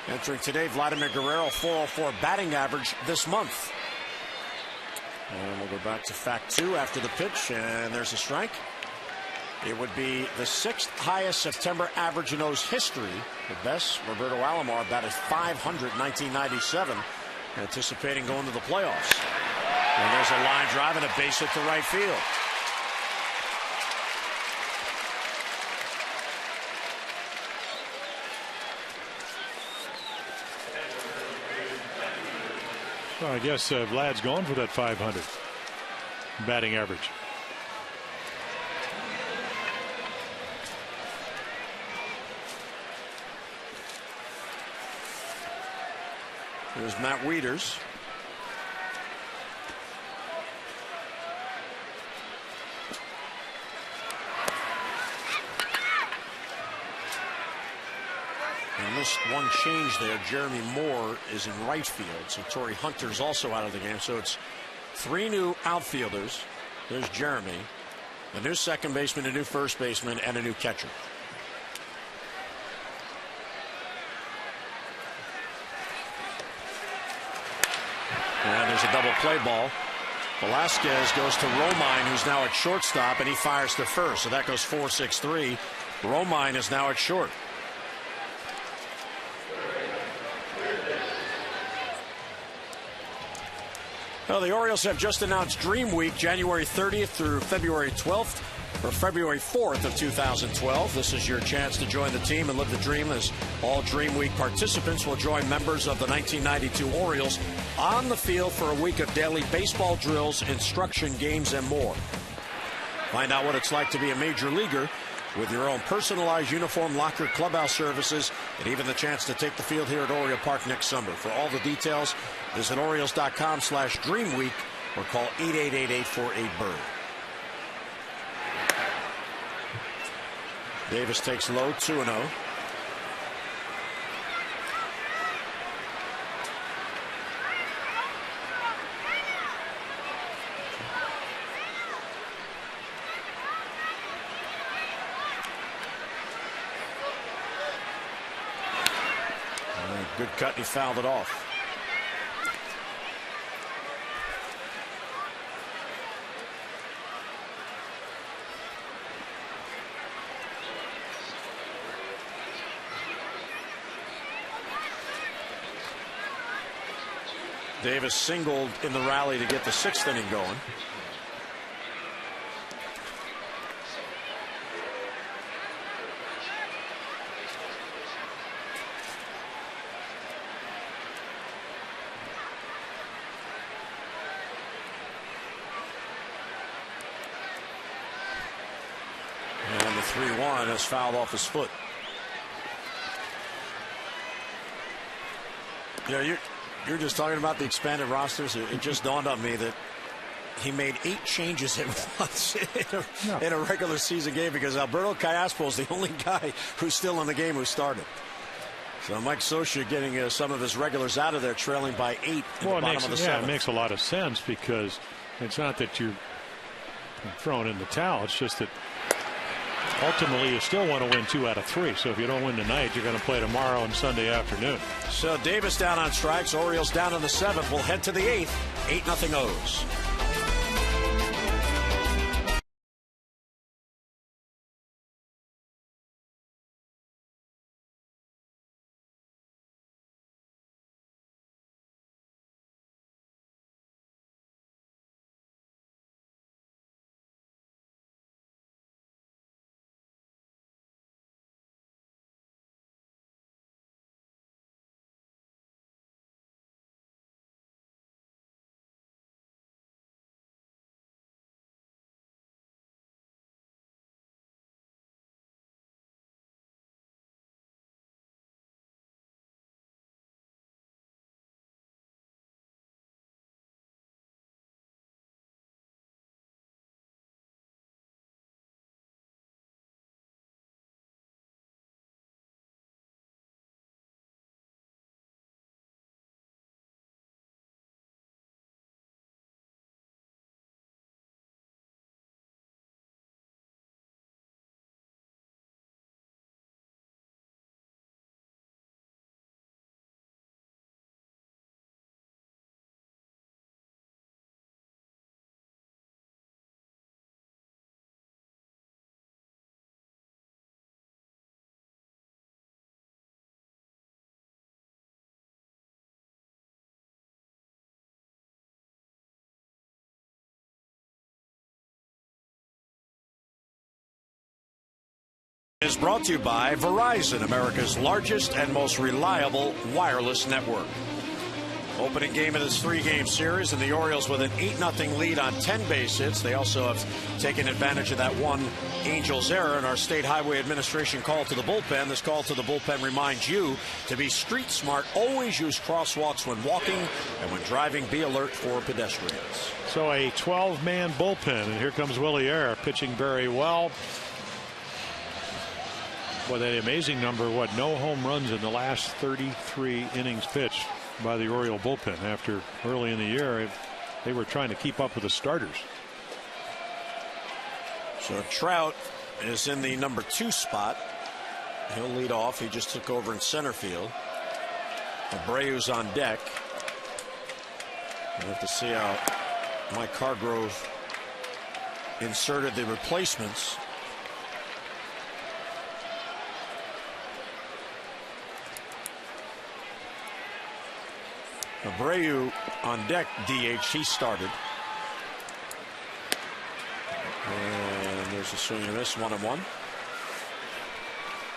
Entering today, Vladimir Guerrero, 404 batting average this month. And we'll go back to fact 2 after the pitch, and there's a strike. It would be the 6th highest September average in O's history. The best, Roberto Alomar, batted 500 in 1997, anticipating going to the playoffs. And there's a line drive and a base hit to right field. Well, I guess Vlad's going for that 500 batting average. There's Matt Wieters. And missed one change there. Jeremy Moore is in right field, so Torrey Hunter's also out of the game. So it's 3 new outfielders. There's Jeremy, a new second baseman, a new first baseman, and a new catcher. And there's a double play ball. Velasquez goes to Romine, who's now at shortstop, and he fires to first. So that goes 4-6-3. Romine is now at short. Well, the Orioles have just announced Dream Week, January 30th through February 12th, or February 4th of 2012. This is your chance to join the team and live the dream, as all Dream Week participants will join members of the 1992 Orioles on the field for a week of daily baseball drills, instruction, games, and more. Find out what it's like to be a major leaguer with your own personalized uniform, locker, clubhouse services, and even the chance to take the field here at Oriole Park next summer. For all the details, visit Orioles.com/dreamweek or call 888-848-BIRD. Davis takes low, 2-0. Good cut, he fouled it off. Davis singled in the rally to get the 6th inning going. And the 3-1 has fouled off his foot. You know, you're just talking about the expanded rosters. It just dawned on me that he made 8 changes at once in a regular season game, because Alberto Callaspo is the only guy who's still in the game who started. So Mike Scioscia getting some of his regulars out of there, trailing by 8 in the bottom of the 7th. Yeah, it makes a lot of sense, because it's not that you're throwing in the towel. It's just that ultimately you still want to win 2 out of 3. So if you don't win tonight, you're going to play tomorrow and Sunday afternoon. So Davis down on strikes. Orioles down on the 7th. We'll head to the 8th. 8-0 O's. Is brought to you by Verizon, America's largest and most reliable wireless network. Opening game of this 3-game series, and the Orioles with an 8-0 lead on 10 base hits. They also have taken advantage of that one Angels error in our State Highway Administration call to the bullpen. This call to the bullpen reminds you to be street smart. Always use crosswalks when walking, and when driving, be alert for pedestrians. So a 12-man bullpen, and here comes Willie Ayr pitching very well. Boy, that amazing number, no home runs in the last 33 innings pitched by the Oriole bullpen. After early in the year, they were trying to keep up with the starters. So Trout is in the number 2 spot. He'll lead off. He just took over in center field. Abreu's on deck. We'll have to see how Mike Hargrove inserted the replacements. Abreu on deck, DH. He started. And there's a swing and a miss, 1-1.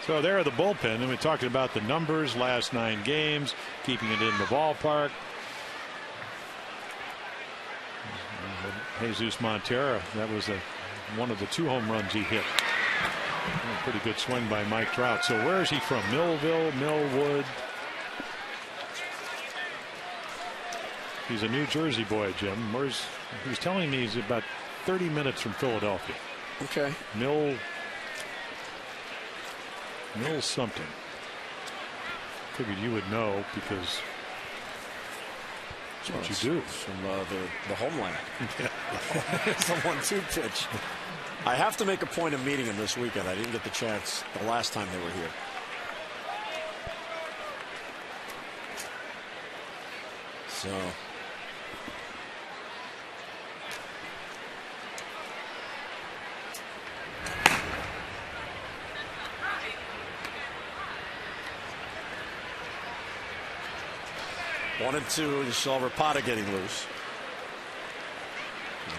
So there are the bullpen, and we talked about the numbers, last 9 games, keeping it in the ballpark. Jesus Montero, that was one of the 2 home runs he hit. A pretty good swing by Mike Trout. So where is he from? Millville, Millwood? He's a New Jersey boy, Jim. He was telling me he's about 30 minutes from Philadelphia. Okay. Mill something. Figured you would know because that's what you do. From the homeland. It's the 1-2 pitch. I have to make a point of meeting him this weekend. I didn't get the chance the last time they were here. So. One and 2, you saw Rapata getting loose.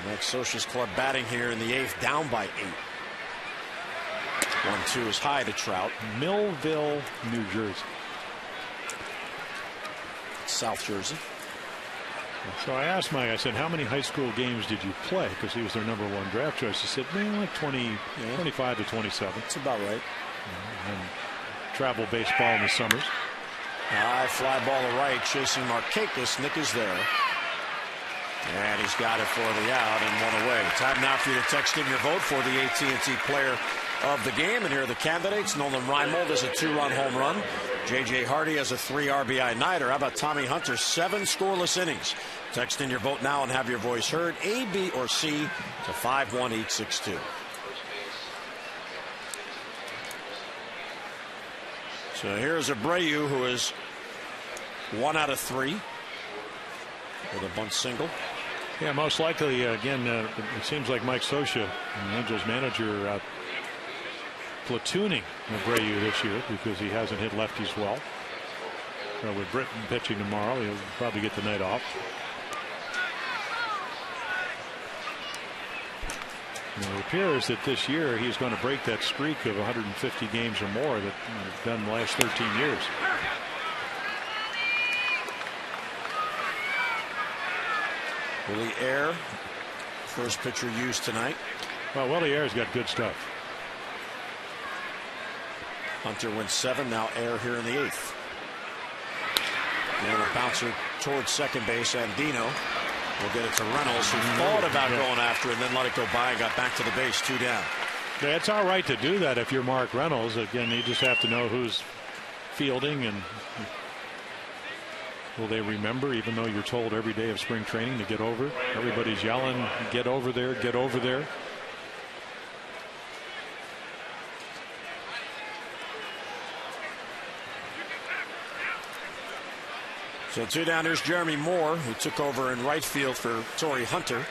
Mike Scioscia's club batting here in the 8th, down by 8. 1-2 is high to Trout. Millville, New Jersey. South Jersey. So I asked Mike, I said, how many high school games did you play? Because he was their number 1 draft choice. He said, like 25 to 27. That's about right. And travel baseball in the summers. High fly ball to right, chasing Markakis. Nick is there. And he's got it for the out and 1 away. Time now for you to text in your vote for the AT&T player of the game. And here are the candidates. Nolan Reimold has a 2-run home run. J.J. Hardy has a 3 RBI nighter. How about Tommy Hunter? 7 scoreless innings. Text in your vote now and have your voice heard. A, B, or C to 51862. So here's Abreu, who is 1 out of 3 with a bunt single. Yeah, most likely, again, it seems like Mike Scioscia, the Angels manager, platooning Abreu this year because he hasn't hit lefties well. With Britton pitching tomorrow, he'll probably get the night off. And it appears that this year he's going to break that streak of 150 games or more that he's done the last 13 years. Willie Ayr, first pitcher used tonight. Well, Willie Ayer's got good stuff. Hunter went 7, now Ayr here in the 8th. And a bouncer towards second base, Andino will get it to Reynolds, who thought about going after it and then let it go by and got back to the base, 2 down. Yeah, it's all right to do that if you're Mark Reynolds. Again, you just have to know who's fielding, and will they remember, even though you're told every day of spring training to get over. Everybody's yelling, get over there, get over there. So 2 down. Here's Jeremy Moore, who took over in right field for Torrey Hunter.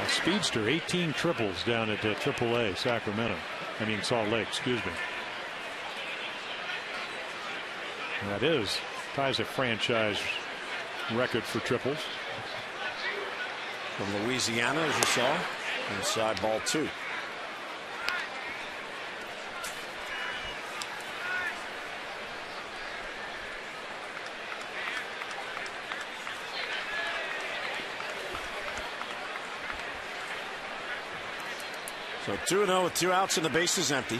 A speedster, 18 triples down at AAA Sacramento. Salt Lake, excuse me. That ties a franchise record for triples. From Louisiana, as you saw. Inside ball 2. So 2-0 with 2 outs and the base is empty.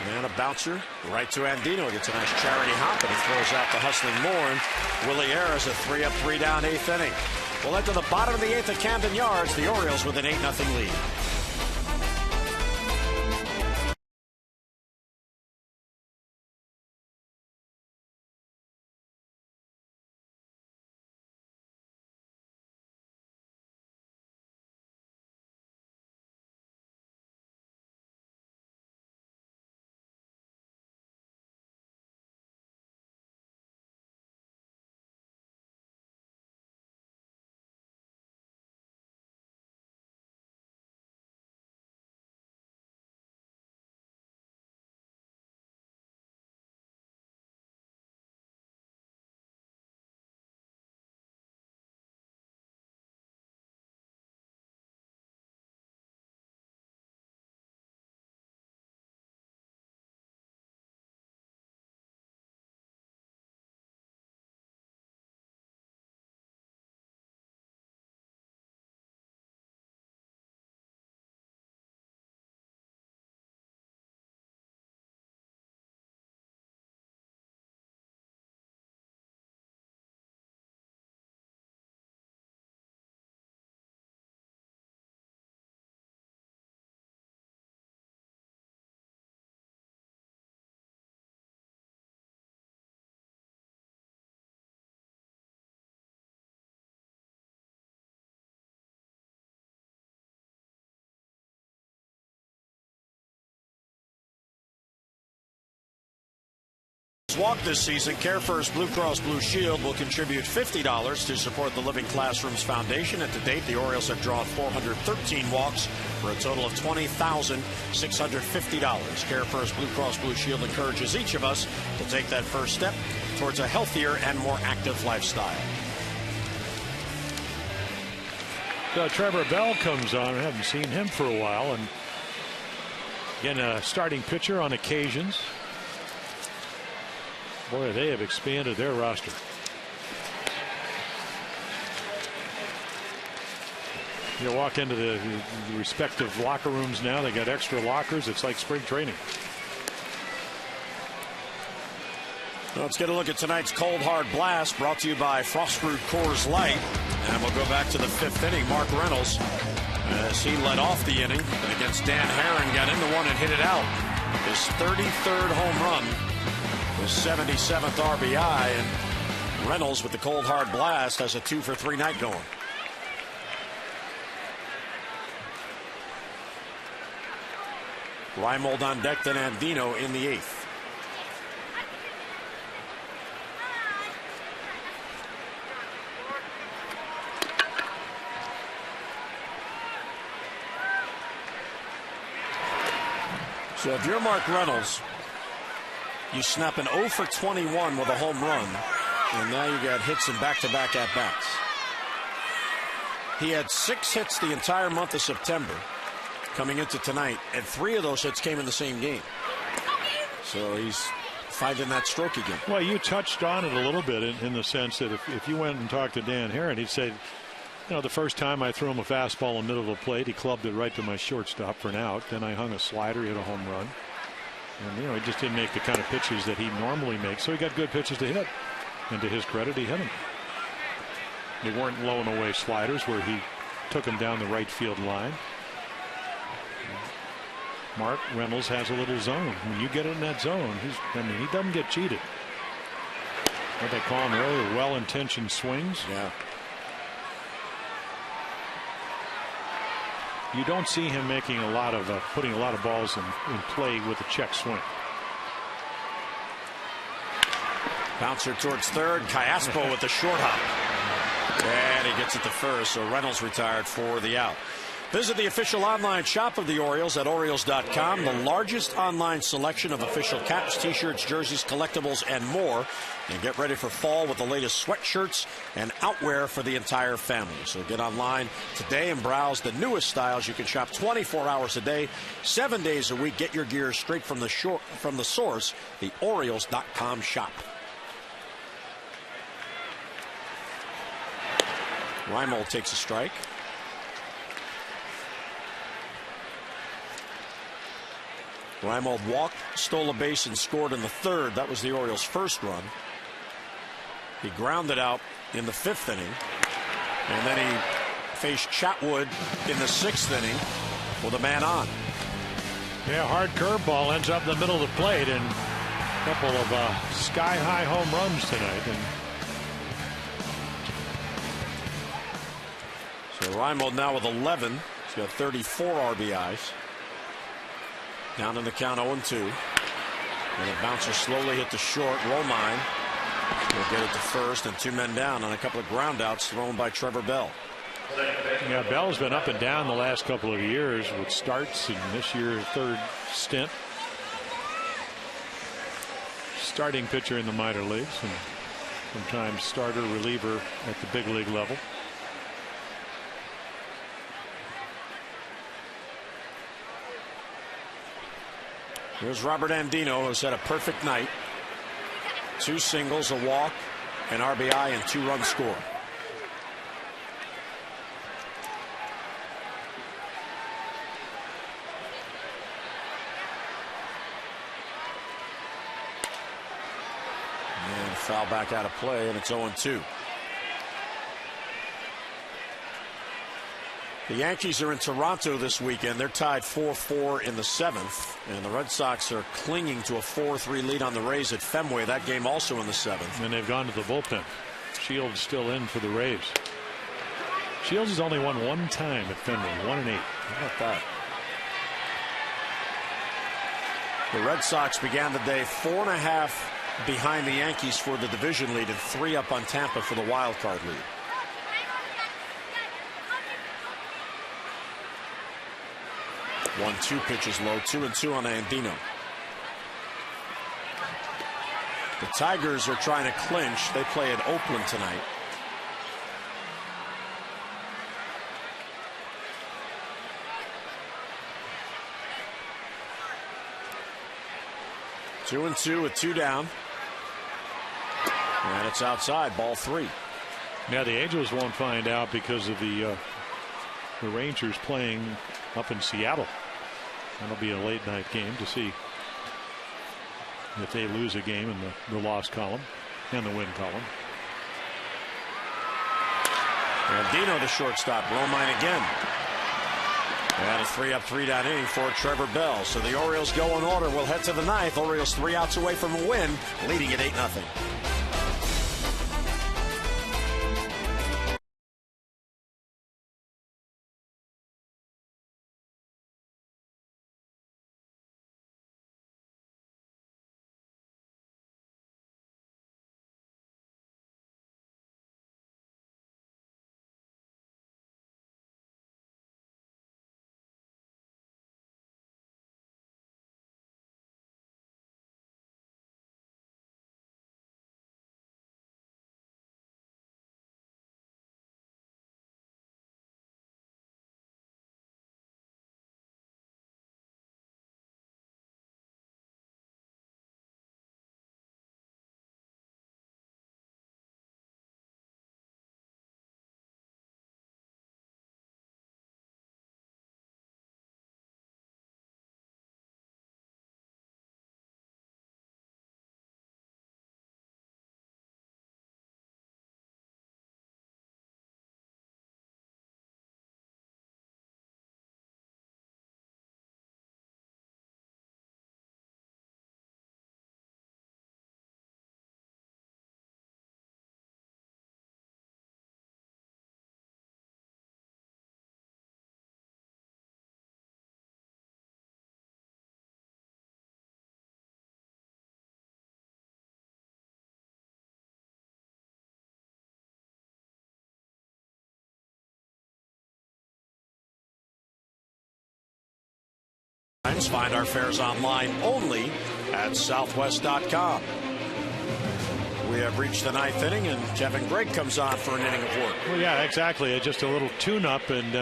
And a bouncer right to Andino. Gets a nice charity hop, and he throws out the hustling Moore. Willie Ayres, a 3-up, 3-down 8th inning. Well, into the bottom of the 8th at Camden Yards, the Orioles with an 8-0 lead. Walk this season, Care First Blue Cross Blue Shield will contribute $50 to support the Living Classrooms Foundation. And to date, the Orioles have drawn 413 walks for a total of $20,650. Care First Blue Cross Blue Shield encourages each of us to take that first step towards a healthier and more active lifestyle. Trevor Bell comes on. I haven't seen him for a while. And again, a starting pitcher on occasions. Boy, they have expanded their roster. You walk into the respective locker rooms now. They got extra lockers. It's like spring training. Well, let's get a look at tonight's Cold Hard Blast, brought to you by Frost Brewed Coors Light. And we'll go back to the 5th inning. Mark Reynolds, as he led off the inning, and against Dan Herron, got into one and hit it out. His 33rd home run. His 77th RBI, and Reynolds with the Cold Hard Blast has a 2-for-3 night going. Reimold on deck, then Andino in the 8th. So if you're Mark Reynolds, you snap an 0 for 21 with a home run, and now you got hits in back-to-back at-bats. He had 6 hits the entire month of September coming into tonight, and 3 of those hits came in the same game. So he's finding that stroke again. Well, you touched on it a little bit in the sense that if you went and talked to Dan Herron, he'd say, you know, the first time I threw him a fastball in the middle of the plate, he clubbed it right to my shortstop for an out. Then I hung a slider, he hit a home run. And, you know, he just didn't make the kind of pitches that he normally makes. So he got good pitches to hit. And to his credit, he hit them. They weren't low and away sliders where he took them down the right field line. Mark Reynolds has a little zone. When you get in that zone, he doesn't get cheated. What they call them earlier, well-intentioned swings. Yeah. You don't see him making a lot of putting a lot of balls in play with a check swing. Bouncer towards third. Callaspo with the short hop. And he gets it to first, so Reynolds retired for the out. Visit the official online shop of the Orioles at Orioles.com, the largest online selection of official caps, t-shirts, jerseys, collectibles, and more. And get ready for fall with the latest sweatshirts and outwear for the entire family. So get online today and browse the newest styles. You can shop 24 hours a day, 7 days a week. Get your gear straight from the source, the Orioles.com shop. Reimold takes a strike. Reimold walked, stole a base, and scored in the third. That was the Orioles' first run. He grounded out in the fifth inning. And then he faced Chatwood in the sixth inning with a man on. Yeah, hard curveball ends up in the middle of the plate, and a couple of sky-high home runs tonight. And so Reimold now with 11. He's got 34 RBIs. Down in the count 0-2. And a bouncer slowly hit the short. Romine will get it to first, and 2 men down on a couple of ground outs thrown by Trevor Bell. Yeah, Bell's been up and down the last couple of years with starts, and this year third stint. Starting pitcher in the minor leagues, and sometimes starter reliever at the big league level. Here's Robert Andino, who's had a perfect night. 2 singles, a walk, an RBI, and 2 runs scored. And foul back out of play, and it's 0-2. The Yankees are in Toronto this weekend. They're tied 4-4 in the 7th. And the Red Sox are clinging to a 4-3 lead on the Rays at Fenway. That game also in the 7th. And they've gone to the bullpen. Shields still in for the Rays. Shields has only won 1 time at Fenway, 1-8. How about that? The Red Sox began the day 4.5 behind the Yankees for the division lead and 3 up on Tampa for the wild card lead. 1-2 pitches low, 2-2 on Andino. The Tigers are trying to clinch. They play at Oakland tonight. Two and two with 2 down. And it's outside, ball 3. Now the Angels won't find out because of the Rangers playing up in Seattle. That'll be a late night game to see if they lose a game in the loss column and the win column. Andino, the shortstop. Romine again. And a 3-up, 3-down inning for Trevor Bell. So the Orioles go in order. We'll head to the 9th. Orioles 3 outs away from a win, leading at 8-0. Find our fares online only at southwest.com. We have reached the ninth inning, and Kevin Gregg comes on for an inning of work. Well, yeah, exactly. Just a little tune-up, and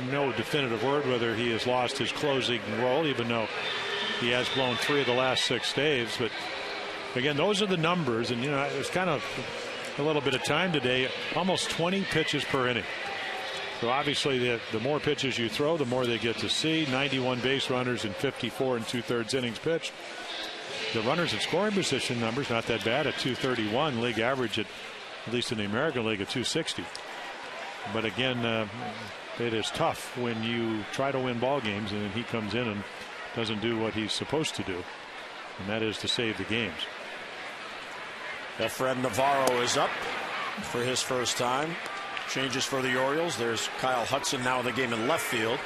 no definitive word whether he has lost his closing role, even though he has blown 3 of the last 6 saves. But again, those are the numbers, and it was kind of a little bit of time today. Almost 20 pitches per inning. So obviously, the more pitches you throw, the more they get to see. 91 base runners in 54 2/3 innings pitched. The runners at scoring position numbers not that bad at 231. League average at least in the American League at 260. But again, it is tough when you try to win ball games and he comes in and doesn't do what he's supposed to do, and that is to save the games. Efren Navarro is up for his first time. Changes for the Orioles. There's Kyle Hudson now in the game in left field,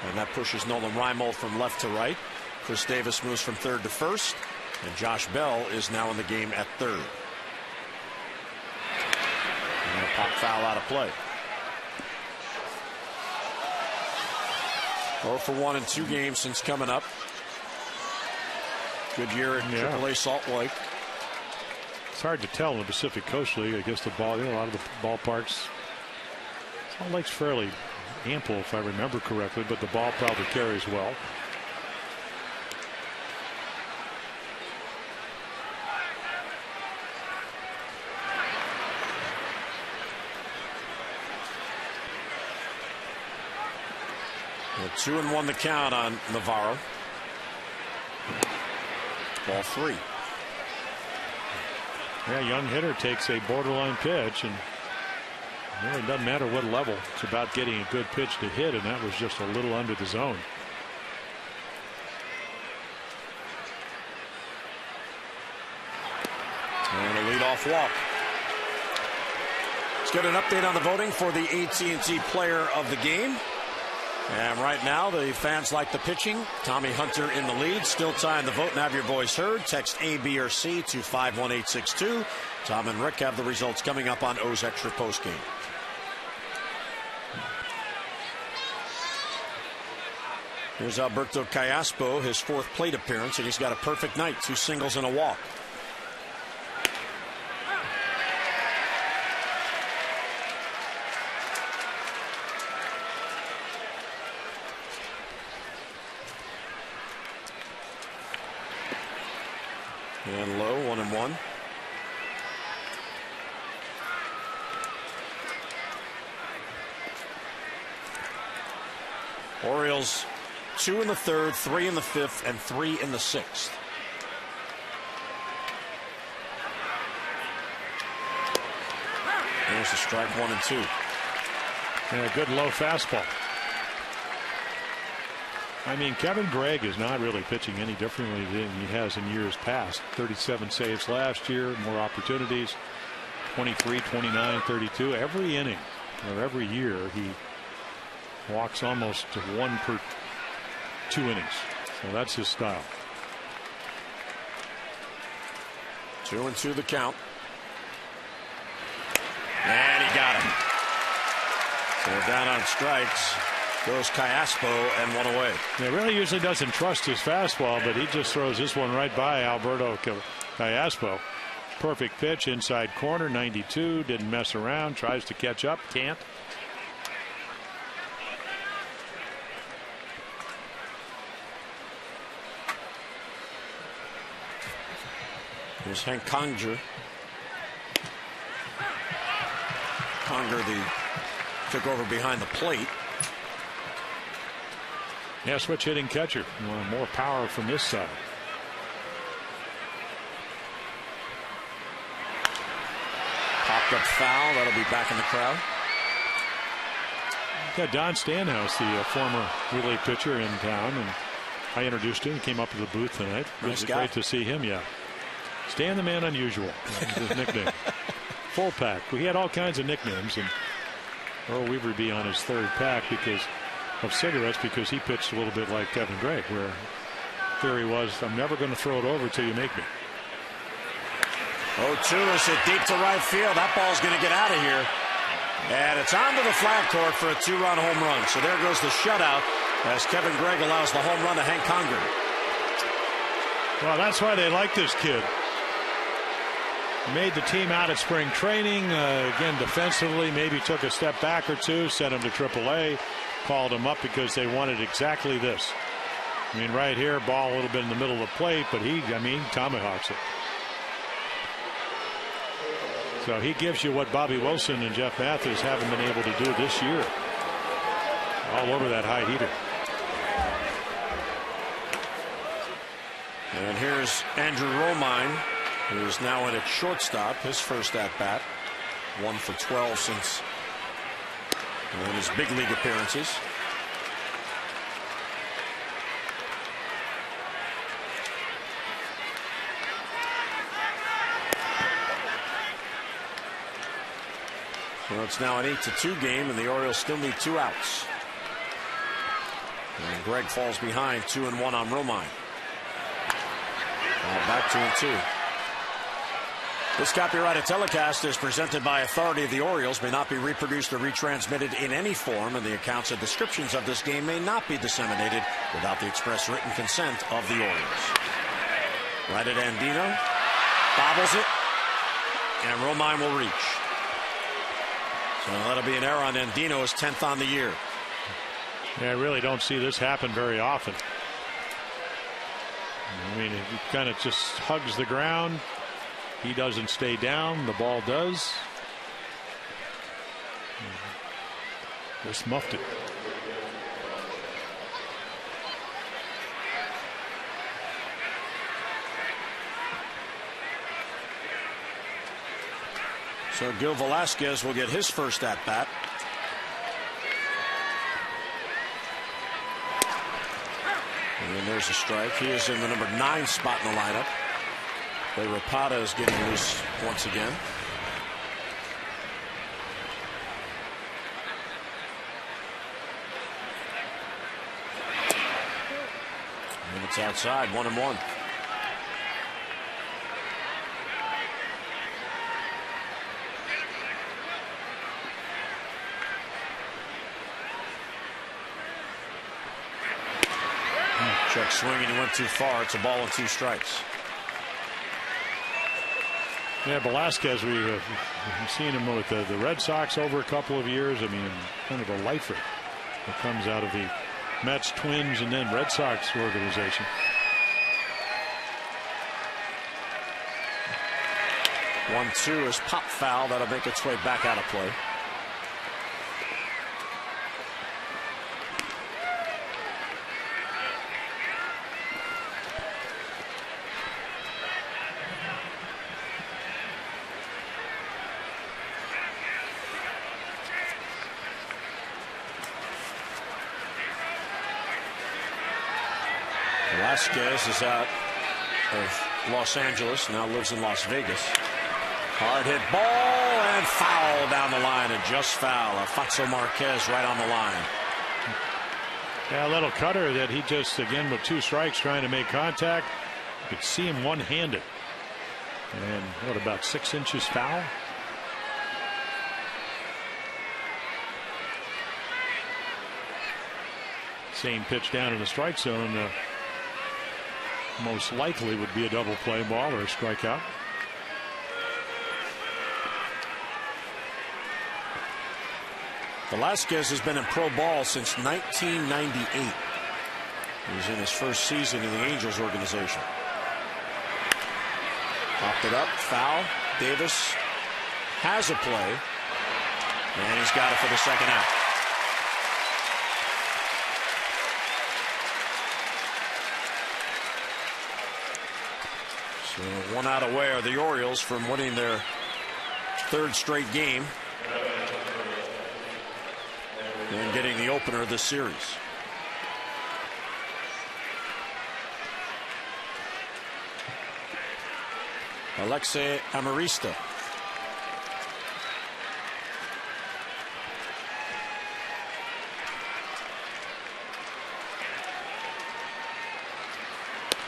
and that pushes Nolan Reimold from left to right. Chris Davis moves from third to first, and Josh Bell is now in the game at third. And a pop foul out of play. 0 for 1 in 2 games since coming up. Good year at AAA Salt Lake. It's hard to tell in the Pacific Coast League. I guess the ball, a lot of the ballparks. Salt Lake's fairly ample, if I remember correctly, but the ball probably carries well. Well, 2-1 the count on Navarro. Ball 3. Yeah, young hitter takes a borderline pitch, and it really doesn't matter what level. It's about getting a good pitch to hit, and that was just a little under the zone. And a leadoff walk. Let's get an update on the voting for the AT&T Player of the Game. And right now, the fans like the pitching. Tommy Hunter in the lead, still tying the vote and have your voice heard. Text A, B, or C to 51862. Tom and Rick have the results coming up on O's Extra postgame. Here's Alberto Callaspo, his 4th plate appearance, and he's got a perfect night. 2 singles and a walk. And low, 1-1. Orioles 2 in the 3rd, 3 in the 5th, and 3 in the 6th. There's a strike 1 and 2. And a good low fastball. I mean, Kevin Gregg is not really pitching any differently than he has in years past. 37 saves last year, more opportunities, 23, 29, 32. Every inning or every year he walks almost 1 per 2 innings. So that's his style. 2-2 the count. And he got him. So down on strikes goes Callaspo and 1 away. He really usually doesn't trust his fastball, but he just throws this one right by Alberto Callaspo. Perfect pitch, inside corner, 92. Didn't mess around. Tries to catch up. Can't. Here's Hank Conger. Conger took over behind the plate. Yeah, switch hitting catcher. More power from this side. Popped up foul. That'll be back in the crowd. Got Don Stanhouse, the former relay pitcher in town, and I introduced him. He came up to the booth tonight. It was great to see him. Yeah, Stan the Man Unusual. That was his nickname. Full pack. We had all kinds of nicknames, and Earl Weaver would be on his 3rd pack because of cigarettes, because he pitched a little bit like Kevin Gregg, where theory was, I'm never going to throw it over till you make me. 0-2 is hit deep to right field. That ball's going to get out of here. And it's onto the flag court for a 2-run home run. So there goes the shutout as Kevin Gregg allows the home run to Hank Conger. Well, that's why they like this kid. Made the team out at spring training. Again, defensively, maybe took a step back or two, sent him to AAA, called him up because they wanted exactly this. I mean, right here, ball a little bit in the middle of the plate, but he tomahawks it. So he gives you what Bobby Wilson and Jeff Mathis haven't been able to do this year. All over that high heater. And here's Andrew Romine, who is now in at shortstop, his first at bat. 1 for 12 since in his big league appearances. Well, it's now an 8-2 game, and the Orioles still need 2 outs. And Gregg falls behind 2-1 on Romine. Back 2-2. This copyrighted telecast is presented by authority of the Orioles, may not be reproduced or retransmitted in any form, and the accounts and descriptions of this game may not be disseminated without the express written consent of the Orioles. Right at Andino, bobbles it, and Romine will reach. So that'll be an error on Andino, his 10th on the year. Yeah, I really don't see this happen very often. I mean, he kind of just hugs the ground. He doesn't stay down. The ball does. Just muffed it. So Gil Velasquez will get his first at bat. And there's a strike. He is in the number 9 spot in the lineup. Ray Rapata is getting loose once again. And it's outside, 1-1. Check swing, and he went too far. It's a ball and 2 strikes. Yeah, Velasquez, we've seen him with the Red Sox over a couple of years. I mean, kind of a lifer that comes out of the Mets, Twins, and then Red Sox organization. One-two is pop foul. That'll make its way back out of play. Velasquez is out of Los Angeles, now lives in Las Vegas. Hard hit ball and foul down the line, and just foul. Alfonso Marquez right on the line. Yeah, a little cutter that he just, again, with 2 strikes trying to make contact. You could see him one-handed. And what, about 6 inches foul? Same pitch down in the strike zone. Most likely would be a double play ball or a strikeout. Velasquez has been in pro ball since 1998. He's in his first season in the Angels organization. Popped it up, foul. Davis has a play, and he's got it for the second out. So 1 out away are the Orioles from winning their 3rd straight game and getting the opener of this series. Alexei Amarista.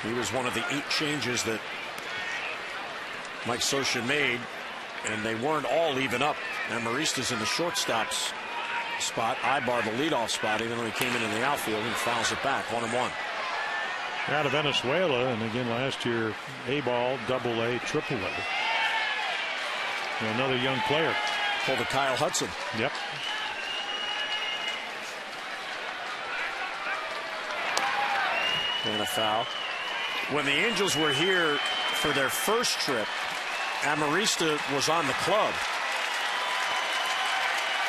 He was one of the 8 changes that Mike Scioscia made, and they weren't all even up Amarista's in the shortstop's spot. Ibar the leadoff spot, even though he came in the outfield and fouls it back. 1-1. Out of Venezuela, and again last year, A-ball, AA, AAA. And another young player. Pulled to Kyle Hudson. Yep. And a foul. When the Angels were here for their first trip, Amarista was on the club.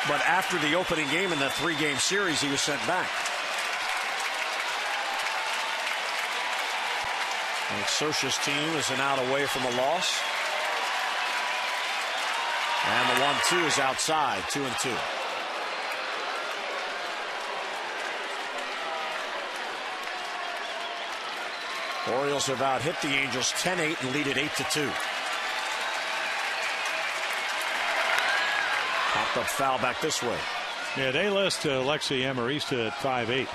But after the opening game in the 3-game series, he was sent back. And Scioscia's team is an out away from a loss. And the 1-2 is outside, 2-2. Orioles have out hit the Angels 10-8 and lead it 8-2. Popped up foul back this way. Yeah, they list Alexi Amarista at 5'8".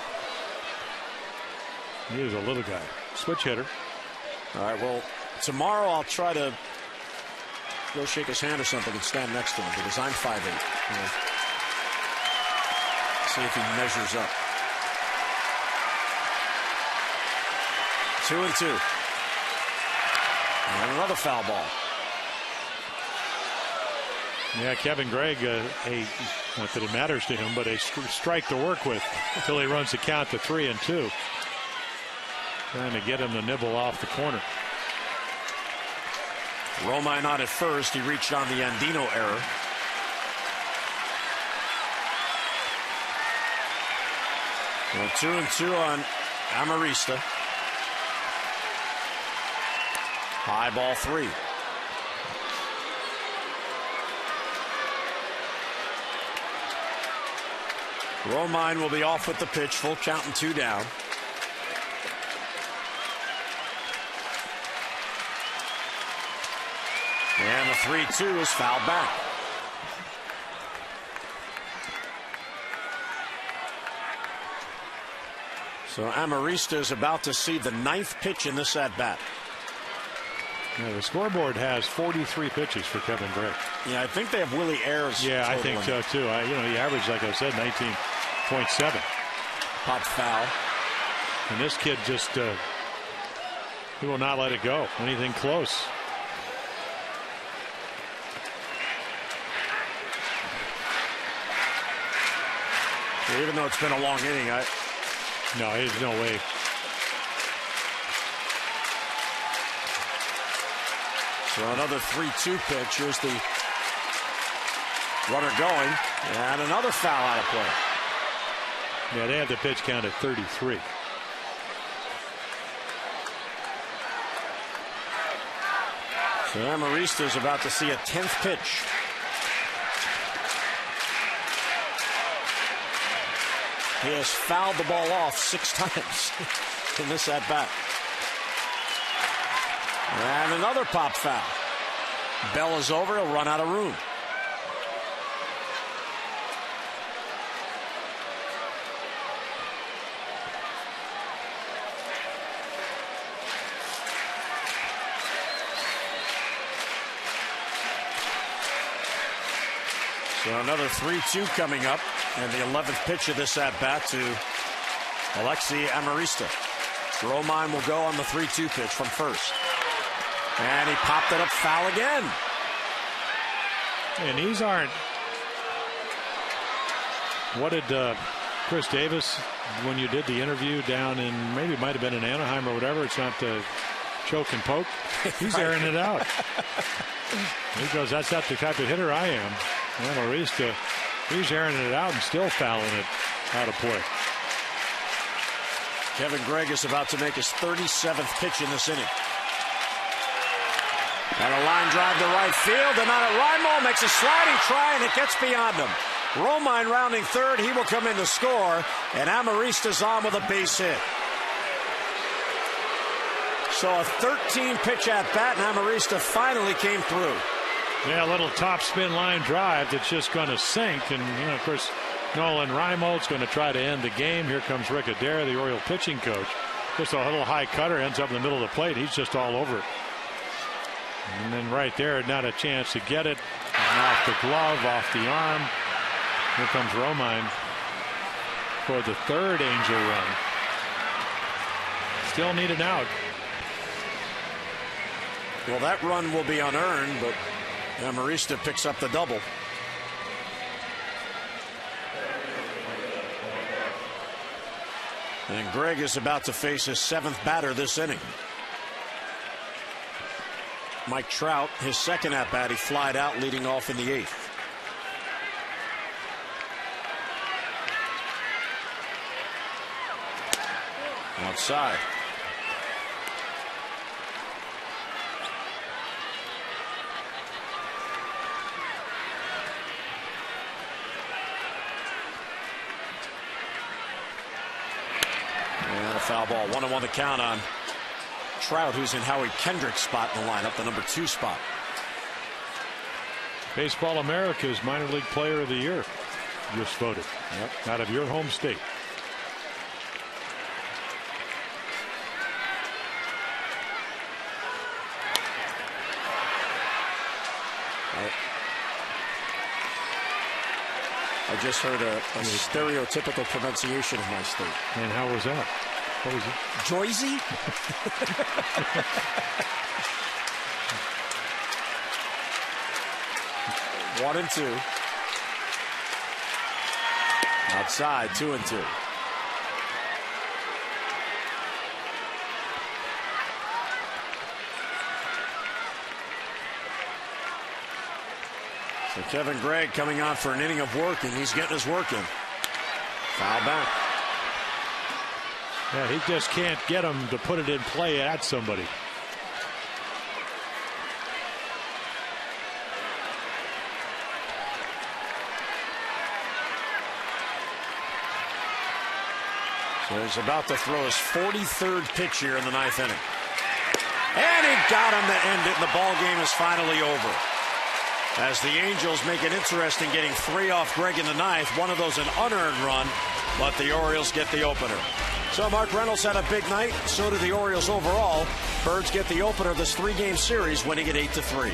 He is a little guy. Switch hitter. All right, well, tomorrow I'll try to go shake his hand or something and stand next to him because I'm 5'8". You know. See if he measures up. 2-2. And another foul ball. Yeah, Kevin Gregg, not that it matters to him, but a strike to work with until he runs the count to 3-2. Trying to get him to nibble off the corner. Romine on at first. He reached on the Andino error. Well, 2-2 on Amarista. High ball 3. Romine will be off with the pitch. Full count and 2 down. And the 3-2 is fouled back. So Amarista is about to see the 9th pitch in this at-bat. Yeah, the scoreboard has 43 pitches for Kevin Gregg. Yeah, I think they have Willie Ayers. Yeah, I think so too. He averaged, like I said, 19.7. Pop foul. And this kid just he will not let it go. Anything close. Even though it's been a long inning, no, there's no way. So another 3-2 pitch. Here's the runner going. And another foul out of play. Yeah, they have the pitch count at 33. So Amarista is about to see a 10th pitch. He has fouled the ball off 6 times in this at-bat. And another pop foul. Bell is over. He'll run out of room. So another 3-2 coming up, and the 11th pitch of this at-bat to Alexi Amarista. Romine will go on the 3-2 pitch from first. And he popped it up foul again. And these aren't. What did Chris Davis, when you did the interview down in, maybe it might have been in Anaheim or whatever, it's not the choke and poke. He's airing it out. He goes, that's not the type of hitter I am. Amarista, he's airing it out and still fouling it out of play. Kevin Gregg is about to make his 37th pitch in this inning. And a line drive to right field, and on it, Raimel makes a sliding try, and it gets beyond him. Romine rounding third, he will come in to score, and Amarista's on with a base hit. So a 13-pitch at-bat, and Amarista finally came through. Yeah, a little top spin line drive that's just going to sink. And, of course, Nolan Reimold's going to try to end the game. Here comes Rick Adair, the Oriole pitching coach. Just a little high cutter, ends up in the middle of the plate. He's just all over it. And then right there, not a chance to get it. Off the glove, off the arm. Here comes Romine for the third Angel run. Still need an out. Well, that run will be unearned, but Amarista picks up the double. And Greg is about to face his 7th batter this inning. Mike Trout, his second at bat, he flied out leading off in the 8th. Outside. And a foul ball. 1-1 the count on Trout, who's in Howie Kendrick's spot in the lineup, the number 2 spot. Baseball America's minor league player of the year just voted. Yep. Out of your home state. I just heard a stereotypical pronunciation of my state. And how was that? What was it? Joyzy? One and two. Outside, 2-2. So Kevin Gregg coming on for an inning of work, and he's getting his work in. Foul back. Yeah, he just can't get him to put it in play at somebody. So he's about to throw his 43rd pitch here in the 9th inning. And he got him to end it, and the ball game is finally over. As the Angels make it interesting, getting 3 off Gregg in the 9th. One of those an unearned run, but the Orioles get the opener. So Mark Reynolds had a big night. So did the Orioles overall. Birds get the opener of this 3-game series, winning it 8-3.